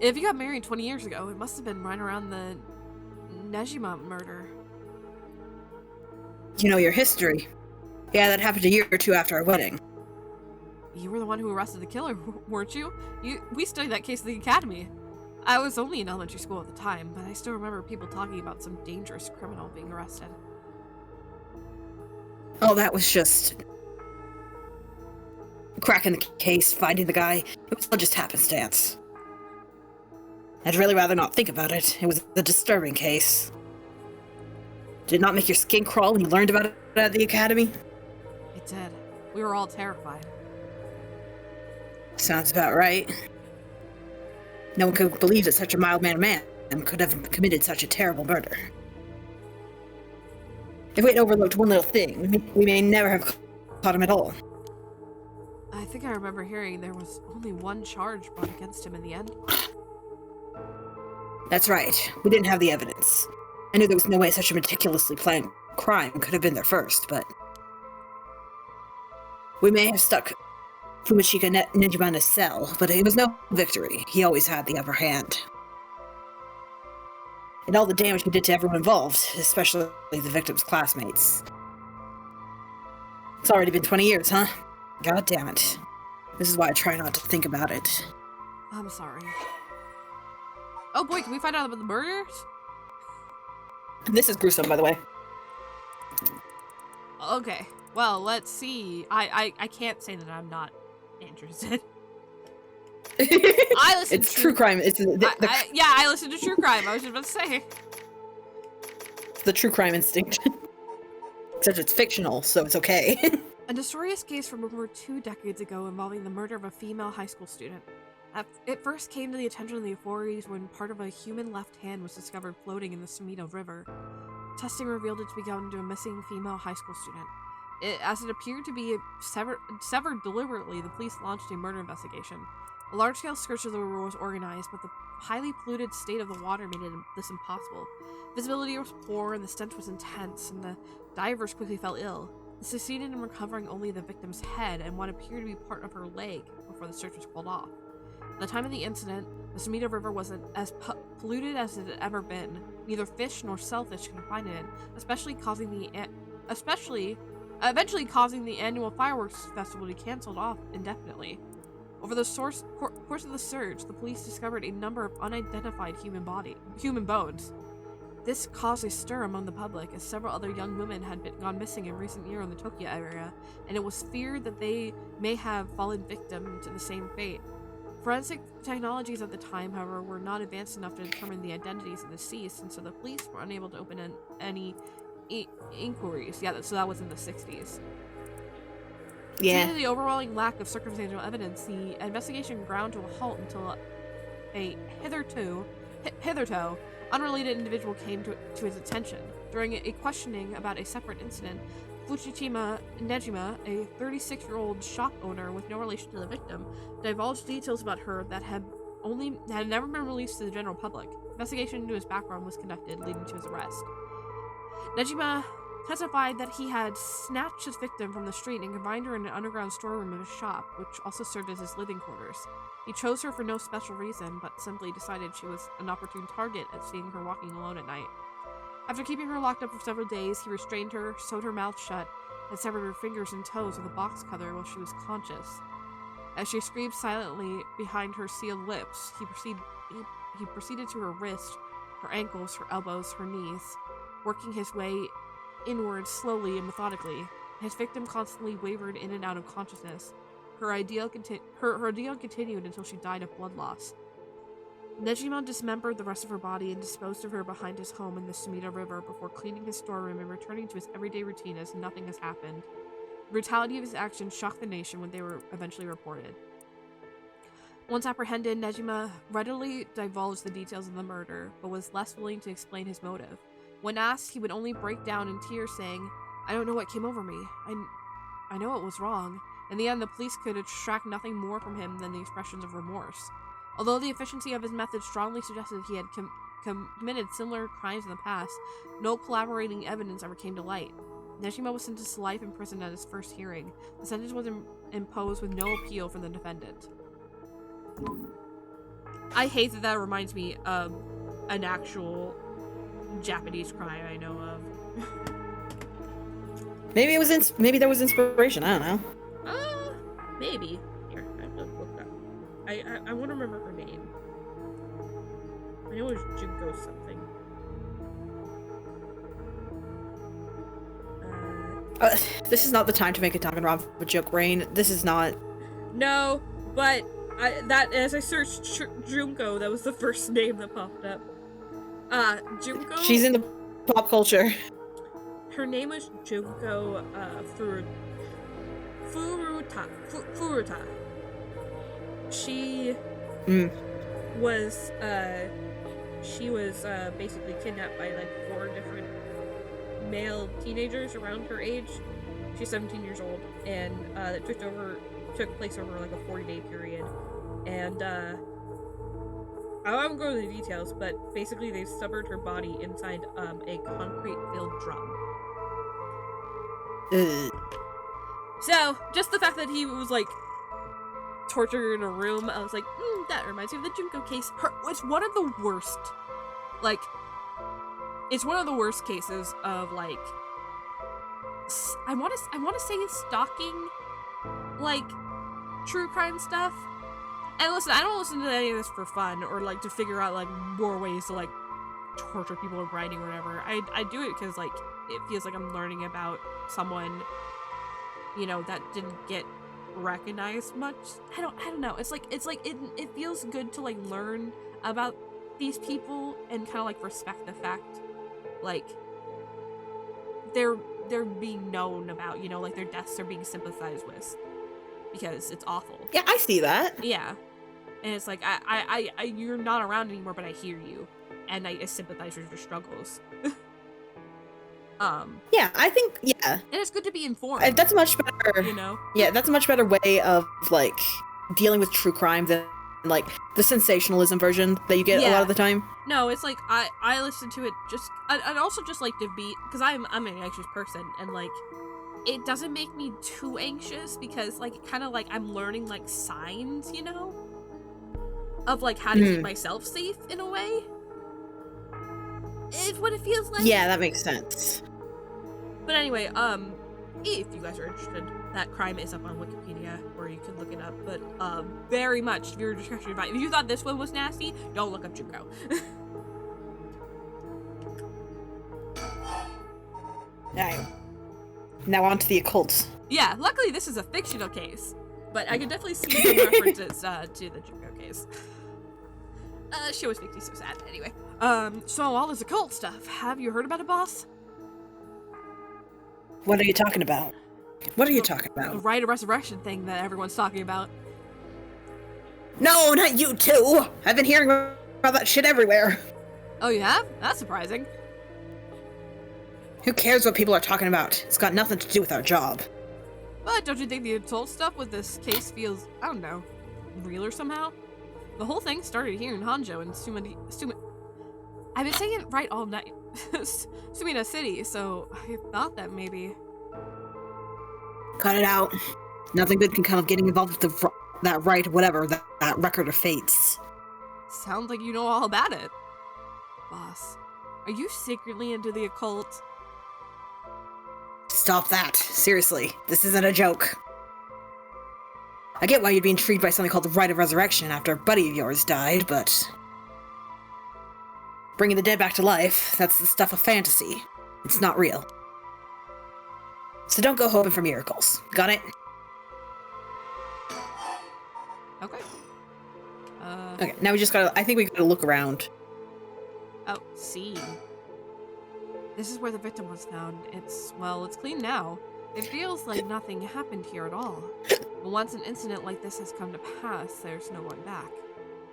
S2: If you got married 20 years ago, it must have been right around the Nejima murder.
S1: You know your history. Yeah, that happened a year or two after our wedding.
S2: You were the one who arrested the killer, weren't you? We studied that case at the academy. I was only in elementary school at the time, but I still remember people talking about some dangerous criminal being arrested.
S1: Oh, that was just... cracking the case, finding the guy. It was all just happenstance. I'd really rather not think about it. It was a disturbing case. Did it not make your skin crawl when you learned about it at the academy?
S2: It did. We were all terrified.
S1: Sounds about right. No one could believe that such a mild-mannered man could have committed such a terrible murder. If we'd overlooked one little thing, we may never have caught him at all.
S2: I think I remember hearing there was only one charge brought against him in the end.
S1: That's right. We didn't have the evidence. I knew there was no way such a meticulously planned crime could have been there first, but... we may have stuck Fumishika Nejima in a cell, but it was no victory. He always had the upper hand. And all the damage he did to everyone involved, especially the victim's classmates. It's already been 20 years, huh? God damn it. This is why I try not to think about it.
S2: I'm sorry. Oh boy, can we find out about the murders?
S1: This is gruesome, by the way.
S2: Okay, well, let's see. I can't say that I'm not interested. I listen
S1: it's to true crime. It's
S2: I listen to true crime. I was just about to say.
S1: The true crime instinct. Except it's fictional, so it's okay.
S2: A notorious case from over 2 decades ago involving the murder of a female high school student. It first came to the attention of the authorities when part of a human left hand was discovered floating in the Sumida River. Testing revealed it to be going to a missing female high school student. As it appeared to be severed deliberately, the police launched a murder investigation. A large-scale search of the river was organized, but the highly polluted state of the water made this impossible. Visibility was poor, and the stench was intense, and the divers quickly fell ill. They succeeded in recovering only the victim's head and what appeared to be part of her leg before the search was called off. At the time of the incident, the Sumida River wasn't as polluted as it had ever been. Neither fish nor shellfish could find it, eventually causing the annual fireworks festival to be cancelled off indefinitely. Over the course of the search, the police discovered a number of unidentified human bones. This caused a stir among the public, as several other young women had gone missing in recent years in the Tokyo area, and it was feared that they may have fallen victim to the same fate. Forensic technologies at the time, however, were not advanced enough to determine the identities of the deceased, and so the police were unable to open any inquiries. Yeah, so that was in the 60s.
S1: Yeah.
S2: Due to the overwhelming lack of circumstantial evidence, the investigation ground to a halt until a hitherto unrelated individual came to his attention. During a questioning about a separate incident, Fujichima Nejima, a 36-year-old shop owner with no relation to the victim, divulged details about her that had never been released to the general public. Investigation into his background was conducted, leading to his arrest. Nejima testified that he had snatched his victim from the street and confined her in an underground storeroom of his shop, which also served as his living quarters. He chose her for no special reason, but simply decided she was an opportune target at seeing her walking alone at night. After keeping her locked up for several days, he restrained her, sewed her mouth shut, and severed her fingers and toes with a box cutter while she was conscious. As she screamed silently behind her sealed lips, he proceeded to her wrist, her ankles, her elbows, her knees, working his way inward slowly and methodically. His victim constantly wavered in and out of consciousness. Her ordeal continued until she died of blood loss. Nejima dismembered the rest of her body and disposed of her behind his home in the Sumida River before cleaning his storeroom and returning to his everyday routine as nothing has happened. The brutality of his actions shocked the nation when they were eventually reported. Once apprehended, Nejima readily divulged the details of the murder, but was less willing to explain his motive. When asked, he would only break down in tears, saying, "I don't know what came over me. I know it was wrong." In the end, the police could extract nothing more from him than the expressions of remorse. Although the efficiency of his methods strongly suggested he had committed similar crimes in the past, no collaborating evidence ever came to light. Nejima was sentenced to life in prison at his first hearing. The sentence was imposed with no appeal from the defendant. I hate that reminds me of an actual Japanese crime I know of.
S1: Maybe there was inspiration. I don't know.
S2: Maybe. Here, I have to look up. I want to remember her name. I know it was Junko something.
S1: This is not the time to make a Danganronpa joke, Rain. This is not.
S2: No, but as I searched Junko, that was the first name that popped up. Junko. She's
S1: in the pop culture.
S2: Her name was Junko Furuta. She was basically kidnapped by like 4 different male teenagers around her age. She's 17 years old, and it took place over like a 40-day period. And I won't go into the details, but basically they severed her body inside a concrete-filled drum. So, just the fact that he was, like, tortured in a room, I was like, that reminds me of the Junko case. It's one of the worst, like, it's one of the worst cases of, like, I want to say stalking, like, true crime stuff. And listen, I don't listen to any of this for fun or, like, to figure out, like, more ways to, like, torture people in writing or whatever. I do it because, like, it feels like I'm learning about someone, you know, that didn't get recognized much. I don't know. It's like it feels good to, like, learn about these people and kind of, like, respect the fact, like, they're being known about, you know, like, their deaths are being sympathized with because it's awful.
S1: Yeah, I see that.
S2: Yeah. And it's like, I you're not around anymore, but I hear you, and I sympathize with your struggles.
S1: Yeah, I think, yeah.
S2: And it's good to be informed.
S1: That's much better,
S2: you know?
S1: Yeah, that's a much better way of, like, dealing with true crime than, like, the sensationalism version that you get a lot of the time.
S2: No, it's like, I listen to it just, I'd also just like to be, because I'm an anxious person, and, like, it doesn't make me too anxious, because, like, kind of, like, I'm learning, like, signs, you know? Of, like, how to keep myself safe, in a way. It's what it feels like.
S1: Yeah, that makes sense.
S2: But anyway, if you guys are interested, that crime is up on Wikipedia, or you can look it up, but, very much, if you're discretionary advice. If you thought this one was nasty, don't look up Junko.
S1: Alright. Now on to the occult.
S2: Yeah, luckily this is a fictional case. But I can definitely see some references to the Junko case. She always makes me so sad. Anyway, so all this occult stuff. Have you heard about it, boss?
S1: What are you talking about? What are you talking
S2: The
S1: about?
S2: rite of resurrection thing that everyone's talking about.
S1: No, not you too! I've been hearing about that shit everywhere.
S2: Oh, you have? That's surprising.
S1: Who cares what people are talking about? It's got nothing to do with our job.
S2: But don't you think the occult stuff with this case feels, I don't know, realer somehow? The whole thing started here in Hanjo and I've been saying it right all night. Sumida City, so I thought that maybe.
S1: Cut it out. Nothing good can come of getting involved with that right, whatever, that record of fates.
S2: Sounds like you know all about it. Boss, are you secretly into the occult?
S1: Stop that. Seriously, this isn't a joke. I get why you'd be intrigued by something called the Rite of Resurrection after a buddy of yours died, but... bringing the dead back to life, that's the stuff of fantasy. It's not real. So don't go hoping for miracles. Got it?
S2: Okay.
S1: Okay, now we just gotta... I think we gotta look around.
S2: Oh, scene. This is where the victim was found. It's clean now. It feels like nothing happened here at all. But once an incident like this has come to pass, there's no going back.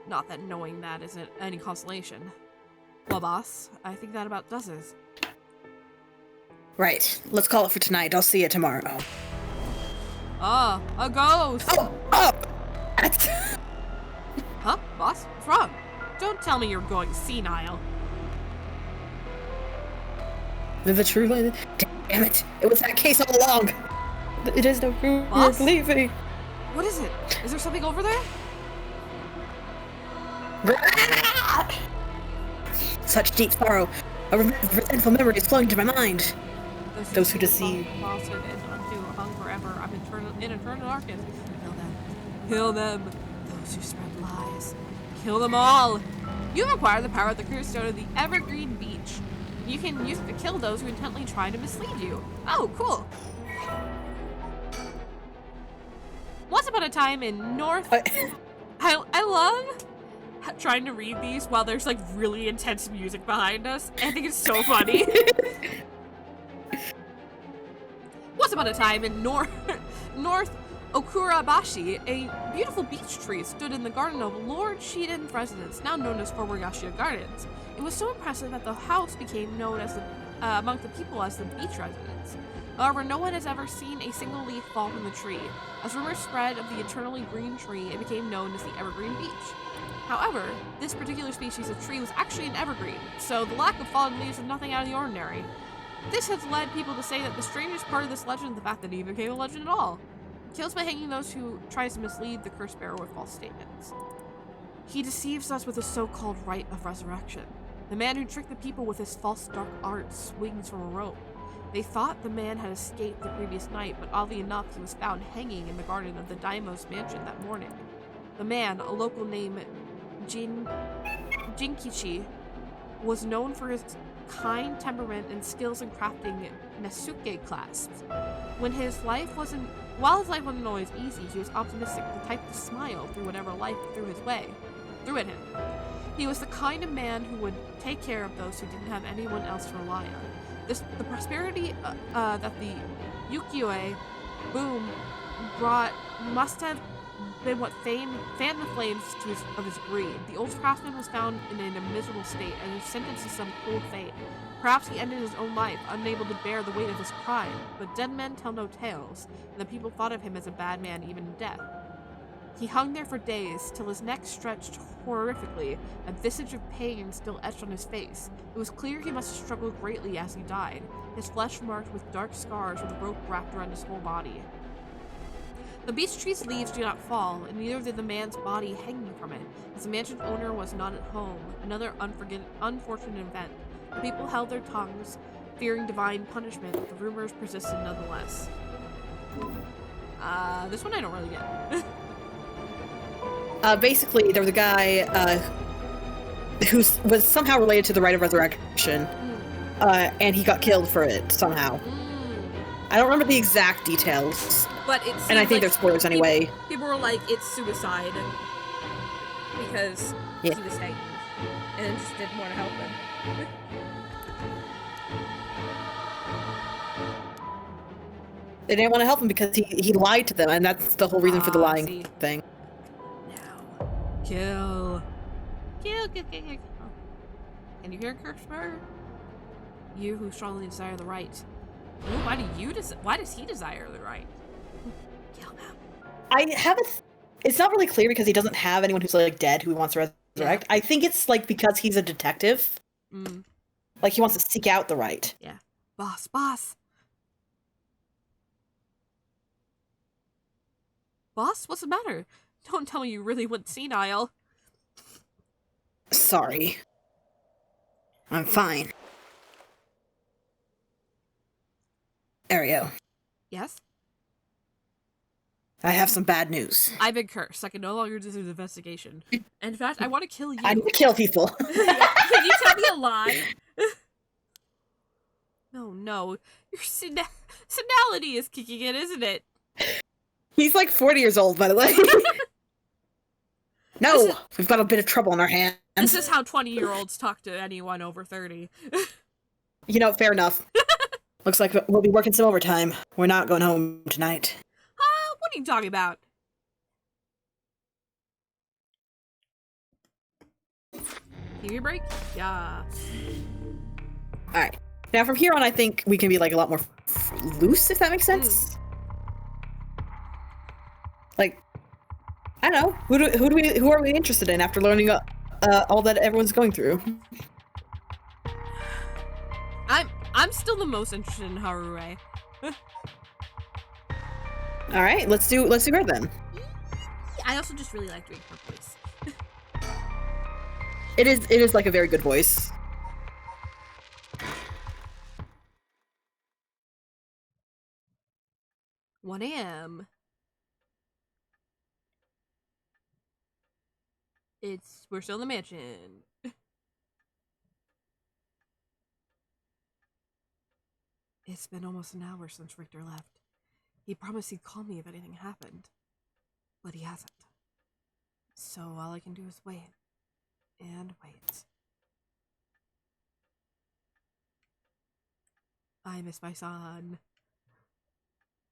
S2: Not that knowing that isn't any consolation. Well, boss, I think that about does it.
S1: Right. Let's call it for tonight. I'll see you tomorrow.
S2: Ah, a ghost!
S1: Oh!
S2: Huh? Boss? What's wrong? Don't tell me you're going senile.
S1: The true... Damn it! It was that case all along! It is the room
S2: Boss?
S1: of leaving!
S2: What is it? Is there something over there?
S1: Such deep sorrow. A resentful memory is flowing to my mind. Those who deceive.
S2: Falsehood and undo hung forever. I'm in eternal darkness. Kill them. Kill them. Those who spread lies. Kill them all. You acquire the power of the Crystone of the Evergreen Beach. You can use it to kill those who intently try to mislead you. Oh, cool. Once upon a time in North... I love trying to read these while there's like really intense music behind us. I think it's so funny. Once upon a time in North Okurabashi, a beautiful beech tree stood in the garden of Lord Shiden's residence, now known as Forwardashia Gardens. It was so impressive that the house became known as among the people as the beech residence. However, no one has ever seen a single leaf fall from the tree. As rumors spread of the eternally green tree, it became known as the Evergreen Beech. However, this particular species of tree was actually an evergreen, so the lack of fallen leaves was nothing out of the ordinary. This has led people to say that the strangest part of this legend is the fact that it even became a legend at all. It kills by hanging those who tries to mislead the curse bearer with false statements. He deceives us with his so-called rite of resurrection. The man who tricked the people with his false dark art swings from a rope. They thought the man had escaped the previous night, but oddly enough, he was found hanging in the garden of the Daimo's mansion that morning. The man, a local name Jinkichi, was known for his kind temperament and skills in crafting Nesuke clasps. While his life wasn't always easy, he was optimistic, the type to smile through whatever life threw at him. He was the kind of man who would take care of those who didn't have anyone else to rely on. The prosperity that the ukiyo-e boom brought must have been what fanned the flames of his greed. The old craftsman was found in a miserable state and was sentenced to some cruel fate. Perhaps he ended his own life, unable to bear the weight of his crime, but dead men tell no tales, and the people thought of him as a bad man even in death. He hung there for days, till his neck stretched horrifically, a visage of pain still etched on his face. It was clear he must have struggled greatly as he died, his flesh marked with dark scars with a rope wrapped around his whole body. The beech tree's leaves do not fall, and neither did the man's body hanging from it, as the mansion owner was not at home, another unfortunate event. The people held their tongues, fearing divine punishment, but the rumors persisted nonetheless. This one I don't really get.
S1: Basically, there was a guy who was somehow related to the Rite of Resurrection, and he got killed for it somehow. I don't remember the exact details,
S2: But it seems
S1: And I think
S2: like
S1: they're spoilers anyway.
S2: People were like, it's suicide because he was hanged and just didn't want to help him.
S1: They didn't want to help him because he lied to them, and that's the whole reason for the lying thing.
S2: Now, kill. Can you hear Kirschberg? You who strongly desire the right. Ooh, why does he desire the right? Kill him.
S1: I have it's not really clear because he doesn't have anyone who's like dead who he wants to resurrect. Yeah. I think it's like because he's a detective. Like he wants to seek out the right.
S2: Yeah. Boss. Boss, what's the matter? Don't tell me you really went senile.
S1: Sorry. I'm fine. Ario.
S2: Yes?
S1: I have some bad news.
S2: I've been cursed. I can no longer do the investigation. In fact, I want to kill you.
S1: I need to kill people.
S2: Can you tell me a lie? No. Your senility is kicking in, isn't it?
S1: He's like 40 years old, by the way. No, we've got a bit of trouble on our hands.
S2: This is how 20-year-olds talk to anyone over 30.
S1: You know, fair enough. Looks like we'll be working some overtime. We're not going home tonight.
S2: What are you talking about? TV break? Yeah.
S1: Alright. Now from here on, I think we can be like a lot more loose, if that makes sense. Like, I don't know. Who are we interested in after learning all that everyone's going through?
S2: I'm still the most interested in Harue.
S1: All right, let's do her then.
S2: I also just really like doing her voice.
S1: It is like a very good voice.
S2: One a.m. We're still in the mansion. It's been almost an hour since Richter left. He promised he'd call me if anything happened, but he hasn't. So all I can do is wait. And wait. I miss my son.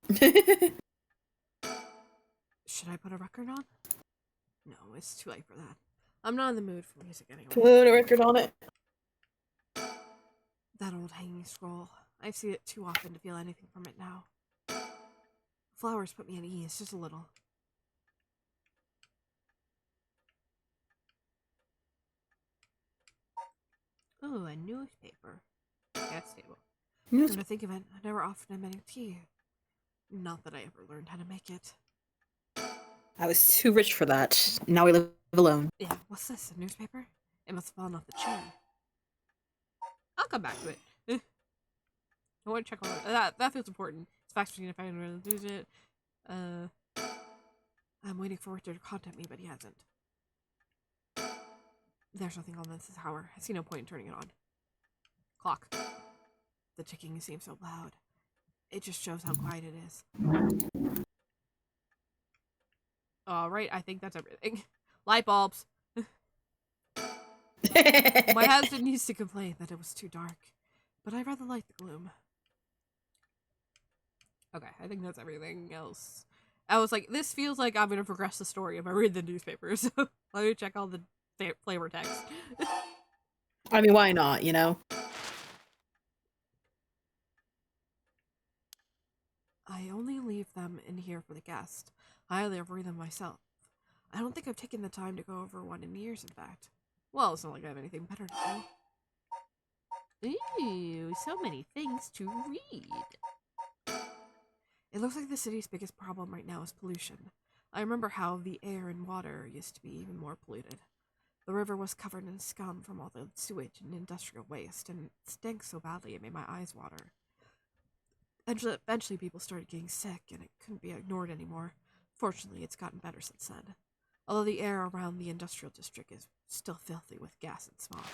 S2: Should I put a record on? No, it's too late for that. I'm not in the mood for music anyway.
S1: Put a record on it.
S2: That old hanging scroll. I've seen it too often to feel anything from it now. Flowers put me at ease, just a little. Oh, a newspaper. That's stable. Come to think of it, I never offered him any tea. Not that I ever learned how to make it.
S1: I was too rich for that. Now we live alone.
S2: Yeah, what's this? A newspaper? It must have fallen off the chair. I'll come back to it. I want to check all that feels important. It's facts between if I can really lose it. I'm waiting for Richter to contact me, but he hasn't. There's nothing on this hour. I see no point in turning it on. Clock. The ticking seems so loud. It just shows how quiet it is. Alright, I think that's everything. Light bulbs. My husband used to complain that it was too dark, but I rather like the gloom. Okay, I think that's everything else. I was like, this feels like I'm going to progress the story if I read the newspaper, so let me check all the flavor text.
S1: I mean, why not, you know?
S2: I only leave them in here for the guest. I live read them myself. I don't think I've taken the time to go over one in years, in fact. Well, it's not like I have anything better to do. Ooh, so many things to read. It looks like the city's biggest problem right now is pollution. I remember how the air and water used to be even more polluted. The river was covered in scum from all the sewage and industrial waste, and it stank so badly it made my eyes water. Eventually people started getting sick, and it couldn't be ignored anymore. Fortunately, it's gotten better since then. Although the air around the industrial district is still filthy with gas and smog.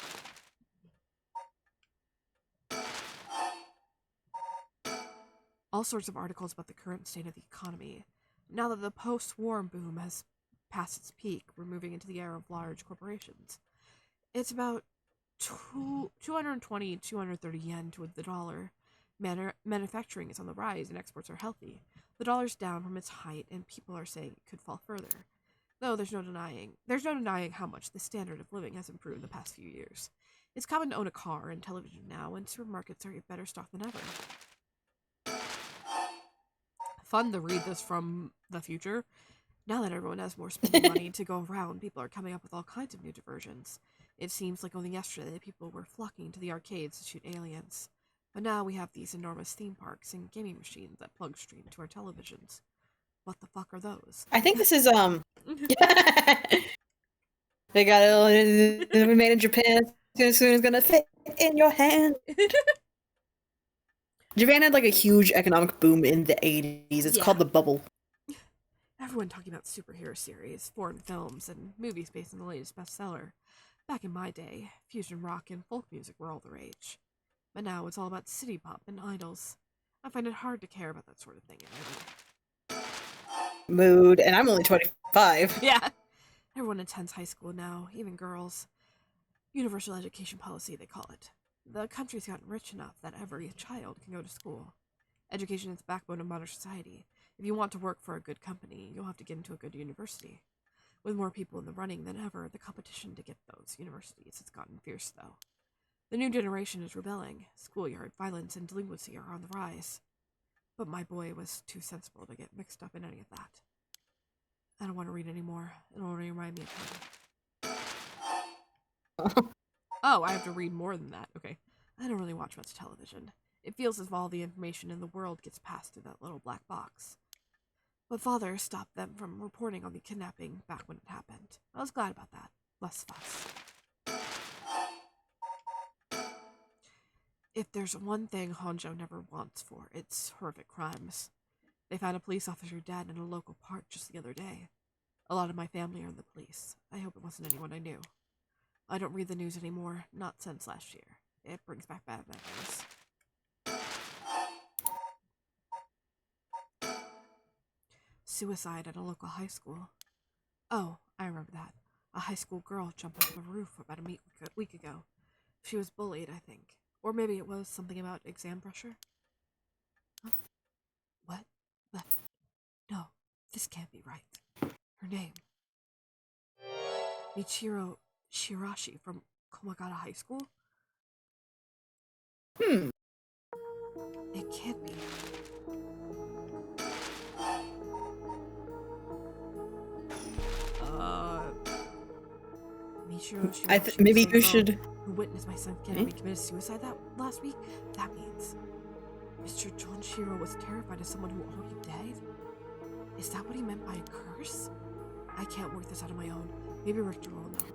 S2: All sorts of articles about the current state of the economy. Now that the post-war boom has passed its peak, we're moving into the era of large corporations. It's about 220, 230 yen to the dollar. Manufacturing is on the rise and exports are healthy. The dollar's down from its height and people are saying it could fall further. Though there's no denying how much the standard of living has improved the past few years. It's common to own a car and television now, and supermarkets are better stocked than ever. Fun to read this from the future. Now that everyone has more spending money to go around, people are coming up with all kinds of new diversions. It seems like only yesterday people were flocking to the arcades to shoot aliens. But now we have these enormous theme parks and gaming machines that plug stream to our televisions. What the fuck are those?
S1: I think this is, they got it made in Japan. Soon it's gonna fit in your hand. Japan had like a huge economic boom in the 80s. It's called the bubble.
S2: Everyone talking about superhero series, foreign films, and movies based on the latest bestseller. Back in my day, fusion rock and folk music were all the rage. But now it's all about city pop and idols. I find it hard to care about that sort of thing anymore.
S1: Mood, and I'm only 25.
S2: Yeah. Everyone attends high school now, even girls. Universal education policy, they call it. The country's gotten rich enough that every child can go to school. Education is the backbone of modern society. If you want to work for a good company, you'll have to get into a good university. With more people in the running than ever, the competition to get those universities has gotten fierce, though. The new generation is rebelling. Schoolyard violence and delinquency are on the rise. But my boy was too sensible to get mixed up in any of that. I don't want to read anymore. It'll only remind me of him. Oh, I have to read more than that. Okay. I don't really watch much television. It feels as if all the information in the world gets passed through that little black box. But father stopped them from reporting on the kidnapping back when it happened. I was glad about that. Less fuss. If there's one thing Honjo never wants for, it's horrific crimes. They found a police officer dead in a local park just the other day. A lot of my family are in the police. I hope it wasn't anyone I knew. I don't read the news anymore, not since last year. It brings back bad memories. Suicide at a local high school. Oh, I remember that. A high school girl jumped off the roof about a week ago. She was bullied, I think. Or maybe it was something about exam pressure. Huh? What? No, this can't be right. Her name. Michiro Shirashi from Komagata High School? It can't be. Michiro Shirashi
S1: maybe you should...
S2: Who witnessed my son Kennedy committed suicide that last week? That means Mr. John Shiro was terrified of someone who already died? Is that what he meant by a curse? I can't work this out on my own. Maybe Richter will know.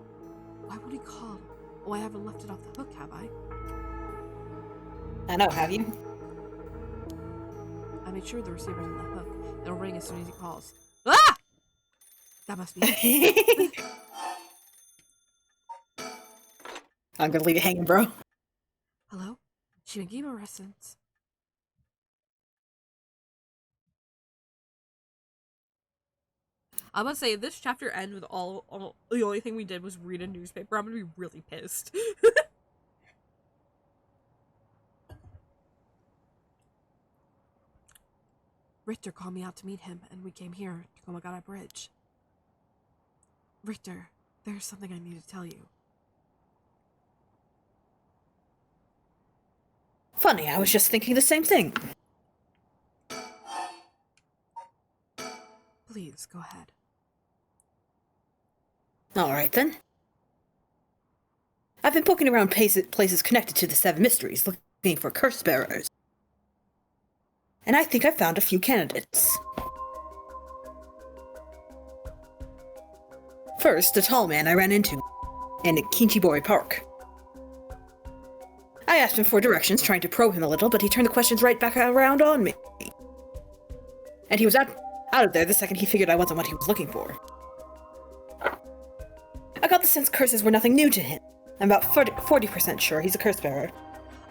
S2: Why would he call? Oh, I haven't left it off the hook, have I?
S1: I know, have you?
S2: I made sure the receiver's on the hook. It'll ring as soon as he calls. Ah! That must be it.
S1: I'm gonna leave you hanging, bro.
S2: Hello? Shimegima Residence. I'm gonna say, if this chapter ends with all the only thing we did was read a newspaper, I'm gonna be really pissed. Richter called me out to meet him, and we came here to Komagata Bridge. Richter, there's something I need to tell you.
S1: Funny, I was just thinking the same thing.
S2: Please, go ahead.
S1: Alright then. I've been poking around places connected to the Seven Mysteries, looking for curse bearers. And I think I found a few candidates. First, a tall man I ran into in Kinchibori Park. I asked him for directions, trying to probe him a little, but he turned the questions right back around on me. And he was out of there the second he figured I wasn't what he was looking for. I got the sense curses were nothing new to him. I'm about 40% sure he's a curse bearer.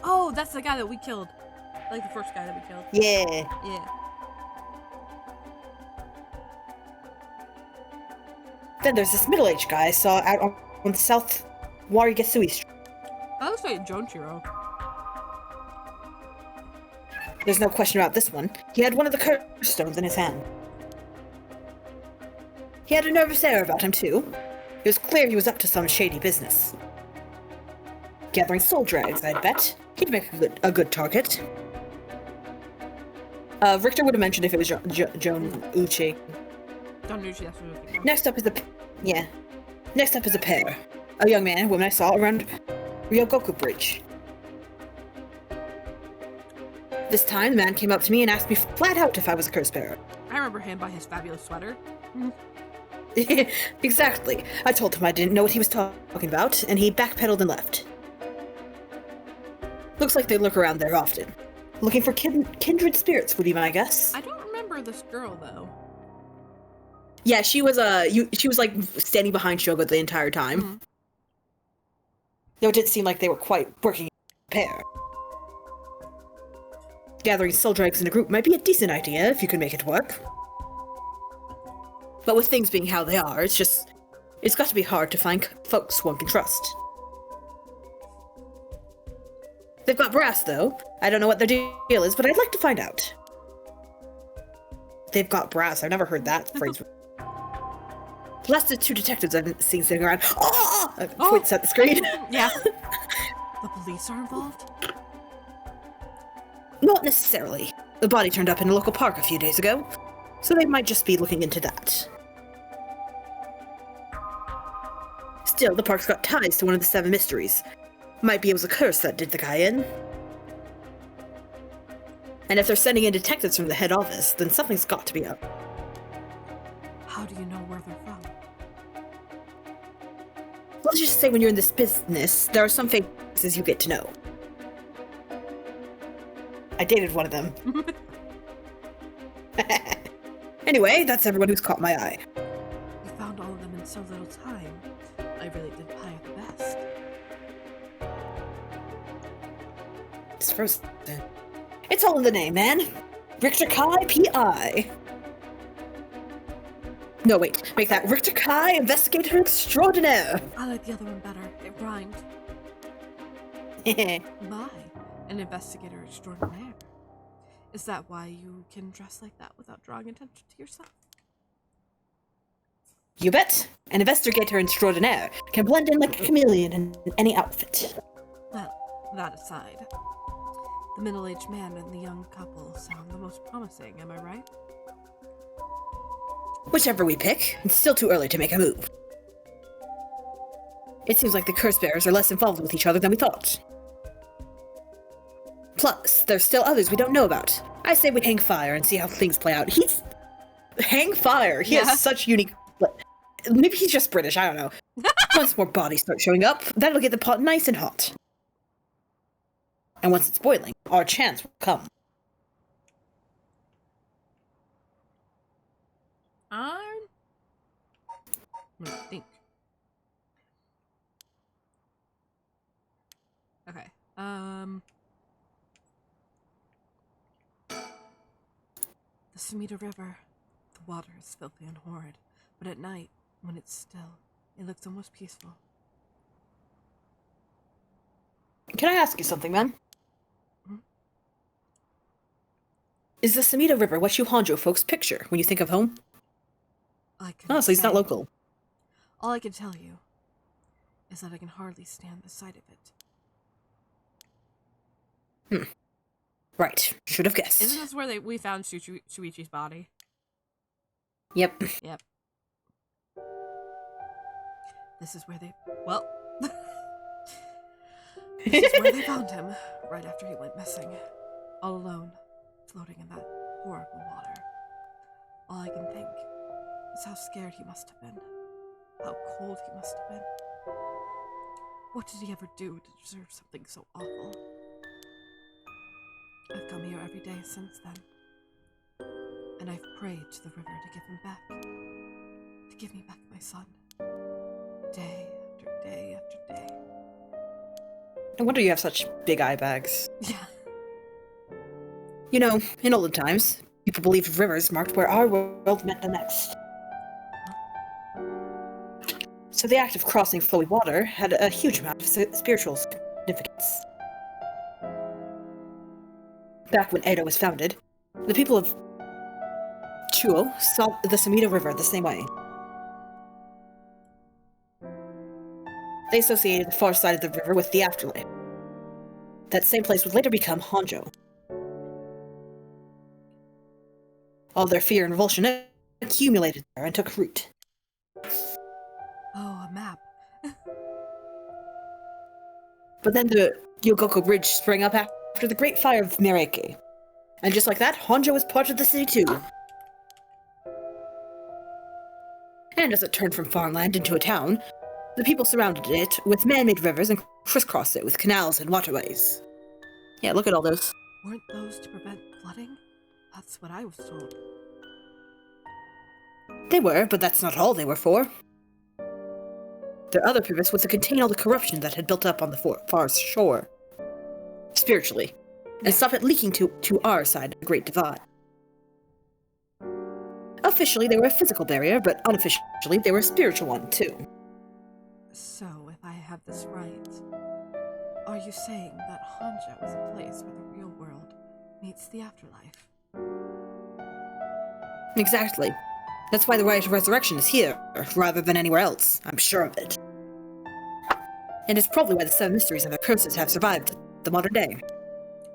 S2: Oh, that's the guy that we killed. Like the first guy that we killed.
S1: Yeah.
S2: Yeah.
S1: Then there's this middle-aged guy I saw out on South Warigasui Street.
S2: That looks like Jonchiro.
S1: There's no question about this one. He had one of the curse stones in his hand. He had a nervous air about him, too. It was clear he was up to some shady business. Gathering soul drags, I'd bet. He'd make a good target. Richter would have mentioned if it was Joan Uchi.
S2: Don't know that's what we're looking for.
S1: Next up is a pair. A young man and woman I saw around Ryogoku Bridge. This time, the man came up to me and asked me flat out if I was a curse bearer.
S2: I remember him by his fabulous sweater.
S1: Exactly. I told him I didn't know what he was talking about, and he backpedaled and left. Looks like they lurk around there often. Looking for kindred spirits would be my guess.
S2: I don't remember this girl though.
S1: Yeah, she was like standing behind Shogo the entire time.
S2: Mm-hmm.
S1: Though it didn't seem like they were quite working in a pair. Gathering soul drags in a group might be a decent idea if you can make it work. But with things being how they are, it's got to be hard to find folks one can trust. They've got brass, though. I don't know what their deal is, but I'd like to find out. They've got brass. I've never heard that phrase. Plus the two detectives I've seen sitting around. Oh! Points at the screen.
S2: Yeah. The police are involved?
S1: Not necessarily. The body turned up in a local park a few days ago, so they might just be looking into that. Still, the park's got ties to one of the 7 mysteries. Might be it was a curse that did the guy in. And if they're sending in detectives from the head office, then something's got to be up.
S2: How do you know where they're from?
S1: Let's just say when you're in this business, there are some faces you get to know. I dated one of them. Anyway, that's everyone who's caught my eye.
S2: You found all of them in so little time. I really did hire the best.
S1: It's frozen. It's all in the name, man. Richter Kai P.I. No, wait. Make that Richter Kai Investigator Extraordinaire.
S2: I like the other one better. It rhymed. My, an investigator extraordinaire. Is that why you can dress like that without drawing attention to yourself?
S1: You bet. An investigator extraordinaire can blend in like a chameleon in any outfit.
S2: Well, that aside, the middle-aged man and the young couple sound the most promising, am I right?
S1: Whichever we pick, it's still too early to make a move. It seems like the curse bearers are less involved with each other than we thought. Plus, there's still others we don't know about. I say we hang fire and see how things play out. Hang fire! He has such unique... Maybe he's just British, I don't know. Once more bodies start showing up, that'll get the pot nice and hot. And once it's boiling, our chance will come.
S2: I'm gonna think. Okay. The Sumida River. The water is filthy and horrid, but at night, when it's still, it looks almost peaceful.
S1: Can I ask you something, man?
S2: Hmm?
S1: Is the Sumida River what you Honjo folks picture when you think of home? Oh, so he's not local.
S2: All I can tell you is that I can hardly stand the sight of it.
S1: Right. Should have guessed.
S2: Isn't this where we found Shuichi's body?
S1: Yep.
S2: Yep. This is where they... Well... This is where they found him, right after he went missing. All alone, floating in that horrible water. All I can think is how scared he must have been. How cold he must have been. What did he ever do to deserve something so awful? I've come here every day since then. And I've prayed to the river to give him back. To give me back my son. Day after day after day.
S1: No wonder you have such big eye bags.
S2: Yeah.
S1: You know, in olden times, people believed rivers marked where our world met the next. So the act of crossing flowing water had a huge amount of spiritual significance. Back when Edo was founded, the people of Chuo saw the Sumida River the same way. They associated the far side of the river with the afterlife. That same place would later become Honjo. All their fear and revulsion accumulated there and took root.
S2: Oh, a map.
S1: But then the Yogoko Bridge sprang up after the Great Fire of Mireke. And just like that, Honjo was part of the city too. And as it turned from farmland into a town, the people surrounded it with man-made rivers and crisscrossed it with canals and waterways. Yeah, look at all those.
S2: Weren't those to prevent flooding? That's what I was told.
S1: They were, but that's not all they were for. Their other purpose was to contain all the corruption that had built up on the far shore. Spiritually. And stop it leaking to our side of the Great Divide. Officially, they were a physical barrier, but unofficially, they were a spiritual one, too.
S2: So, if I have this right, are you saying that Honjo is a place where the real world meets the afterlife?
S1: Exactly. That's why the Rite of Resurrection is here, rather than anywhere else. I'm sure of it. And it's probably why the 7 mysteries and their curses have survived the modern day.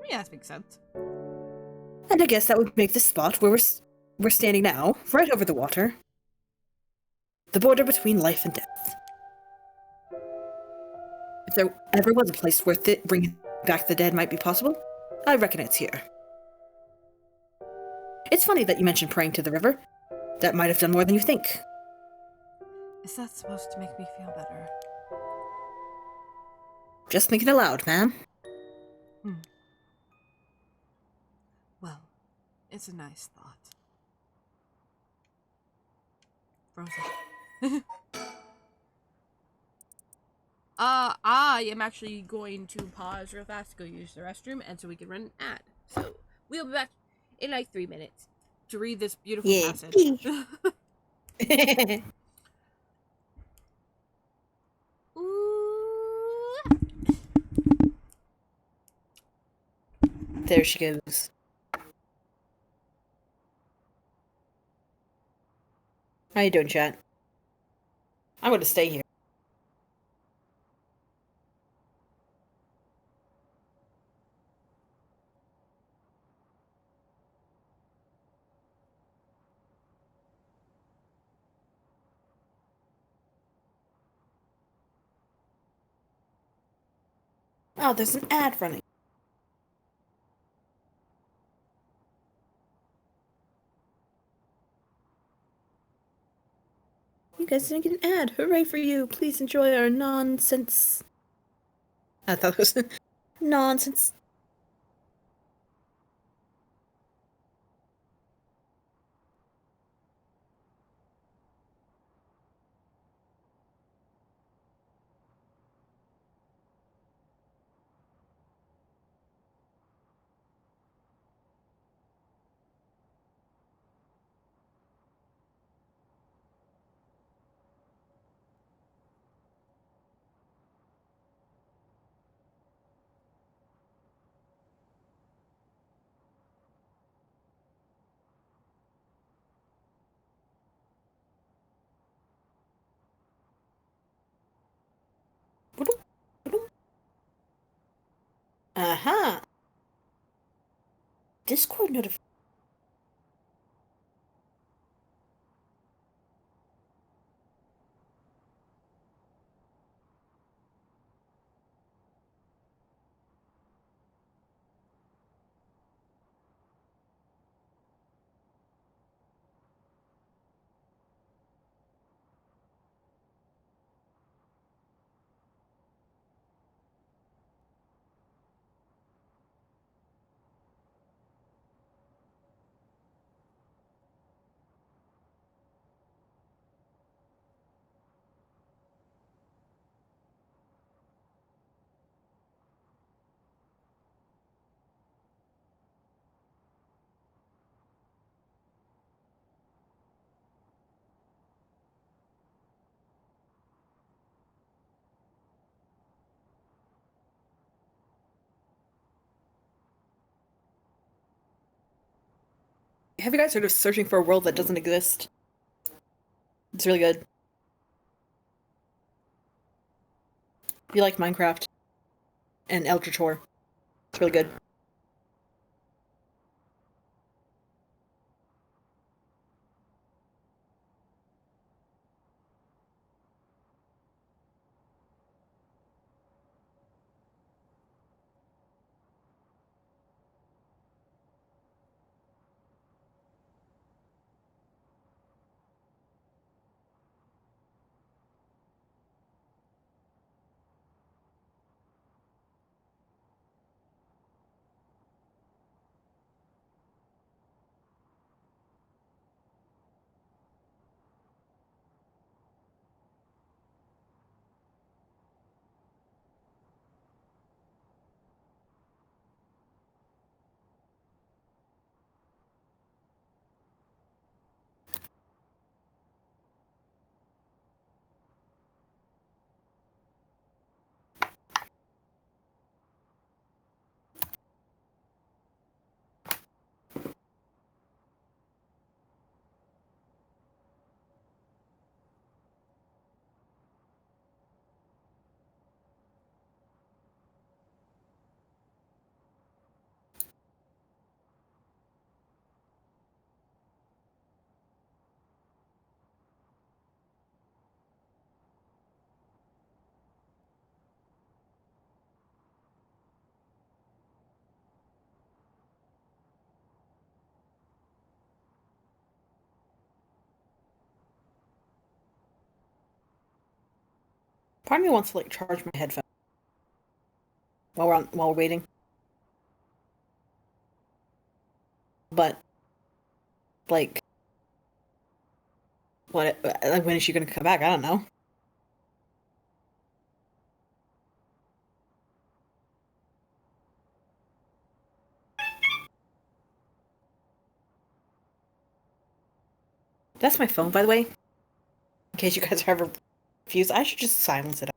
S2: Yeah, that makes sense.
S1: And I guess that would make this spot where we're standing now, right over the water, the border between life and death. If there ever was a place where bringing back the dead might be possible, I reckon it's here. It's funny that you mentioned praying to the river. That might have done more than you think.
S2: Is that supposed to make me feel better?
S1: Just thinking aloud, ma'am.
S2: Well, it's a nice thought. Frozen. I am actually going to pause real fast to go use the restroom, and so we can run an ad. So, we'll be back in like 3 minutes to read this beautiful passage. Ooh.
S1: There she goes. How you doing, chat? I'm going to stay here. Oh, there's an ad running. You guys didn't get an ad. Hooray for you. Please enjoy our nonsense. I thought it was nonsense. Aha! Discord notification. Have you guys heard of Searching for a World That Doesn't Exist? It's really good. If you like Minecraft and Eldritch Horror, it's really good. Part of me wants to like charge my headphones while we're waiting. But like what like when is she gonna come back? I don't know. That's my phone, by the way. In case you guys are ever confused, I should just silence it.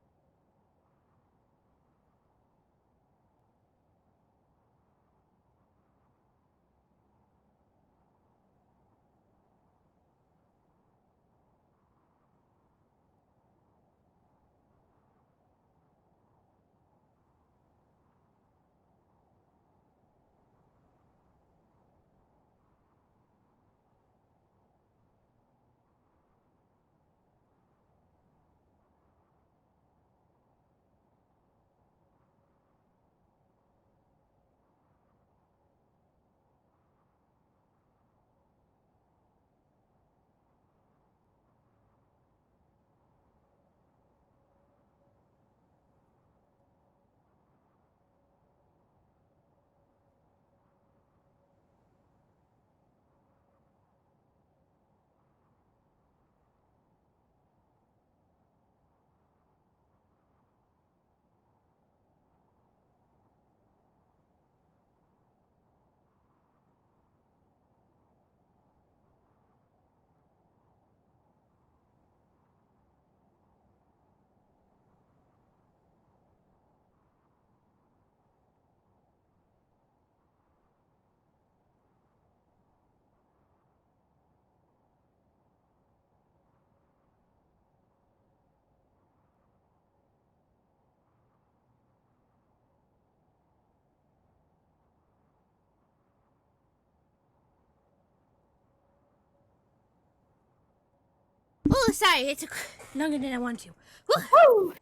S2: Oh, sorry, it took longer than I wanted to.
S1: Woo!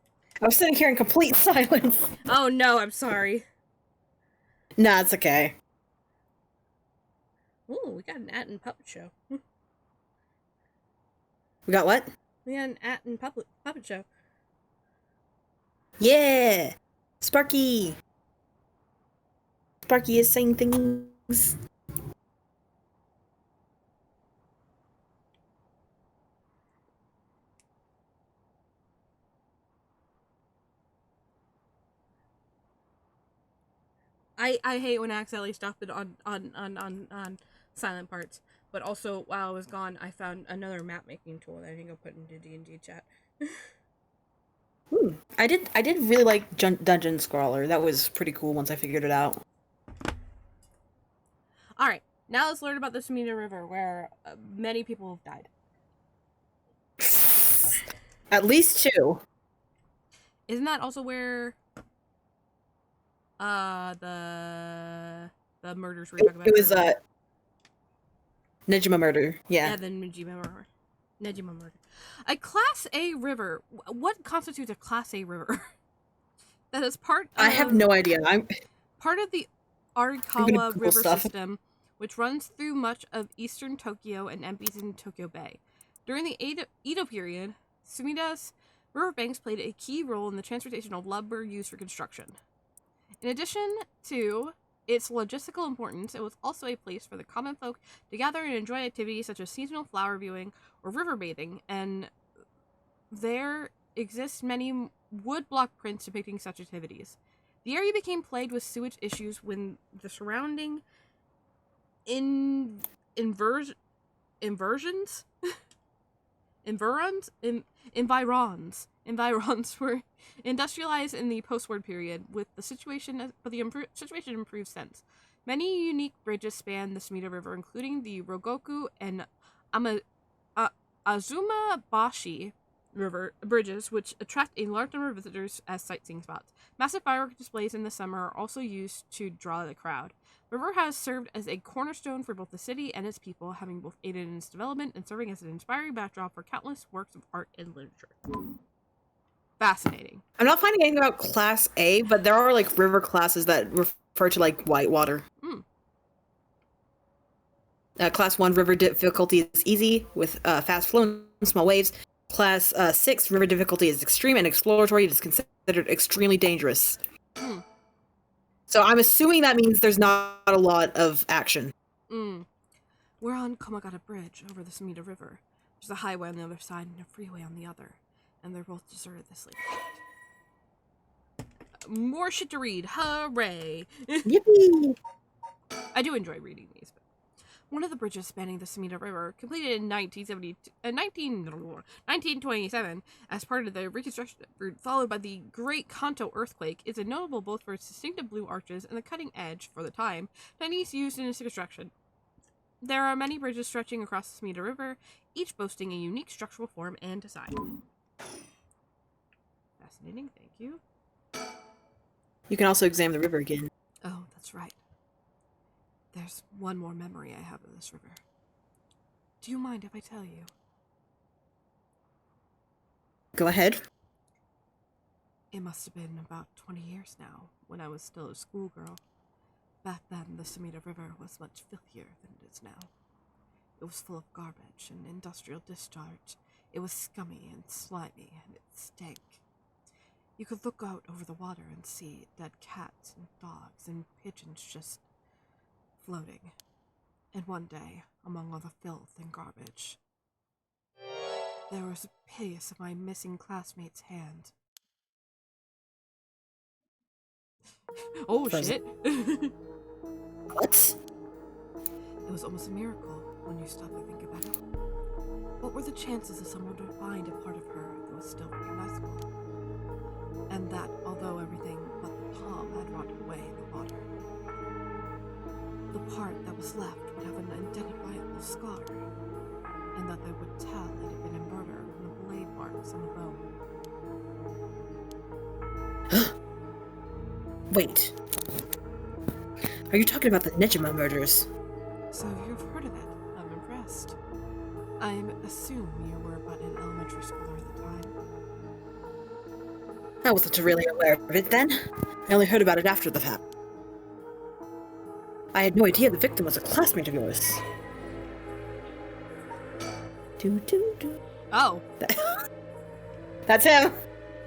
S1: I was sitting here in complete silence.
S2: Oh no, I'm sorry.
S1: Nah, it's okay.
S2: Ooh, we got an Atten puppet show.
S1: We got what?
S2: We got an Atten puppet show.
S1: Yeah! Sparky! Sparky is saying things.
S2: I hate when I accidentally stop it on silent parts. But also, while I was gone, I found another map making tool that I think I'll put into D&D chat.
S1: I did really like Dungeon Scrawler. That was pretty cool once I figured it out.
S2: Alright, Now let's learn about the Samina River, where many people have died.
S1: At least 2.
S2: Isn't that also where the murders were talking about?
S1: It was Nejima murder.
S2: Yeah, the Nejima murder. A Class A river. What constitutes a Class A river? That is part of...
S1: I have no idea. I'm
S2: part of the Arikawa River system, which runs through much of eastern Tokyo and empties in Tokyo Bay. During the Edo period, Sumida's riverbanks played a key role in the transportation of lumber used for construction. In addition to its logistical importance, it was also a place for the common folk to gather and enjoy activities such as seasonal flower viewing or river bathing, and there exist many woodblock prints depicting such activities. The area became plagued with sewage issues when the surrounding environs were industrialized in the post-war period, with the situation situation improved since. Many unique bridges span the Sumida River, including the Rogoku and Azumabashi River bridges, which attract a large number of visitors as sightseeing spots. Massive firework displays in the summer are also used to draw the crowd. The river has served as a cornerstone for both the city and its people, having both aided in its development and serving as an inspiring backdrop for countless works of art and literature. Fascinating.
S1: not finding anything about Class A, but there are like river classes that refer to like whitewater. Class 1 river difficulty is easy with fast flow and small waves. Class 6 river difficulty is extreme and exploratory. It is considered extremely dangerous. So I'm assuming that means there's not a lot of action.
S2: We're on Komagata Bridge over the Sumida River. There's a highway on the other side and a freeway on the other, and they're both deserted this late at night. More shit to read. Hooray!
S1: Yippee!
S2: I do enjoy reading these. But one of the bridges spanning the Sumida River, completed in 1927 as part of the reconstruction effort followed by the Great Kanto earthquake, is notable both for its distinctive blue arches and the cutting edge, for the time, techniques used in its construction. There are many bridges stretching across the Sumida River, each boasting a unique structural form and design. Fascinating, thank you.
S1: You can also examine the river again.
S2: Oh, that's right. There's one more memory I have of this river. Do you mind if I tell you?
S1: Go ahead.
S2: It must have been about 20 years now, when I was still a schoolgirl. Back then, the Sumida River was much filthier than it is now. It was full of garbage and industrial discharge. It was scummy and slimy, and it stank. You could look out over the water and see dead cats and dogs and pigeons just floating. And one day, among all the filth and garbage, there was a piece of my missing classmate's hand. Oh, shit.
S1: What?
S2: It was almost a miracle when you stop to think about it. What were the chances that someone would find a part of her that was still recognizable? And that, although everything but the palm had rotted away in the water, the part that was left would have an identifiable scar, and that they would tell it had been a murder from the blade marks on the bone.
S1: Wait. Are you talking about the Nejima murders?
S2: So you've heard of it. I'm impressed. I assume you were but an elementary schooler at the time.
S1: I wasn't really aware of it then. I only heard about it after the fact. I had no idea the victim was a classmate of yours.
S2: Oh.
S1: That's him.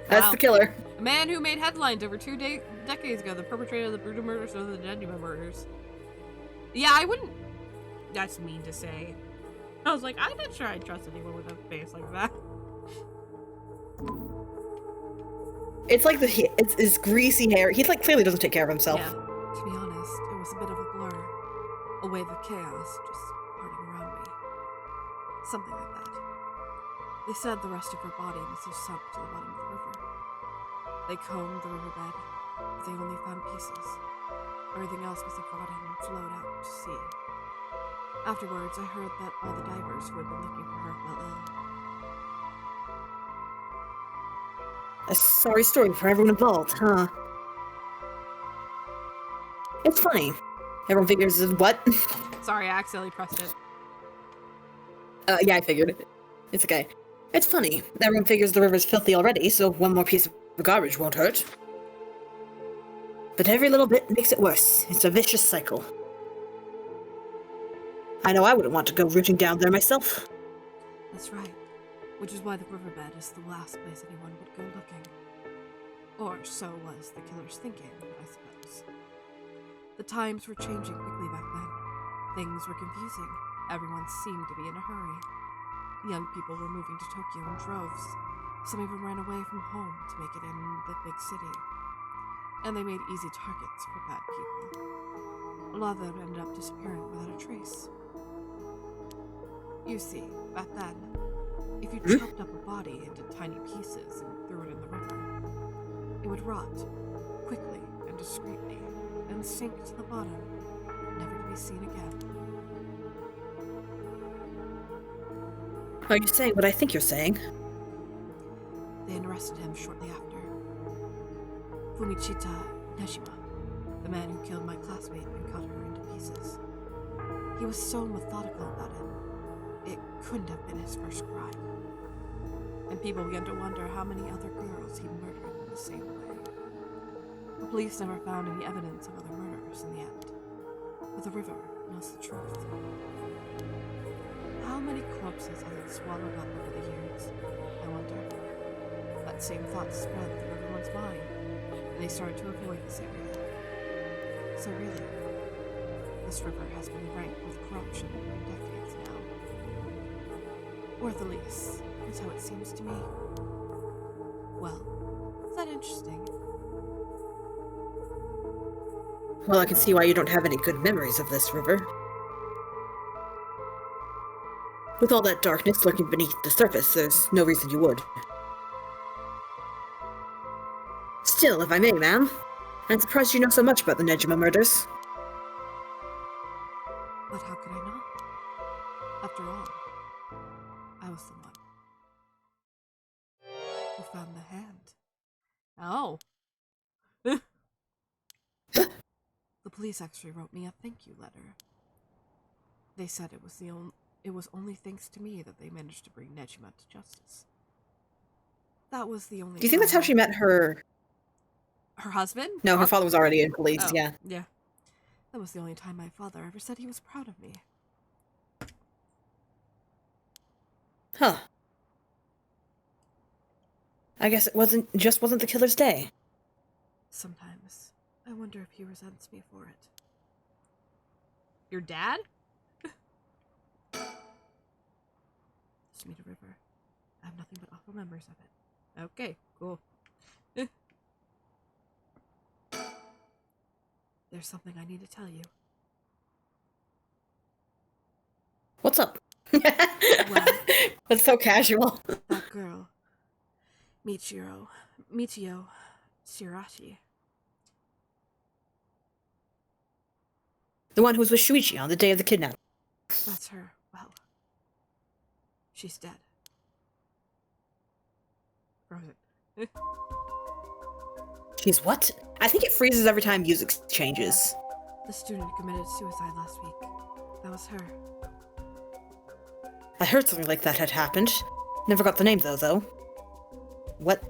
S1: That's
S2: Wow.
S1: the killer.
S2: A man who made headlines over 2 decades ago, the perpetrator of the brutal murders of the Nejima murders. Yeah, I wouldn't... That's mean to say. I was like, I'm not sure I'd trust anyone with a face like that.
S1: It's like it's his greasy hair. He like clearly doesn't take care of himself.
S2: Yeah. To be honest, it was a bit of a blur. A wave of chaos just parting around me. Something like that. They said the rest of her body must have sunk to the bottom of the river. They combed the riverbed, but they only found pieces. Everything else must have rotted and flowed out to sea. Afterwards, I heard that all the divers who had been looking for her fell ill.
S1: A sorry story for everyone involved, huh? It's funny. Everyone figures, what?
S2: Sorry, I accidentally pressed it.
S1: Yeah, I figured. It's okay. It's funny. Everyone figures the river's filthy already, so one more piece of garbage won't hurt. But every little bit makes it worse. It's a vicious cycle. I know I wouldn't want to go rooting down there myself.
S2: That's right. Which is why the riverbed is the last place anyone would go looking. Or so was the killer's thinking, I suppose. The times were changing quickly back then. Things were confusing. Everyone seemed to be in a hurry. Young people were moving to Tokyo in droves. Some even ran away from home to make it in the big city. And they made easy targets for bad people. A lot of them ended up disappearing without a trace. You see, back then, if you chopped up a body into tiny pieces and threw it in the river, it would rot, quickly and discreetly, and sink to the bottom, never to be seen again.
S1: Are you saying what I think you're saying?
S2: They arrested him shortly after. Fumichita Nejima, the man who killed my classmate and cut her into pieces. He was so methodical about it. It couldn't have been his first crime. And people began to wonder how many other girls he murdered in the same way. The police never found any evidence of other murders in the end. But the river knows the truth. How many corpses has it swallowed up over the years, I wonder? That same thought spread through everyone's mind, and they started to avoid this area. So really, this river has been rank with corruption for decades now. Or at the least, that's how it seems to me. Well, is that interesting?
S1: Well, I can see why you don't have any good memories of this river. With all that darkness lurking beneath the surface, there's no reason you would. Still, if I may, ma'am, I'm surprised you know so much about the Nejima murders.
S2: But how could I not? After all, I was the one who found the hand. Oh. The police actually wrote me a thank you letter. They said it was only thanks to me that they managed to bring Nejima to justice. That was the only.
S1: Do you think that's how she met her
S2: husband?
S1: No, her father was already in police,
S2: Oh,
S1: yeah.
S2: Yeah. That was the only time my father ever said he was proud of me.
S1: Huh. I guess it wasn't the killer's day.
S2: Sometimes I wonder if he resents me for it. Your dad? Just meet a river. I have nothing but awful memories of it. Okay, cool. There's something I need to tell you.
S1: What's up?
S2: Well,
S1: that's so casual.
S2: That girl, Michio Shirashi.
S1: The one who was with Shuichi on the day of the kidnapping.
S2: That's her. Well, she's dead. Frozen.
S1: She's what? I think it freezes every time music changes.
S2: The student committed suicide last week. That was her.
S1: I heard something like that had happened. Never got the name though. What?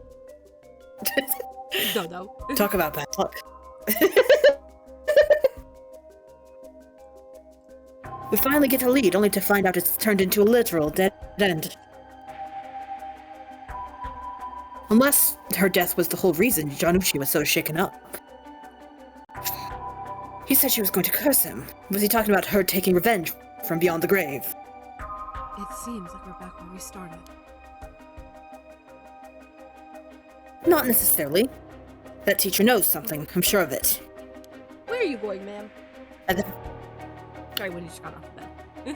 S2: Don't know.
S1: Talk about bad luck. We finally get a lead, only to find out it's turned into a literal dead end. Unless her death was the whole reason Janucci was so shaken up. He said she was going to curse him. Was he talking about her taking revenge from beyond the grave?
S2: It seems like we're back where we started.
S1: Not necessarily. That teacher knows something, I'm sure of it.
S2: Where are you going, ma'am?
S1: At
S2: Sorry, when you just got off the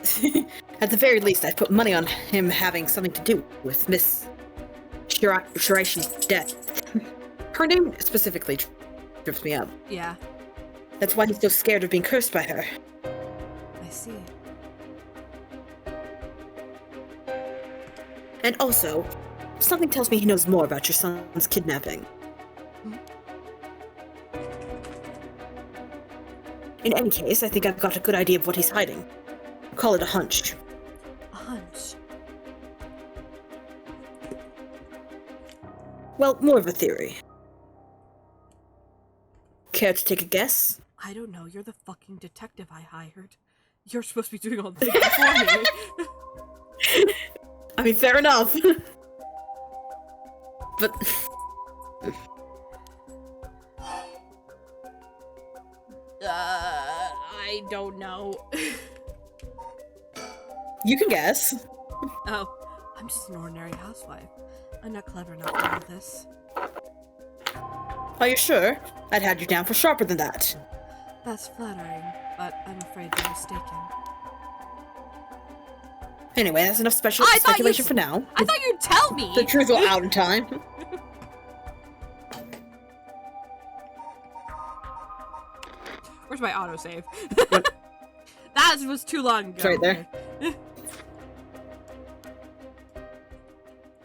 S1: the... At the very least, I'd put money on him having something to do with Miss Shiraishi's death. Her name specifically trips me up.
S2: Yeah.
S1: That's why he's so scared of being cursed by her.
S2: I see.
S1: And also, something tells me he knows more about your son's kidnapping. In any case, I think I've got a good idea of what he's hiding. Call it a hunch.
S2: A hunch?
S1: Well, more of a theory. Care to take a guess?
S2: I don't know. You're the fucking detective I hired. You're supposed to be doing all the things before me.
S1: I mean, fair enough. But...
S2: I don't know.
S1: You can guess.
S2: Oh, I'm just an ordinary housewife. I'm not clever enough for all this.
S1: Are you sure? I'd had you down for sharper than that.
S2: That's flattering, but I'm afraid you're mistaken.
S1: Anyway, that's enough speculation for now.
S2: I thought you'd tell me!
S1: The truth will out in time.
S2: Where's my autosave? That was too long ago.
S1: It's right there.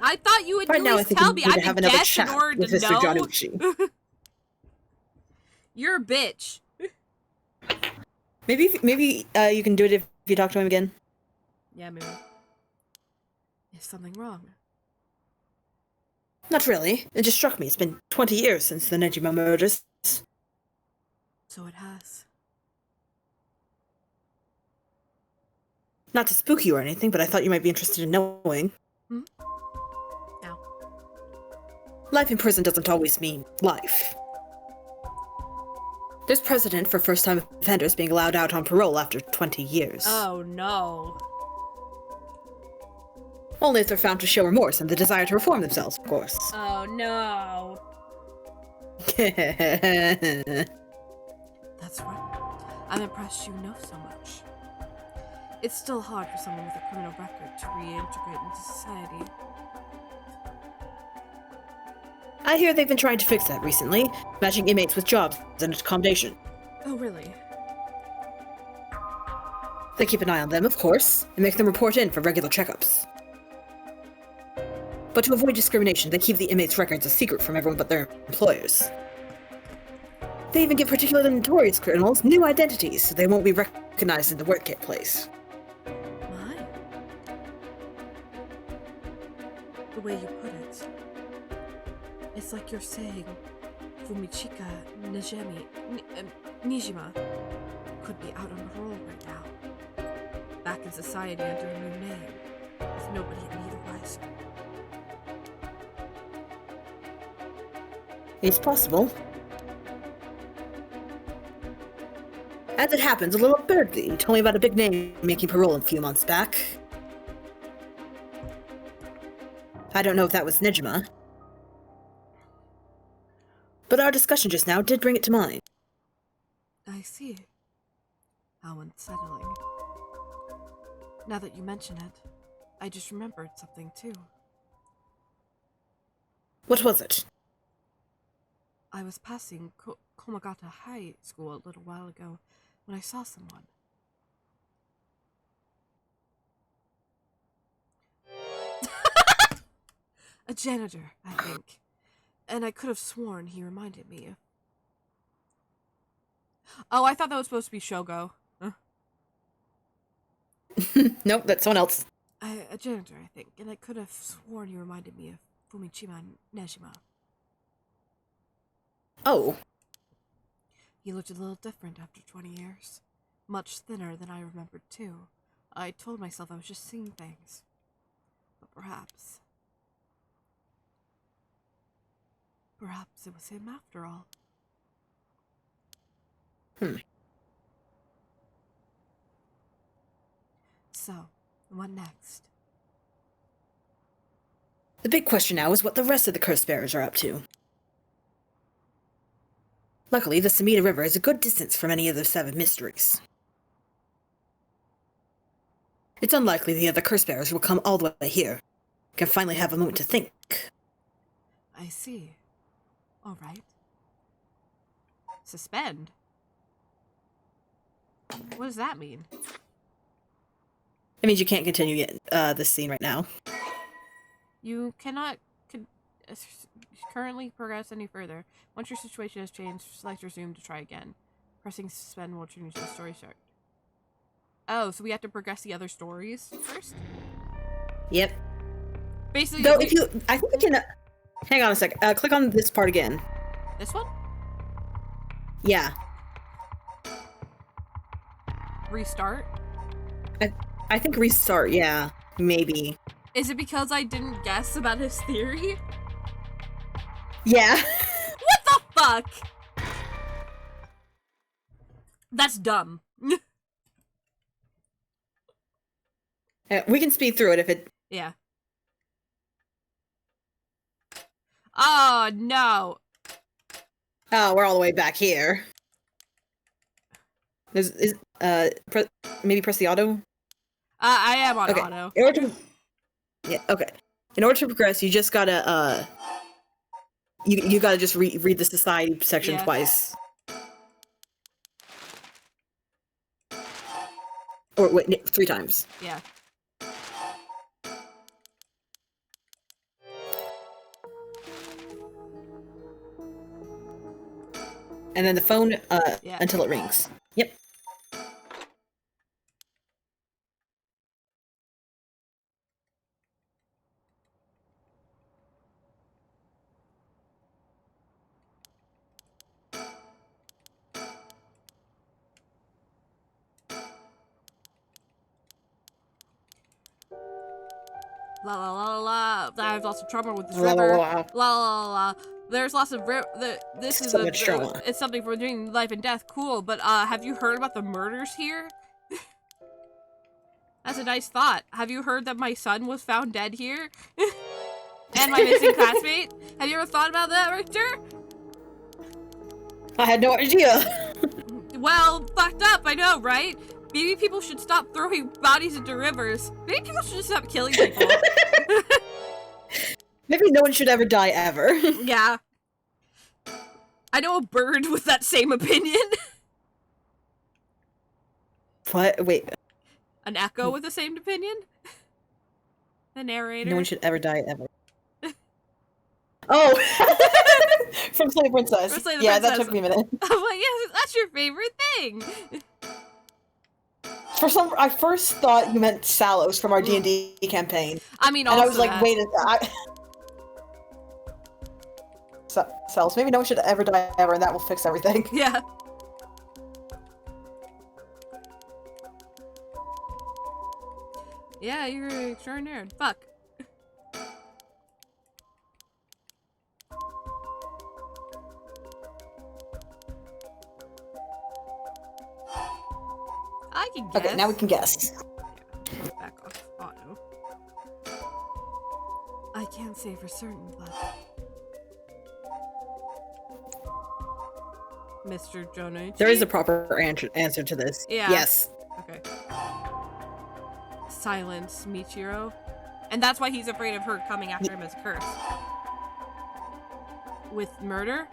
S2: I thought you would
S1: Right
S2: at
S1: now, I
S2: least
S1: think
S2: tell
S1: we
S2: me.
S1: need
S2: I
S1: to have
S2: could
S1: another
S2: guess
S1: chat
S2: in order
S1: with
S2: to
S1: Mr.
S2: know.
S1: Janucci.
S2: You're a bitch.
S1: Maybe you can do it if you talk to him again.
S2: Yeah, maybe. Is something wrong?
S1: Not really. It just struck me. It's been 20 years since the Nejima murders.
S2: So it has.
S1: Not to spook you or anything, but I thought you might be interested in knowing.
S2: Hmm? No.
S1: Life in prison doesn't always mean life. There's precedent for first-time offenders being allowed out on parole after 20 years.
S2: Oh no.
S1: Only if they're found to show remorse and the desire to reform themselves, of course.
S2: Oh no. That's right. I'm impressed you know so much. It's still hard for someone with a criminal record to reintegrate into society.
S1: I hear they've been trying to fix that recently, matching inmates with jobs and accommodation.
S2: Oh, really?
S1: They keep an eye on them, of course, and make them report in for regular checkups. But to avoid discrimination, they keep the inmates' records a secret from everyone but their employers. They even give particularly notorious criminals new identities so they won't be recognized in the workplace.
S2: My. The way you put it. It's like you're saying Fumichika Nijima could be out on parole right now. Back in society under a new name, with nobody any the wiser.
S1: It's possible. As it happens, a little birdie told me about a big name making parole a few months back. I don't know if that was Nejima. But our discussion just now did bring it to mind.
S2: I see. How unsettling. Now that you mention it, I just remembered something too.
S1: What was it?
S2: I was passing Komagata High School a little while ago when I saw someone. A janitor, I think. And I could have sworn he reminded me of... Oh, I thought that was supposed to be Shogo. Huh?
S1: Nope, that's someone else.
S2: A janitor, I think. And I could have sworn he reminded me of Fumichima Nejima.
S1: Oh.
S2: He looked a little different after 20 years. Much thinner than I remembered, too. I told myself I was just seeing things. But perhaps it was him after all. So, what next?
S1: The big question now is what the rest of the curse bearers are up to. Luckily, the Samita River is a good distance from any of the 7 mysteries. It's unlikely the other curse bearers will come all the way here. Can finally have a moment to think.
S2: I see. All right. Suspend? What does that mean?
S1: That means you can't continue yet, this scene right now.
S2: You cannot currently progress any further. Once your situation has changed, select resume to try again. Pressing suspend will change the story start. Oh, so we have to progress the other stories first?
S1: Yep.
S2: Basically,
S1: Though, I think we can. Hang on a sec. Click on this part again.
S2: This one?
S1: Yeah.
S2: Restart?
S1: I think restart. Yeah, maybe.
S2: Is it because I didn't guess about his theory?
S1: Yeah.
S2: What the fuck? That's dumb.
S1: We can speed through it if it.
S2: Yeah. Oh, no.
S1: Oh, we're all the way back here. Maybe press the auto?
S2: I am on auto.
S1: In order to... Yeah, okay. In order to progress, you just gotta, You gotta just read the society section twice. Or wait, 3 times.
S2: Yeah.
S1: And then the phone, until it rings. Yep.
S2: La la la la. I have lots of trouble with this river. La la la. There's lots of this is
S1: so much trauma.
S2: It's something for doing life and death. Cool, but have you heard about the murders here? That's a nice thought. Have you heard that my son was found dead here? And my missing classmate? Have you ever thought about that, Richter?
S1: I had no idea.
S2: Well, fucked up, I know, right? Maybe people should stop throwing bodies into rivers. Maybe people should stop killing people.
S1: Maybe no one should ever die ever.
S2: Yeah. I know a bird with that same opinion.
S1: What? Wait.
S2: An echo with the same opinion? The narrator.
S1: No one should ever die ever. Oh! From Slay the Princess. Yeah, that took me a minute.
S2: I'm like, yes, that's your favorite thing.
S1: I first thought you meant Salos from our D&D campaign.
S2: I mean,
S1: and
S2: also
S1: I was like, wait a second. Salos. Maybe no one should ever die ever, and that will fix everything.
S2: Yeah. Yeah, you're an extraordinary. Fuck. I can guess.
S1: Okay, now we can guess.
S2: Yeah, back off auto. I can't say for certain, but Mr. Jonucci?
S1: There is a proper answer to this.
S2: Yeah.
S1: Yes.
S2: Okay. Silence Michiro. And that's why he's afraid of her coming after him as a curse. With murder?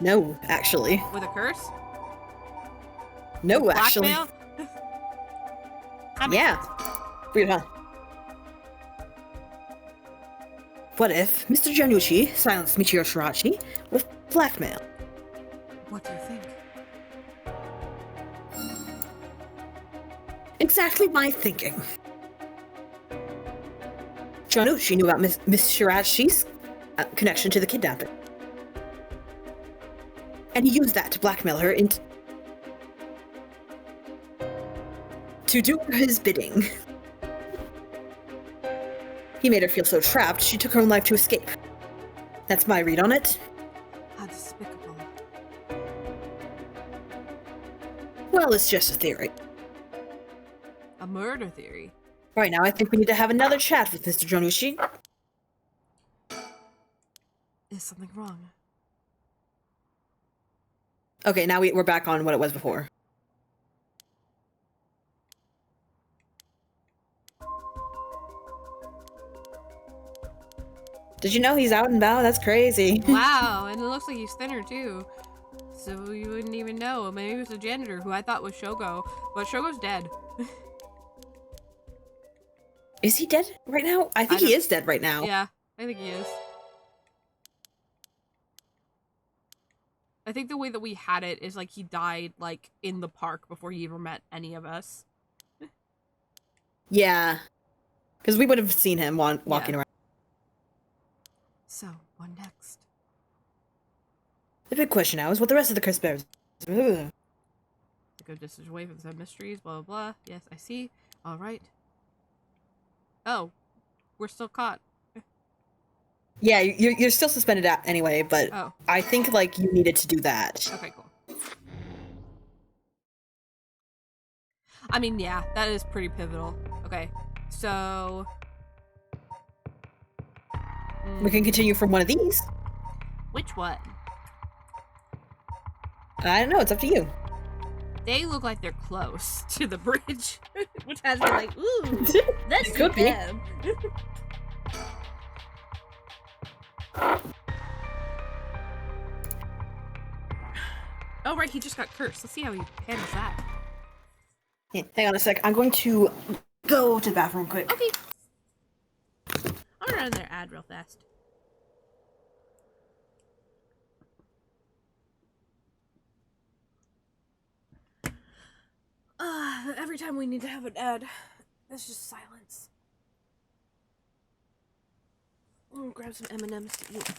S1: No, actually.
S2: With a curse?
S1: No,
S2: with
S1: actually. Yeah. Weird, huh? What if Mr. Jonucci silenced Michiro Shirachi with blackmail?
S2: What do you think?
S1: Exactly my thinking. Jonucci knew about Miss Shirachi's connection to the kidnapping. And he used that to blackmail her into to do his bidding. He made her feel so trapped, she took her own life to escape. That's my read on it.
S2: How despicable.
S1: Well, it's just a theory.
S2: A murder theory?
S1: Right now, I think we need to have another chat with Mr. Jonucci.
S2: Is something wrong?
S1: Okay, now we're back on what it was before. Did you know he's out and about? That's crazy.
S2: Wow, and it looks like he's thinner too. So you wouldn't even know. Maybe it was the janitor who I thought was Shogo. But Shogo's dead.
S1: Is he dead right now? I think he is dead right now.
S2: Yeah, I think he is. I think the way that we had it is like he died like in the park before he ever met any of us.
S1: Yeah. Because we would have seen him walking around.
S2: So, what next?
S1: The big question now is what the rest of the curse bears.
S2: To go distance away from some mysteries, blah, blah, blah. Yes, I see. Alright. Oh. We're still caught.
S1: Yeah, you're still suspended out anyway, but I think, like, you needed to do that.
S2: Okay, cool. I mean, yeah, that is pretty pivotal. Okay, so...
S1: We can continue from one of these.
S2: Which one?
S1: I don't know, it's up to you.
S2: They look like they're close to the bridge, which has me like, ooh, that's
S1: Could be.
S2: them. Oh, right, he just got cursed. Let's see how he handles that.
S1: Yeah, hang on a sec. I'm going to go to the bathroom quick.
S2: Okay. I'm gonna run their ad real fast. Every time we need to have an ad, it's just silence. I'm gonna grab some M&Ms to eat.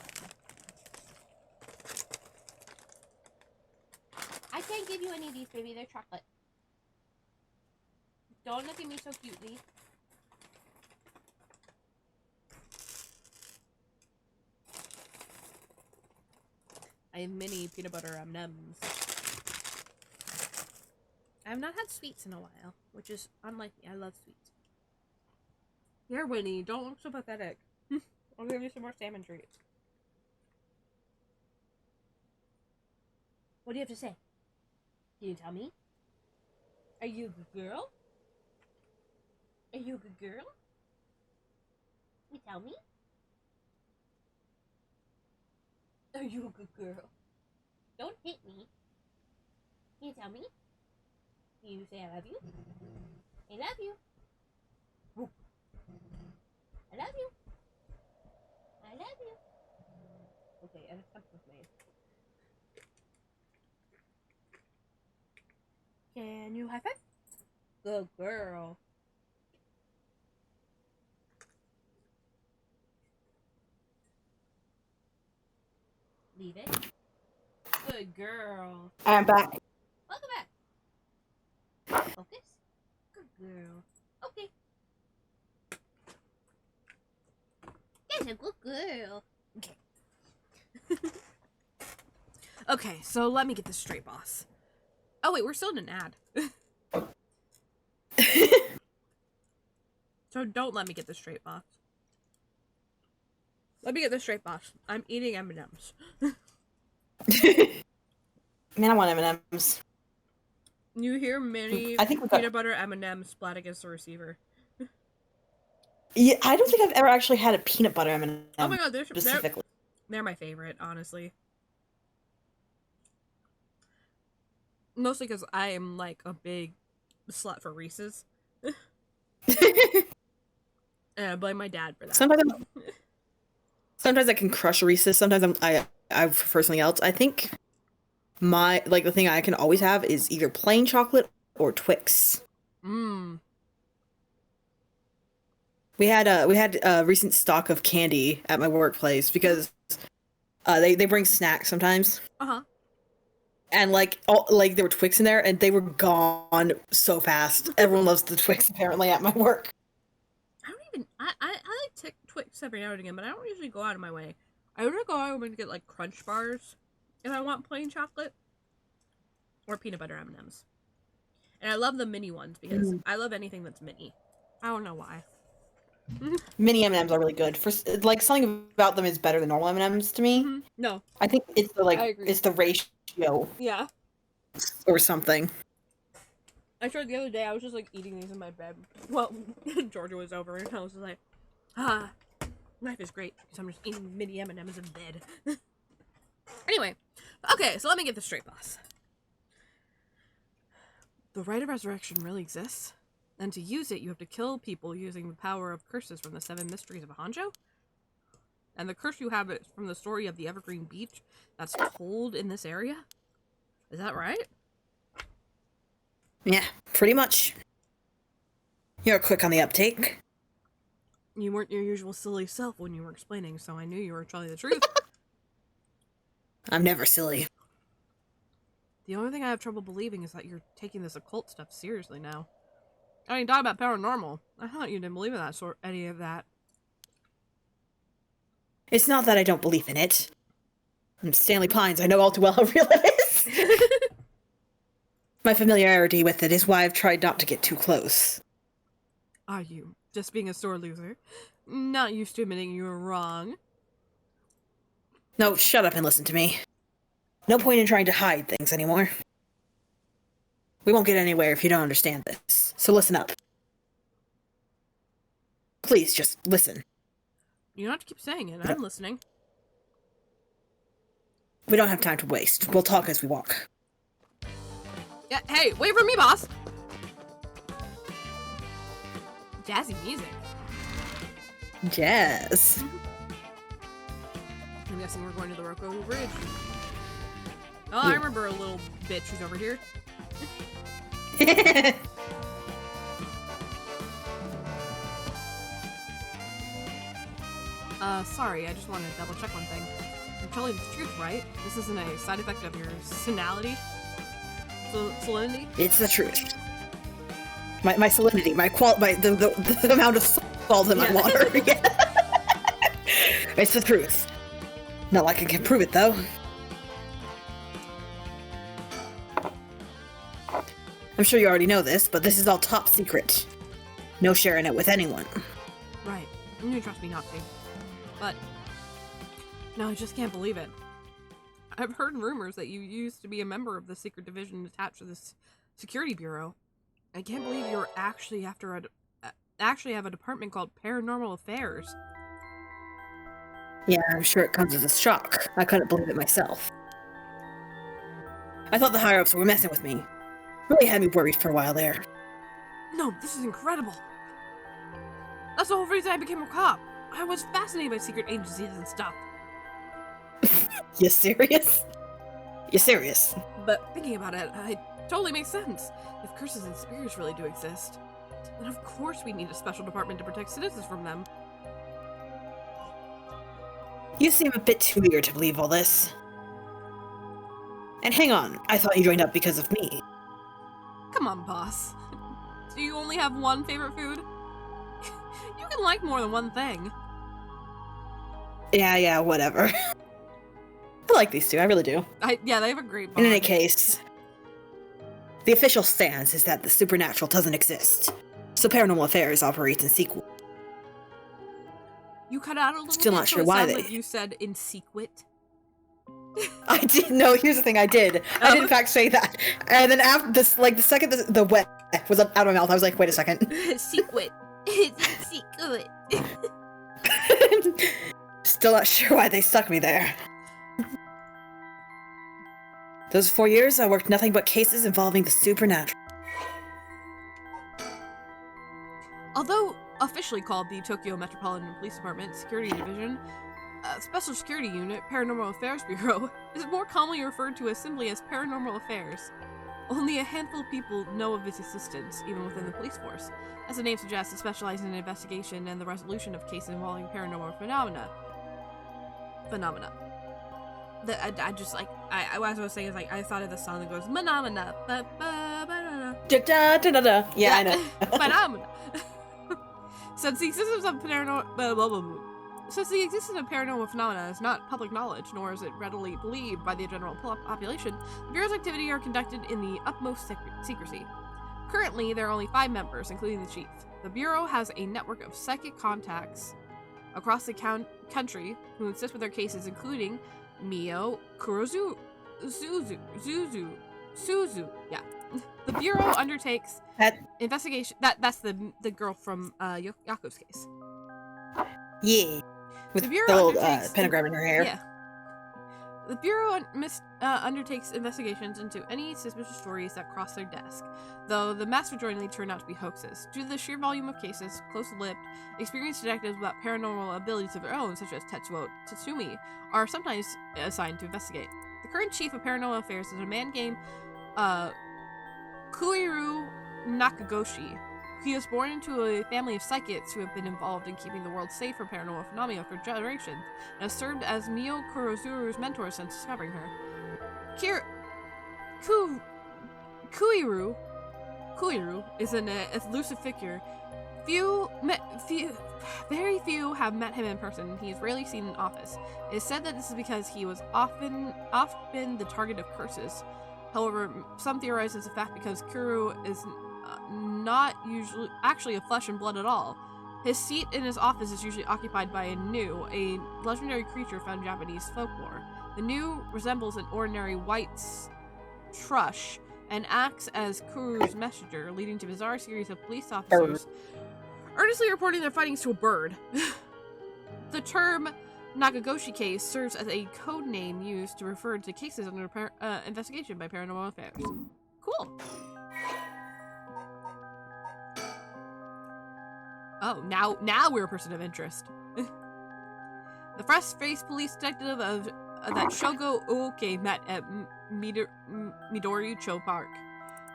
S2: I can't give you any of these, baby. They're chocolate. Don't look at me so cutely. I have mini peanut butter M&Ms. I have not had sweets in a while, which is unlike me. I love sweets. Here, Winnie, don't look so pathetic. I'll give you some more salmon treats. What do you have to say? Can you tell me? Are you a good girl? Are you a good girl? You tell me? Are you a good girl? Don't hit me. Can you tell me? Can you say I love you? I love you. Woo. I love you. I love you. Okay, an attempt was made. Can you high five? Good girl. Leave it. Good girl.
S1: I'm back.
S2: Welcome back. Focus. Good girl. Okay. That's a good girl. Okay. Okay, so let me get this straight, boss. Oh wait, we're still in an ad. So don't let me get this straight, boss. Let me get this straight, boss. I'm eating M&Ms.
S1: Man, I want M&Ms.
S2: You hear many
S1: I think
S2: peanut butter M&Ms splat against the receiver.
S1: Yeah, I don't think I've ever actually had a peanut butter M&M.
S2: Oh my god,
S1: specifically.
S2: They're my favorite, honestly. Mostly because I am like a big slut for Reese's. And I blame my dad for that.
S1: Sometimes I can crush a Reese's. Sometimes I prefer something else. I think the thing I can always have is either plain chocolate or Twix.
S2: Mmm.
S1: We had a recent stock of candy at my workplace because they bring snacks sometimes.
S2: Uh-huh.
S1: And like there were Twix in there and they were gone so fast. Everyone loves the Twix apparently at my work.
S2: I like Twix every now and again, but I don't usually go out of my way. I usually go out of my way to get like Crunch bars if I want plain chocolate or peanut butter M&Ms. And I love the mini ones because I love anything that's mini. I don't know why.
S1: Mini M&Ms are really good. For like something about them is better than normal M&Ms to me.
S2: Mm-hmm. No,
S1: I think it's the ratio.
S2: Yeah.
S1: Or something.
S2: I tried the other day. I was just like eating these in my bed. Well, Georgia was over, and I was just like, life is great because I'm just eating mini M&Ms in bed. Anyway, okay, so let me get this straight, boss. The rite of resurrection really exists? And to use it, you have to kill people using the power of curses from the 7 mysteries of Hanjo. And the curse you have is from the story of the Evergreen Beach that's told in this area. Is that right?
S1: Yeah, pretty much. You're quick on the uptake.
S2: You weren't your usual silly self when you were explaining, so I knew you were telling the truth.
S1: I'm never silly.
S2: The only thing I have trouble believing is that you're taking this occult stuff seriously now. I mean, talk about paranormal. I thought you didn't believe in any of that.
S1: It's not that I don't believe in it. I'm Stanley Pines, I know all too well how real it is. My familiarity with it is why I've tried not to get too close.
S2: Are you just being a sore loser? Not used to admitting you were wrong?
S1: No, shut up and listen to me. No point in trying to hide things anymore. We won't get anywhere if you don't understand this, so listen up. Please, just listen.
S2: You don't have to keep saying it, I'm listening.
S1: We don't have time to waste. We'll talk as we walk.
S2: Yeah, hey, wait for me, boss! Jazzy music.
S1: Jazz.
S2: I'm guessing we're going to the Roko Bridge. Oh, I remember a little bitch who's over here. Sorry, I just wanted to double check one thing. You're telling the truth, right? This isn't a side effect of your salinity? Salinity?
S1: It's the truth. My salinity, the amount of salt in my water. Yeah. It's the truth. Not like I can prove it, though. I'm sure you already know this, but this is all top secret. No sharing it with anyone.
S2: Right. And you trust me not to. But no, I just can't believe it. I've heard rumors that you used to be a member of the secret division attached to this security bureau. I can't believe you're actually have a department called Paranormal Affairs.
S1: Yeah, I'm sure it comes as a shock. I couldn't believe it myself. I thought the higher-ups were messing with me. Really had me worried for a while there.
S2: No, this is incredible. That's the whole reason I became a cop. I was fascinated by secret agencies and stuff.
S1: You serious? You serious?
S2: But thinking about it, it totally makes sense. If curses and spirits really do exist, then of course we need a special department to protect citizens from them.
S1: You seem a bit too eager to believe all this. And hang on, I thought you joined up because of me.
S2: Come on, boss. Do you only have one favorite food? You can like more than one thing.
S1: Yeah, whatever. I like these two, I really do.
S2: Yeah, they have a great bond.
S1: In any case, the official stance is that the supernatural doesn't exist, so Paranormal Affairs operates in secret.
S2: You cut out a little
S1: Still
S2: bit,
S1: not
S2: so
S1: sure
S2: it
S1: why
S2: sounded
S1: they...
S2: like you said in secret.
S1: I did. No, here's the thing. I did. I did in fact say that. And then after this, like the second the wet was up out of my mouth, I was like, wait a second.
S2: Secret. It's secret.
S1: Still not sure why they stuck me there. Those 4 years, I worked nothing but cases involving the supernatural.
S2: Although officially called the Tokyo Metropolitan Police Department Security Division, Special Security Unit Paranormal Affairs Bureau is more commonly referred to as simply as Paranormal Affairs. Only a handful of people know of its existence, even within the police force. As the name suggests, it specializes in investigation and the resolution of cases involving paranormal phenomena. As I was saying, is like I thought of the song that goes phenomena.
S1: Yeah, I know.
S2: Phenomena. Since the existence of paranormal phenomena is not public knowledge, nor is it readily believed by the general population, the Bureau's activities are conducted in the utmost secrecy. Currently, there are only 5 members, including the chief. The Bureau has a network of psychic contacts across the country who assist with their cases, including Mio Kurozu, Suzu. Yeah. The Bureau undertakes investigation. That's the girl from Yako's case.
S1: Yeah. With
S2: The Bureau
S1: the old
S2: undertakes
S1: pentagram in her hair.
S2: Yeah. The Bureau undertakes investigations into any suspicious stories that cross their desk, though the vast majority turn out to be hoaxes. Due to the sheer volume of cases, close-lipped, experienced detectives without paranormal abilities of their own, such as Tetsuo Tatsumi, are sometimes assigned to investigate. The current chief of paranormal affairs is a man named Kuiru Nakagoshi. He was born into a family of psychics who have been involved in keeping the world safe from paranormal phenomena for generations, and has served as Mio Kurozuru's mentor since discovering her. Kuiru is an elusive figure. Very few have met him in person, and he is rarely seen in office. It is said that this is because he was often the target of curses. However, some theorize it's a fact because Kuru is not usually actually a flesh and blood at all. His seat in his office is usually occupied by a Nu, a legendary creature found in Japanese folklore. The Nu resembles an ordinary white thrush and acts as Kuru's messenger, leading to a bizarre series of police officers earnestly reporting their findings to a bird. The term Nakagoshi case serves as a code name used to refer to cases under investigation by Paranormal Affairs. Cool. Oh, now we're a person of interest. The fresh-faced police detective that Shogo Ooke met at Midori-cho Park.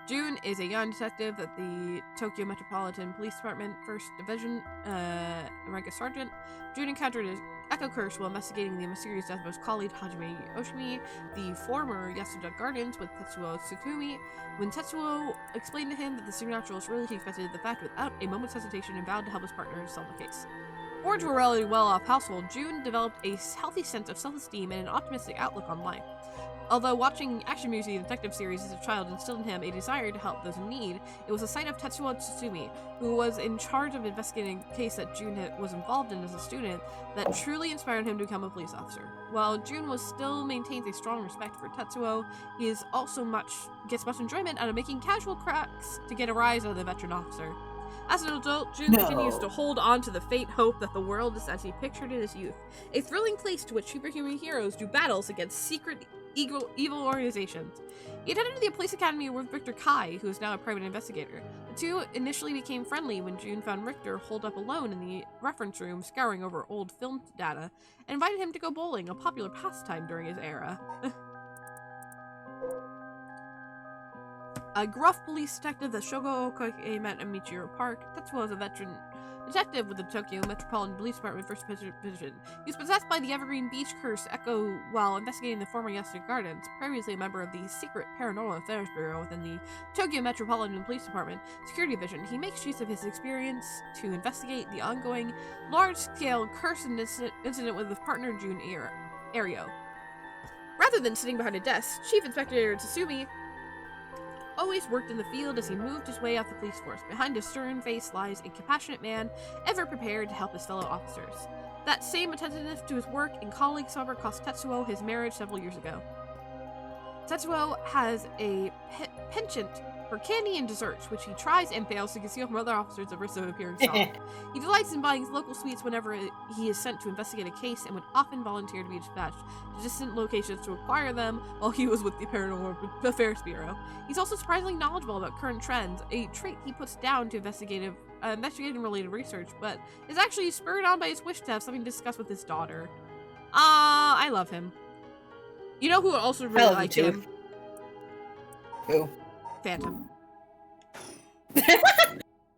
S2: June is a young detective at the Tokyo Metropolitan Police Department, 1st Division, rank as sergeant. June encountered an echo curse while investigating the mysterious death of his colleague Hajime Oshimi, the former Yasuda Gardens, with Tetsuo Tsukumi. When Tetsuo explained to him that the supernatural was really expected, the fact without a moment's hesitation and vowed to help his partner solve the case. Born to a relatively well-off household, June developed a healthy sense of self-esteem and an optimistic outlook on life. Although watching action movie and detective series as a child instilled in him a desire to help those in need, it was the sight of Tetsuo Tsutsumi, who was in charge of investigating a case that June was involved in as a student, that truly inspired him to become a police officer. While June still maintains a strong respect for Tetsuo, he is also gets much enjoyment out of making casual cracks to get a rise out of the veteran officer. As an adult, June continues to hold on to the faint hope that the world is as he pictured it as youth, a thrilling place to which superhuman heroes do battles against secret evil organizations. He attended the police academy with Richter Kai, who is now a private investigator. The two initially became friendly when June found Richter holed up alone in the reference room scouring over old film data, and invited him to go bowling, a popular pastime during his era. A gruff police detective that Shogo Okoke met at Michiro Park. Tetsuo is a veteran detective with the Tokyo Metropolitan Police Department, 1st Division. He was possessed by the Evergreen Beach curse echo while investigating the former Yasuda Gardens, previously a member of the secret Paranormal Affairs Bureau within the Tokyo Metropolitan Police Department Security Division. He makes use of his experience to investigate the ongoing large-scale curse incident with his partner Jun Ario. Rather than sitting behind a desk, Chief Inspector Tatsumi always worked in the field as he moved his way up the police force. Behind his stern face lies a compassionate man, ever prepared to help his fellow officers. That same attentiveness to his work and colleagues, however, cost Tetsuo his marriage several years ago. Tetsuo has a penchant for candy and desserts, which he tries and fails to conceal from other officers at risk of appearing soft. He delights in buying local sweets whenever he is sent to investigate a case, and would often volunteer to be dispatched to distant locations to acquire them while he was with the Paranormal Affairs Bureau. He's also surprisingly knowledgeable about current trends, a trait he puts down to investigating-related research, but is actually spurred on by his wish to have something to discuss with his daughter. I love him. You know who also really liked him?
S1: Who?
S2: Phantom.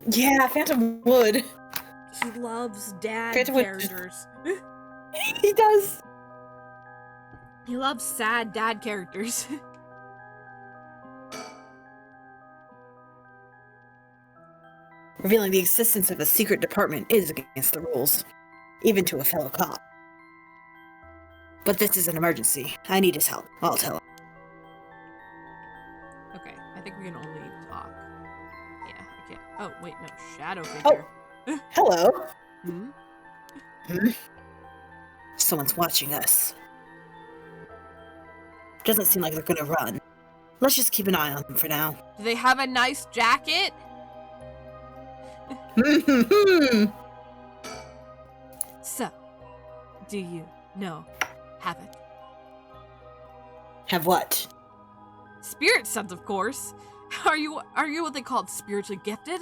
S1: Yeah, Phantom would.
S2: He loves dad
S1: Phantom
S2: characters.
S1: He does.
S2: He loves sad dad characters.
S1: Revealing the existence of a secret department is against the rules, even to a fellow cop. But this is an emergency. I need his help. I'll tell him.
S2: Okay, I think we can only talk. Yeah, I can't. Oh, wait, no. Shadow figure.
S1: Oh, hello.
S2: Hmm?
S1: Someone's watching us. Doesn't seem like they're gonna run. Let's just keep an eye on them for now.
S2: Do they have a nice jacket? So, do you know Havoc?
S1: Have what?
S2: Spirit sense, of course. Are you what they call spiritually gifted?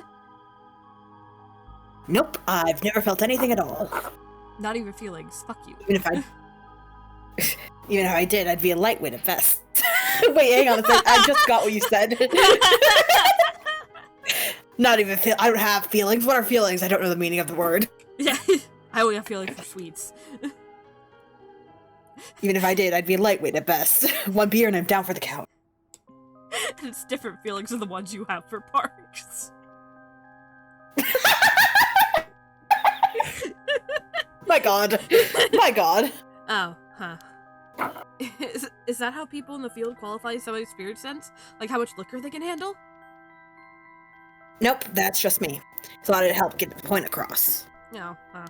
S1: Nope, I've never felt anything at all.
S2: Not even feelings. Fuck you.
S1: Even if I did, I'd be a lightweight at best. Wait, hang on a sec. I just got what you said. Not even I don't have feelings. What are feelings? I don't know the meaning of the word.
S2: Yeah, I only have feelings for sweets.
S1: Even if I did, I'd be a lightweight at best. One beer and I'm down for the count.
S2: It's different feelings than the ones you have for parks.
S1: My god. My god.
S2: Oh, huh. Is that how people in the field qualify somebody's spirit sense? Like how much liquor they can handle?
S1: Nope, that's just me. Thought it'd help get the point across.
S2: No, huh.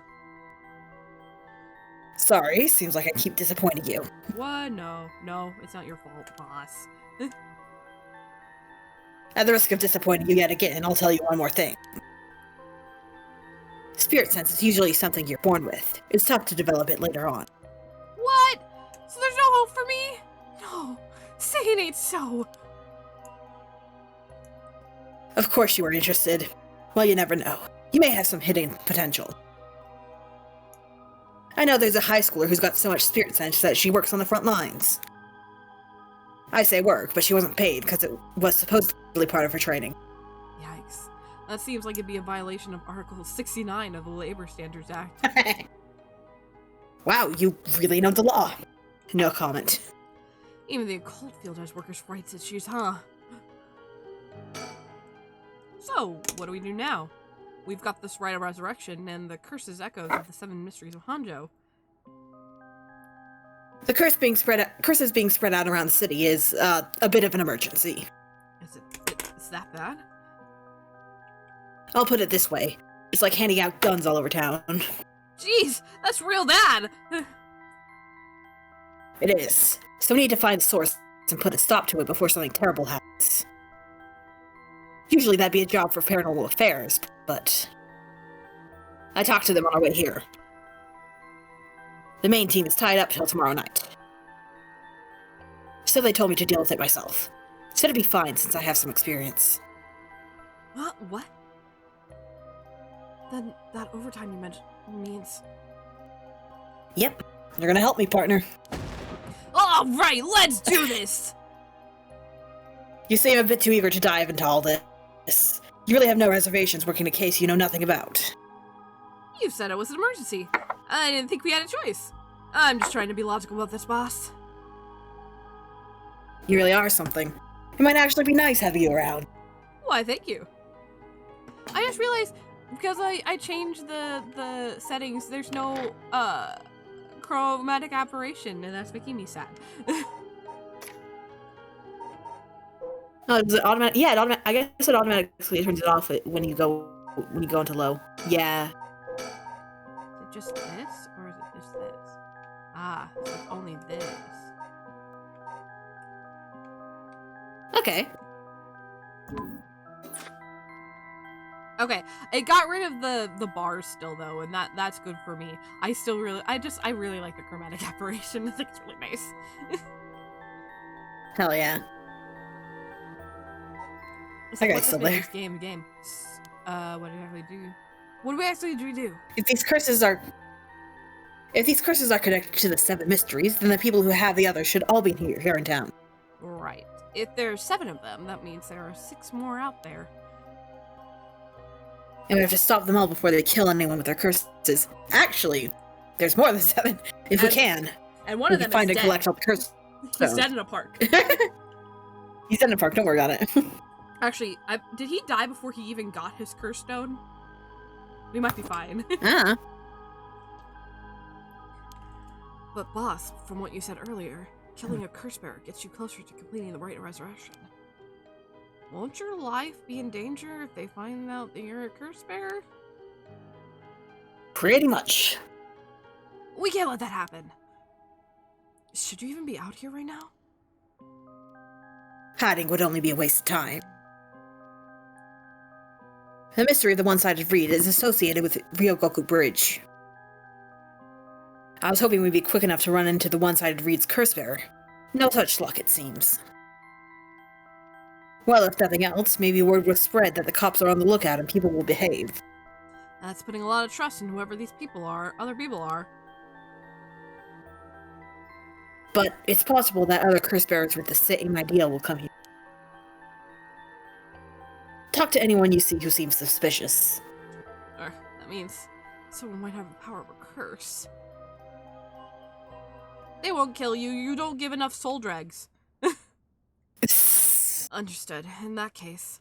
S1: Sorry, seems like I keep disappointing you.
S2: What? No, it's not your fault, boss.
S1: At the risk of disappointing you yet again, I'll tell you one more thing. Spirit sense is usually something you're born with. It's tough to develop it later on.
S2: What? So there's no hope for me? No, say it ain't so.
S1: Of course you are interested. Well, you never know. You may have some hidden potential. I know there's a high schooler who's got so much spirit sense that she works on the front lines. I say work, but she wasn't paid because it was supposedly part of her training.
S2: Yikes. That seems like it'd be a violation of Article 69 of the Labor Standards Act.
S1: Wow, you really know the law. No comment.
S2: Even the occult field has workers' rights issues, huh? So, what do we do now? We've got this rite of resurrection and the curses echoes of the 7 mysteries of Hanzhou.
S1: The curses being spread out around the city is a bit of an emergency.
S2: Is that bad?
S1: I'll put it this way. It's like handing out guns all over town.
S2: Jeez, that's real bad!
S1: It is. So we need to find the source and put a stop to it before something terrible happens. Usually that'd be a job for paranormal affairs, but I talked to them on our way here. The main team is tied up till tomorrow night. So they told me to deal with it myself. Said it'd be fine since I have some experience.
S2: What? Then that overtime you mentioned means...
S1: Yep. You're gonna help me, partner.
S2: Alright, let's do this!
S1: You seem a bit too eager to dive into all this. You really have no reservations working a case you know nothing about.
S2: You said it was an emergency. I didn't think we had a choice. I'm just trying to be logical about this, boss.
S1: You really are something. It might actually be nice having you around.
S2: Why, thank you. I just realized, because I changed the settings, there's no, chromatic aberration, and that's making me sad.
S1: Oh, does it automatic? Yeah, I guess it automatically turns it off when you go into low. Yeah.
S2: Is it just this, or is it just this? Ah, so it's only this.
S1: Okay.
S2: Okay, it got rid of the bars still though, and that's good for me. I really like the chromatic aberration. I think it's really nice.
S1: Hell yeah.
S2: So
S1: Okay,
S2: what's
S1: still
S2: this
S1: there.
S2: Game. What do we actually do? What do we actually do?
S1: If these curses are connected to the 7 mysteries, then the people who have the others should all be here in town.
S2: Right. If there's 7 of them, that means there are 6 more out there.
S1: And we have to stop them all before they kill anyone with their curses. Actually, there's more than 7, if we can.
S2: And one of them
S1: find
S2: is
S1: and
S2: dead.
S1: collect all the curses.
S2: He's dead in a park.
S1: He's dead in a park, don't worry about it.
S2: Actually, did he die before he even got his curse stone? We might be fine.
S1: Ah.
S2: But boss, from what you said earlier, killing a curse bearer gets you closer to completing the rite of resurrection. Won't your life be in danger if they find out that you're a curse bearer?
S1: Pretty much.
S2: We can't let that happen. Should you even be out here right now?
S1: Hiding would only be a waste of time. The mystery of the one-sided reed is associated with Ryogoku Bridge. I was hoping we'd be quick enough to run into the one-sided reed's curse bearer. No such luck, it seems. Well, if nothing else, maybe word will spread that the cops are on the lookout and people will behave.
S2: That's putting a lot of trust in whoever these people are, other people are.
S1: But it's possible that other curse bearers with the same idea will come here. Talk to anyone you see who seems suspicious.
S2: That means someone might have the power of a curse. They won't kill you. You don't give enough soul dregs. Understood. In that case.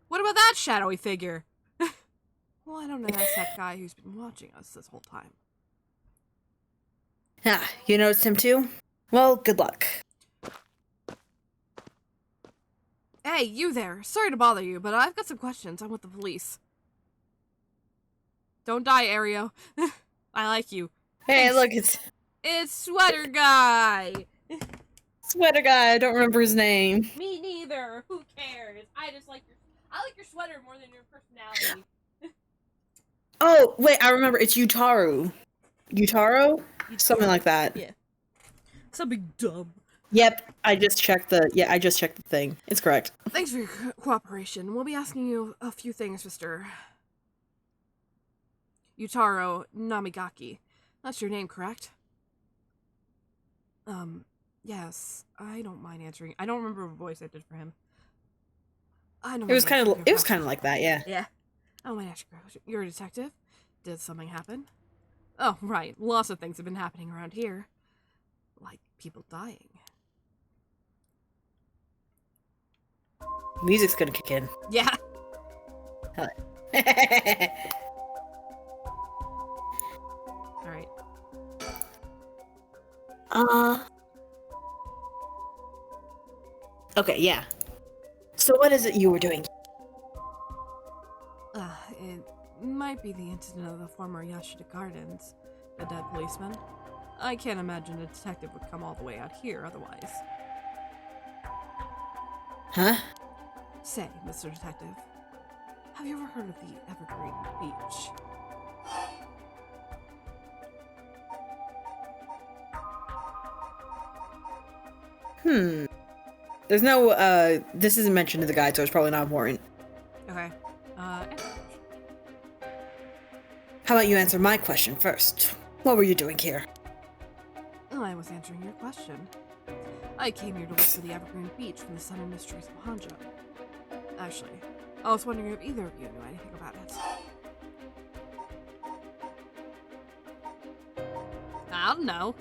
S2: What about that shadowy figure? Well, I don't know. That's that guy who's been watching us this whole time.
S1: Ah, you noticed him too? Well, good luck.
S2: Hey, you there. Sorry to bother you, but I've got some questions. I'm with the police. Don't die, Ario. I like you.
S1: Hey,
S2: Thanks.
S1: look,
S2: It's Sweater Guy!
S1: Sweater Guy, I don't remember his name.
S2: Me neither. Who cares? I like your sweater more than your personality.
S1: Oh, wait, I remember. It's Yutaru. Yutaro? Something like that.
S2: Yeah. Something dumb.
S1: Yep, I just checked the thing. It's correct.
S2: Thanks for your cooperation. We'll be asking you a few things, Mr. Yutaro Namigaki. That's your name, correct? Yes. I don't mind answering. I don't remember what voice I did for him.
S1: It was kind of like that, yeah.
S2: Yeah. Oh my gosh, you're a detective? Did something happen? Oh, right. Lots of things have been happening around here. Like people dying.
S1: Music's gonna kick in.
S2: Yeah. Alright.
S1: Okay, yeah. So what is it you were doing?
S2: It might be the incident of the former Yashida Gardens, the dead policeman. I can't imagine a detective would come all the way out here otherwise.
S1: Huh?
S2: Say, Mr. Detective, have you ever heard of the Evergreen Beach?
S1: There's no, this isn't mentioned in the guide, so it's probably not important.
S2: Okay.
S1: How about you answer my question first? What were you doing here?
S2: I was answering your question. I came here to look for the Evergreen Beach from the Sun and Mysteries of Hanjo. Actually, I was wondering if either of you knew anything about it. I don't know.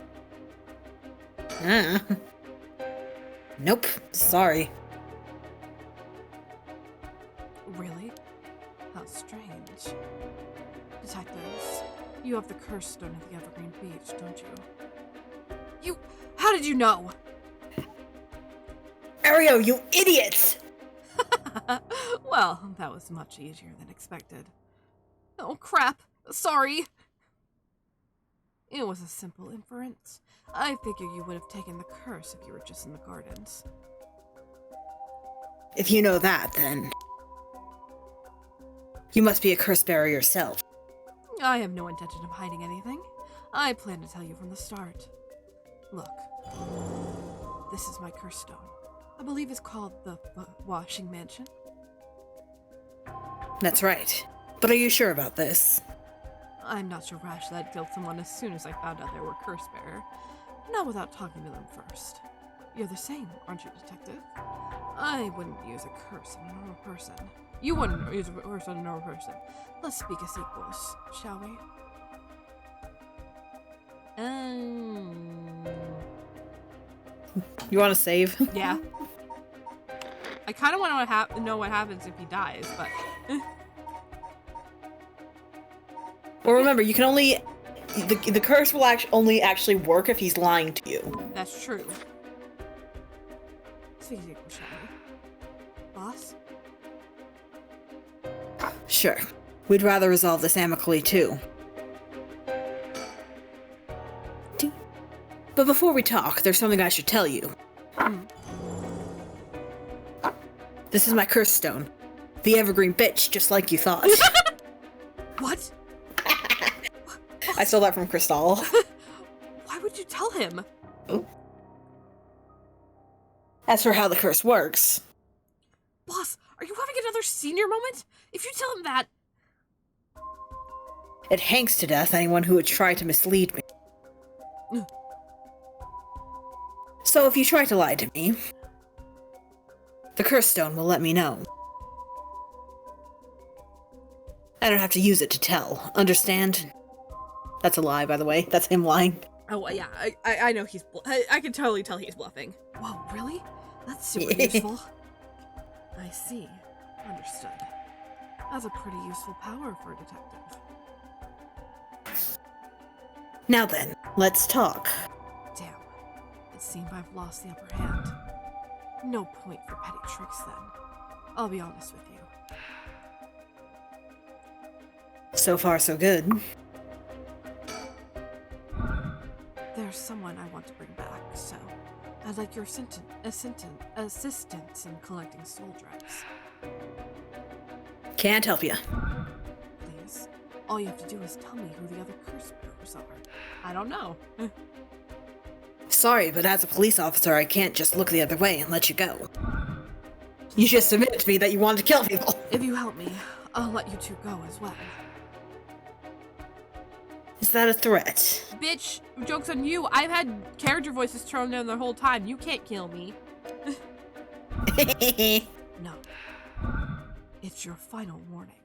S1: Nope. Sorry.
S2: Really? How strange. Detectives, you have the curse stone of the Evergreen Beach, don't you? How did you know?
S1: Ario, you idiot!
S2: Well, that was much easier than expected. Oh, crap. Sorry. It was a simple inference. I figure you would have taken the curse if you were just in the gardens.
S1: If you know that, then you must be a curse bearer yourself.
S2: I have no intention of hiding anything. I plan to tell you from the start. Look. This is my curse stone. I believe it's called the Washing Mansion.
S1: That's right. But are you sure about this?
S2: I'm not so rash that I'd killed someone as soon as I found out they were curse bearer. Not without talking to them first. You're the same, aren't you, detective? I wouldn't use a curse on a normal person. You wouldn't use a curse on a normal person. Let's speak as equals, shall we?
S1: You want to save?
S2: Yeah. I kind of want to know what happens if he dies, but...
S1: Well, remember, you can only... The curse will only actually work if he's lying to you.
S2: That's true. Speak as equals, shall we? Boss?
S1: Sure. We'd rather resolve this amicably, too. But before we talk, there's something I should tell you. This is my curse stone. The Evergreen Bitch, just like you thought.
S2: What?
S1: I stole that from Crystal.
S2: Why would you tell him?
S1: Oh. As for how the curse works...
S2: Boss, are you having another senior moment? If you tell him that...
S1: It hangs to death anyone who would try to mislead me. So if you try to lie to me, the curse stone will let me know. I don't have to use it to tell, understand? That's a lie, by the way. That's him lying.
S2: Oh, yeah, I know he's... I can totally tell he's bluffing. Whoa, really? That's super useful. I see. Understood. That's a pretty useful power for a detective.
S1: Now then, let's talk.
S2: Damn. It seems I've lost the upper hand. No point for petty tricks, then. I'll be honest with you.
S1: So far, so good.
S2: There's someone I want to bring back, so I'd like your assistance in collecting soul dregs.
S1: Can't help you.
S2: Please. All you have to do is tell me who the other curse bearers are. I don't know.
S1: Sorry, but as a police officer, I can't just look the other way and let you go. You just admitted to me that you wanted to kill people.
S2: If you help me, I'll let you two go as well.
S1: Is that a threat?
S2: Bitch, joke's on you. I've had character voices thrown in the whole time. You can't kill me. No. It's your final warning.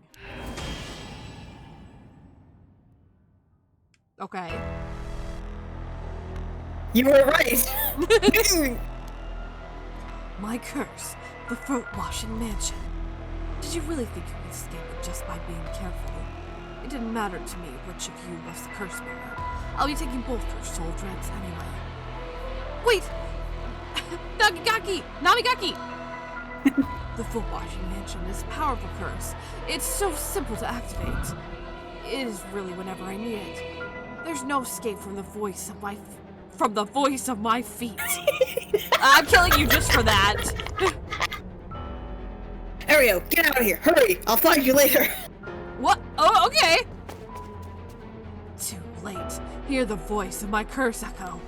S2: Okay.
S1: You were right.
S2: My curse, the fruit-washing mansion. Did you really think you could escape it just by being careful? It didn't matter to me which of you was the curse bearer. I'll be taking both your soul dregs anyway. Wait! Namigaki! The fruit-washing mansion is a powerful curse. It's so simple to activate. It is really whenever I need it. There's no escape from the voice of my feet. I'm killing you just for that.
S1: Ario, get out of here! Hurry! I'll find you later!
S2: What? Oh, okay. Too late. Hear the voice of my curse echo.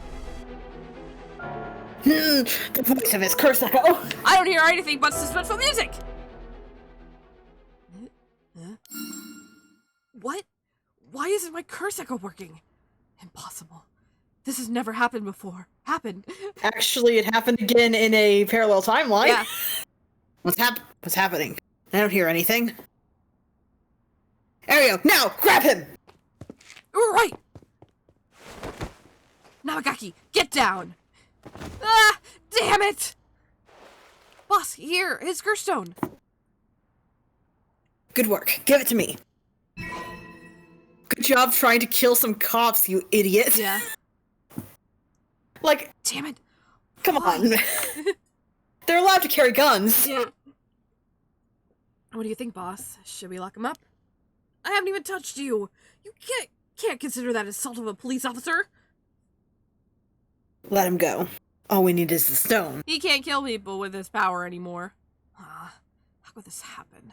S1: The voice of his curse echo!
S2: I don't hear anything but suspenseful music! What? Why isn't my curse echo working? Impossible. This has never happened before.
S1: Actually, it happened again in a parallel timeline.
S2: Yeah.
S1: What's happening? I don't hear anything. Ario, now! Grab him!
S2: Right! Namigaki, get down! Ah! Damn it! Boss, here, his curse stone.
S1: Good work. Give it to me. Good job trying to kill some cops, you idiot.
S2: Yeah.
S1: Like,
S2: damn it.
S1: Come on. They're allowed to carry guns.
S2: Yeah. What do you think, boss? Should we lock him up? I haven't even touched you. You can't consider that assault of a police officer.
S1: Let him go. All we need is the stone.
S2: He can't kill people with his power anymore. How could this happen?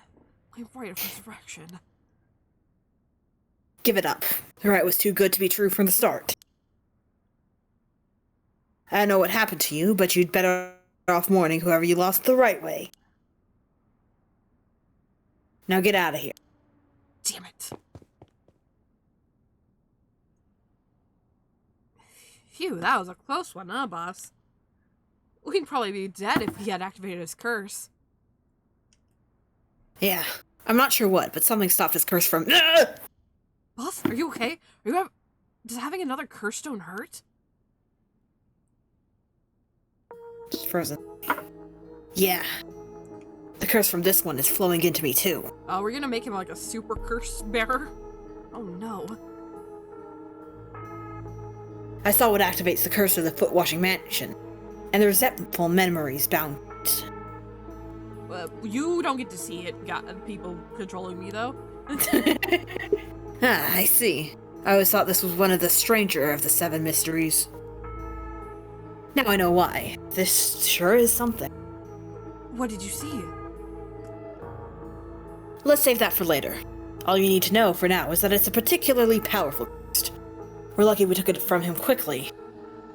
S2: My right of resurrection.
S1: Give it up. The right was too good to be true from the start. I don't know what happened to you, but you'd better off mourning whoever you lost the right way. Now get out of here.
S2: Damn it. Phew, that was a close one, huh, boss? We'd probably be dead if he had activated his curse.
S1: Yeah, I'm not sure what, but something stopped his curse from...
S2: Boss, are you okay? Does having another curse stone hurt?
S1: Just frozen. Yeah. The curse from this one is flowing into me, too.
S2: Oh, we're gonna make him like a super curse bearer? Oh, no.
S1: I saw what activates the curse of the foot-washing mansion, and the resentful memories bound.
S2: You don't get to see it, people controlling me, though.
S1: I see. I always thought this was one of the stranger of the 7 mysteries. Now I know why. This sure is something.
S2: What did you see?
S1: Let's save that for later. All you need to know for now is that it's a particularly powerful curse. We're lucky we took it from him quickly.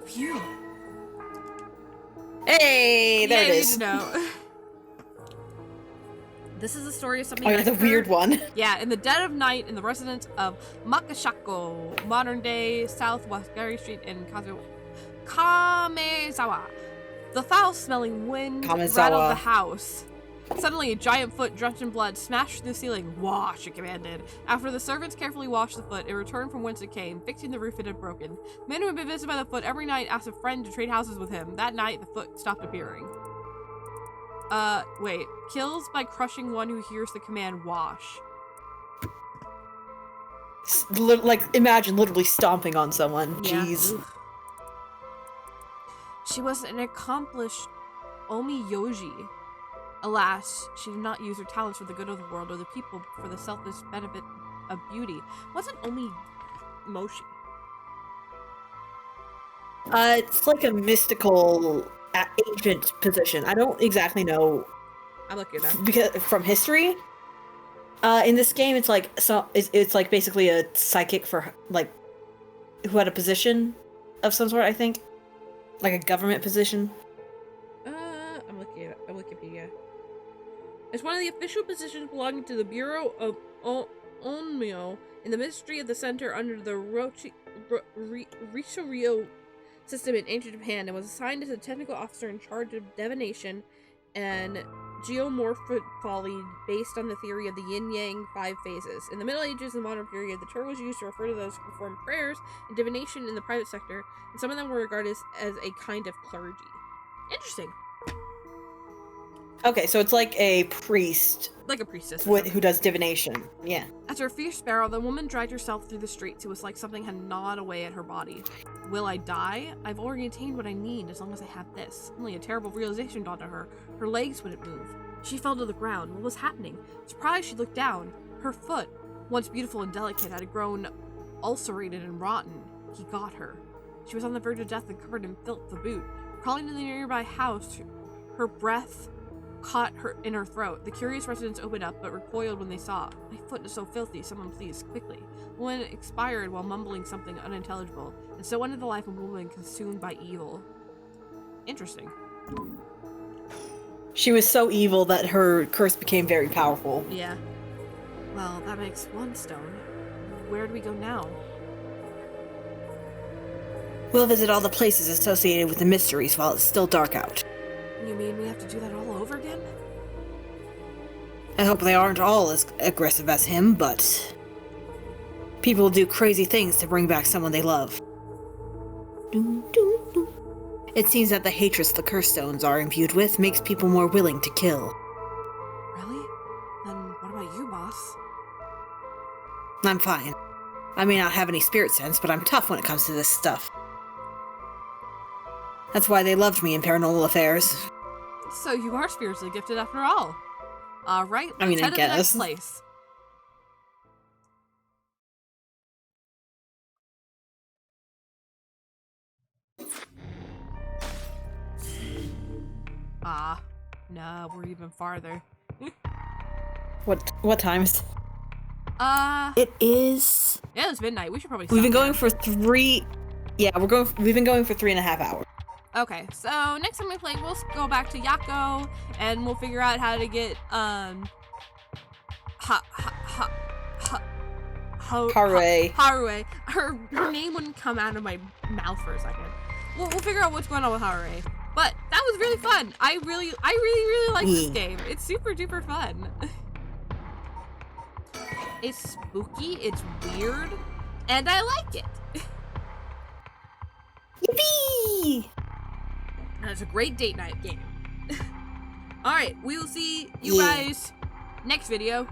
S2: Phew.
S1: Hey, there
S2: Yeah,
S1: it
S2: you
S1: is.
S2: need to know. This is the story of something
S1: Oh, yeah,
S2: that
S1: the weird
S2: occurred-
S1: one.
S2: Yeah, in the dead of night in the residence of Makashako, modern-day Southwest Gary Street in Kamezawa. The foul-smelling wind rattled the house. Suddenly, a giant foot drenched in blood smashed through the ceiling. Wash, it commanded. After the servants carefully washed the foot, it returned from whence it came, fixing the roof it had broken. Men who had been visited by the foot every night asked a friend to trade houses with him. That night, the foot stopped appearing. Wait. Kills by crushing one who hears the command wash.
S1: Like, imagine literally stomping on someone.
S2: Yeah.
S1: Jeez.
S2: Oof. She was an accomplished Omiyoji. Alas, she did not use her talents for the good of the world or the people for the selfish benefit of beauty. What's an Omiyoshi?
S1: It's like a mystical ancient position. I don't exactly know
S2: I'm looking at that.
S1: because from history. In this game, it's like it's like basically a psychic for like who had a position of some sort. I think, like a government position.
S2: I'm looking at Wikipedia. It's one of the official positions belonging to the Bureau of Onmyo in the Ministry of the Center under the Rishorio system in ancient Japan, and was assigned as a technical officer in charge of divination and geomorphology based on the theory of the yin-yang 5 phases. In the Middle Ages and modern period, the term was used to refer to those who performed prayers and divination in the private sector, and some of them were regarded as a kind of clergy. Interesting.
S1: Okay, so it's like a priest.
S2: Like a priestess.
S1: Who does divination. Yeah.
S2: After a fierce battle, the woman dragged herself through the streets. It was like something had gnawed away at her body. Will I die? I've already attained what I need as long as I have this. Suddenly a terrible realization dawned on her. Her legs wouldn't move. She fell to the ground. What was happening? Surprised, she looked down. Her foot, once beautiful and delicate, had grown ulcerated and rotten. He got her. She was on the verge of death and covered in filth to boot. Crawling to the nearby house, her breath caught her in her throat. The curious residents opened up, but recoiled when they saw. My foot is so filthy, someone please, quickly. The woman expired while mumbling something unintelligible, and so ended the life of a woman consumed by evil. Interesting.
S1: She was so evil that her curse became very powerful.
S2: Yeah. Well, that makes one stone. Where do we go now?
S1: We'll visit all the places associated with the mysteries while it's still dark out.
S2: You mean we have to do that all over again?
S1: I hope they aren't all as aggressive as him, but people do crazy things to bring back someone they love. It seems that the hatred the curse stones are imbued with makes people more willing to kill.
S2: Really? Then what about you, boss?
S1: I'm fine. I may not have any spirit sense, but I'm tough when it comes to this stuff. That's why they loved me in Paranormal Affairs.
S2: So you are spiritually gifted after all. Alright,
S1: I mean,
S2: let's head
S1: I
S2: to the next
S1: guess.
S2: place. No, we're even farther.
S1: What time is it? It is.
S2: Yeah, it's midnight. We should probably
S1: We've been
S2: stop
S1: going
S2: there.
S1: for 3. Yeah, we've been going for 3.5 hours.
S2: Okay, so next time we play, we'll go back to Yako, and we'll figure out how to get, Harué. Her name wouldn't come out of my mouth for a second. We'll figure out what's going on with Harué. But that was really fun. I really like this game. It's super duper fun. It's spooky, it's weird, and I like it.
S1: Yippee!
S2: And it's a great date night game. Alright, we will see you guys next video.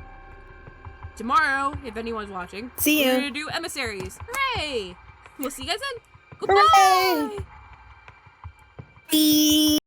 S2: Tomorrow, if anyone's watching.
S1: See you.
S2: We're gonna do emissaries. Hooray! We'll see you guys then. Goodbye!
S1: Hooray!